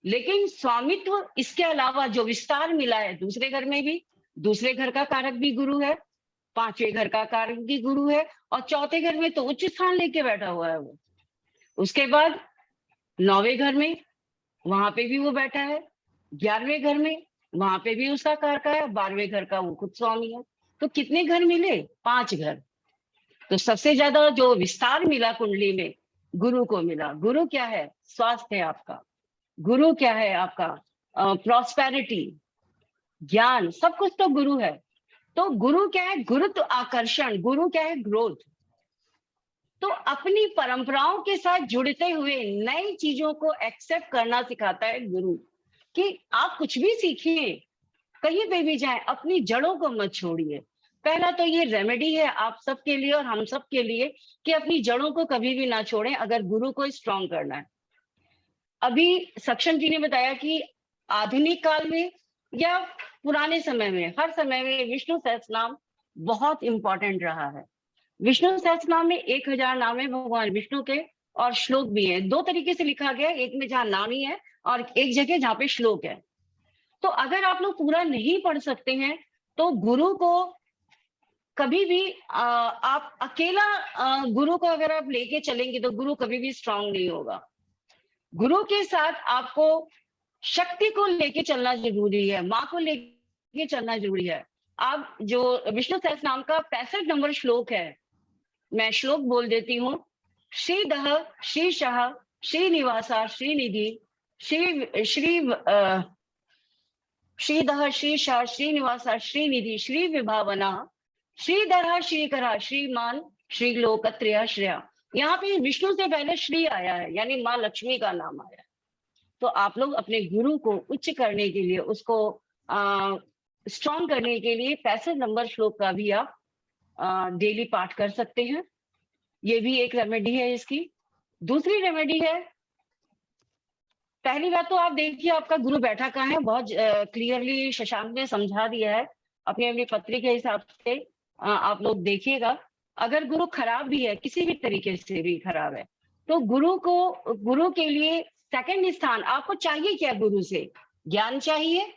लेकिन स्वामित्व इसके अलावा जो विस्तार मिला है दूसरे घर में भी, दूसरे घर का कारक भी गुरु है, 5वें घर का कारक भी गुरु है, और 4थे घर में तो उच्च स्थान लेके बैठा हुआ है वो। उसके बाद 9वें घर में, वहां पे भी वो बैठा है। 11वें घर में, वहां पे भी उसका कारक है। 12वें घर का वो खुद स्वामी है। तो कितने घर मिले? 5 घर। तो सबसे ज्यादा जो विस्तार मिला कुंडली में गुरु को मिला। गुरु क्या है? स्वास्थ्य है आपका। गुरु क्या है? आपका प्रॉस्पेरिटी, ज्ञान, सब कुछ तो गुरु है। तो गुरु क्या है? गुरुत्व आकर्षण। गुरु क्या है? ग्रोथ। तो अपनी परंपराओं के साथ जुड़ते हुए नई चीजों को एक्सेप्ट करना सिखाता है गुरु। कि आप कुछ भी सीखिए, कहीं पे भी जाएं, अपनी जड़ों को मत छोड़िए। पहला तो ये रेमेडी है आप सबके लिए और हम सब के लिए कि अपनी जड़ों को कभी भी ना छोड़ें अगर गुरु को स्ट्रॉन्ग करना है। अभी सक्षम जी ने बताया कि आधुनिक काल में या पुराने समय में, हर समय में विष्णु सहस्त्रनाम बहुत इंपॉर्टेंट रहा है। विष्णु सहस्त्रनाम में 1000 नाम है भगवान विष्णु के, और श्लोक भी है। 2 तरीके से लिखा गया, एक में जहाँ नाम ही है और एक जगह जहाँ पे श्लोक है। तो अगर आप लोग पूरा नहीं पढ़ सकते हैं तो गुरु को कभी भी आप अकेला गुरु को अगर आप लेके चलेंगे तो गुरु कभी भी स्ट्रांग नहीं होगा। गुरु के साथ आपको शक्ति को लेके चलना जरूरी है, माँ को लेके चलना जरूरी है। आप जो विष्णु सहस्त्रनाम का 65 नंबर श्लोक है, मैं श्लोक बोल देती हूँ। श्रीदः श्रीशः श्रीनिवासा श्रीनिधि श्रीदः श्रीशः श्रीनिवासा श्रीनिधि श्री विभावना श्रीधर श्रीकरा श्रीमान श्रीलोकत्रय श्रेया। यहाँ पे विष्णु से पहले श्री आया है, यानी माँ लक्ष्मी का नाम आया है। तो आप लोग अपने गुरु को उच्च करने के लिए, उसको स्ट्रॉन्ग करने के लिए 65 नंबर श्लोक का भी आप डेली पाठ कर सकते हैं। ये भी एक रेमेडी है इसकी। दूसरी रेमेडी है, पहली बात तो आप देखिए आपका गुरु बैठा कहाँ है, बहुत क्लियरली शशांक ने समझा दिया है अपनी अपनी पत्री के हिसाब से। आप लोग देखिएगा, अगर गुरु खराब भी है, किसी भी तरीके से भी खराब है, तो गुरु के लिए सेकंड स्थान आपको चाहिए क्या? गुरु से ज्ञान चाहिए,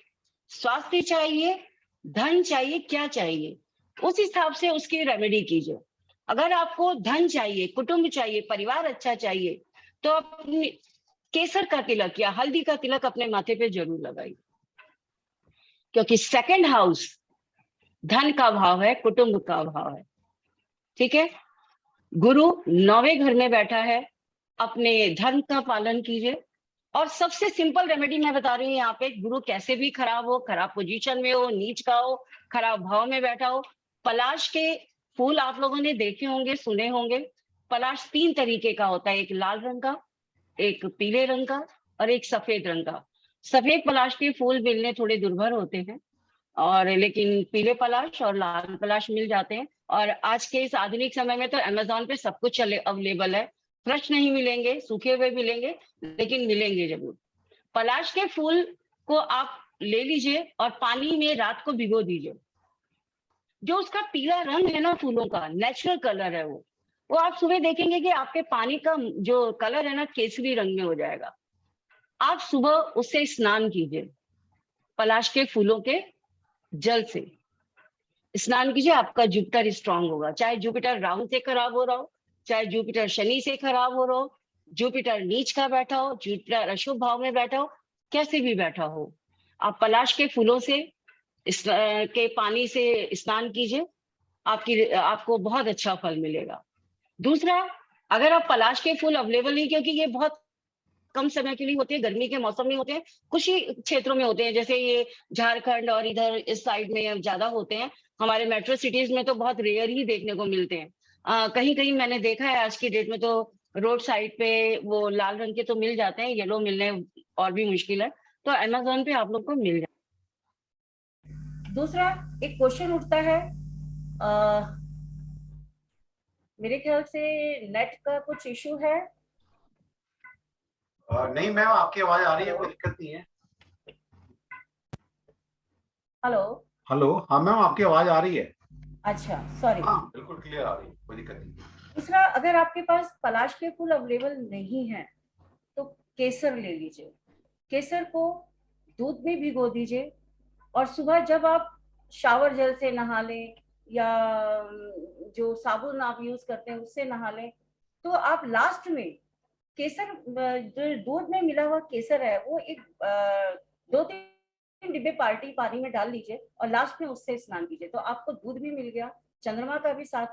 स्वास्थ्य चाहिए, धन चाहिए, क्या चाहिए? उस हिसाब से उसकी रेमेडी कीजिए। अगर आपको धन चाहिए, कुटुंब चाहिए, परिवार अच्छा चाहिए, तो अपनी केसर का तिलक या हल्दी का तिलक अपने माथे पे जरूर लगाइए, क्योंकि सेकंड हाउस धन का भाव है, कुटुंब का भाव है। ठीक है, गुरु 9वें घर में बैठा है, अपने धर्म का पालन कीजिए। और सबसे सिंपल रेमेडी मैं बता रही हूँ यहाँ पे, गुरु कैसे भी खराब हो, खराब पोजीशन में हो, नीच का हो, खराब भाव में बैठा हो, पलाश के फूल आप लोगों ने देखे होंगे, सुने होंगे। पलाश 3 तरीके का होता है, एक लाल रंग का, एक पीले रंग का और एक सफेद रंग का। सफेद पलाश के फूल मिलने थोड़े दुर्भर होते हैं, और लेकिन पीले पलाश और लाल पलाश मिल जाते हैं। और आज के इस आधुनिक समय में तो अमेज़न पे सब कुछ अवेलेबल है। फ्रेश नहीं मिलेंगे, सूखे हुए मिलेंगे, लेकिन मिलेंगे जरूर। पलाश के फूल को आप ले लीजिए और पानी में रात को भिगो दीजिए। जो उसका पीला रंग है ना, फूलों का नेचुरल कलर है वो आप सुबह देखेंगे कि आपके पानी का जो कलर है ना, केसरी रंग में हो जाएगा। आप सुबह उससे स्नान कीजिए, पलाश के फूलों के जल से स्नान कीजिए। आपका जुपिटर स्ट्रांग होगा, चाहे जुपिटर राहु से खराब हो रहा हो, चाहे जुपिटर शनि से खराब हो रहा हो, जुपिटर नीच का बैठा हो, जुपिटर अशुभ भाव में बैठा हो, कैसे भी बैठा हो, आप पलाश के फूलों से के पानी से स्नान कीजिए, आपको बहुत अच्छा फल मिलेगा। दूसरा, अगर आप पलाश के फूल अवेलेबल नहीं, क्योंकि ये बहुत कम समय के लिए होते हैं, गर्मी के मौसम में होते हैं, कुछ ही क्षेत्रों में होते हैं, जैसे ये झारखंड और इधर इस साइड में ज्यादा होते हैं। हमारे मेट्रो सिटीज में तो बहुत रेयर ही देखने को मिलते हैं। कहीं कहीं मैंने देखा है आज की डेट में तो रोड साइड पे वो लाल रंग के तो मिल जाते हैं, येलो मिलने और भी मुश्किल है, तो अमेज़न पे आप लोग को मिल जाए। दूसरा एक क्वेश्चन उठता है, मेरे ख्याल से नेट का कुछ इशू है। नहीं मैम, आपकी आवाज आ रही है, कोई दिक्कत नहीं है। हेलो हेलो, हाँ मैम आपकी आवाज आ रही है। अच्छा, सॉरी। हाँ बिल्कुल क्लियर आ रही है, कोई दिक्कत नहीं। दूसरा, अगर आपके पास पलाश के फूल अवेलेबल नहीं है तो केसर ले लीजिए। केसर को दूध में भिगो दीजिए और सुबह जब आप शावर जेल से नहा लें या जो साबुन आप यूज करते हैं उससे नहा लें, तो आप लास्ट में केसर, जो दूध में मिला हुआ केसर है, वो एक 2-3 डिब्बे पानी में डाल लीजिए और लास्ट में उससे स्नान कीजिए, तो आपको दूध भी मिल गया, चंद्रमा का भी साथ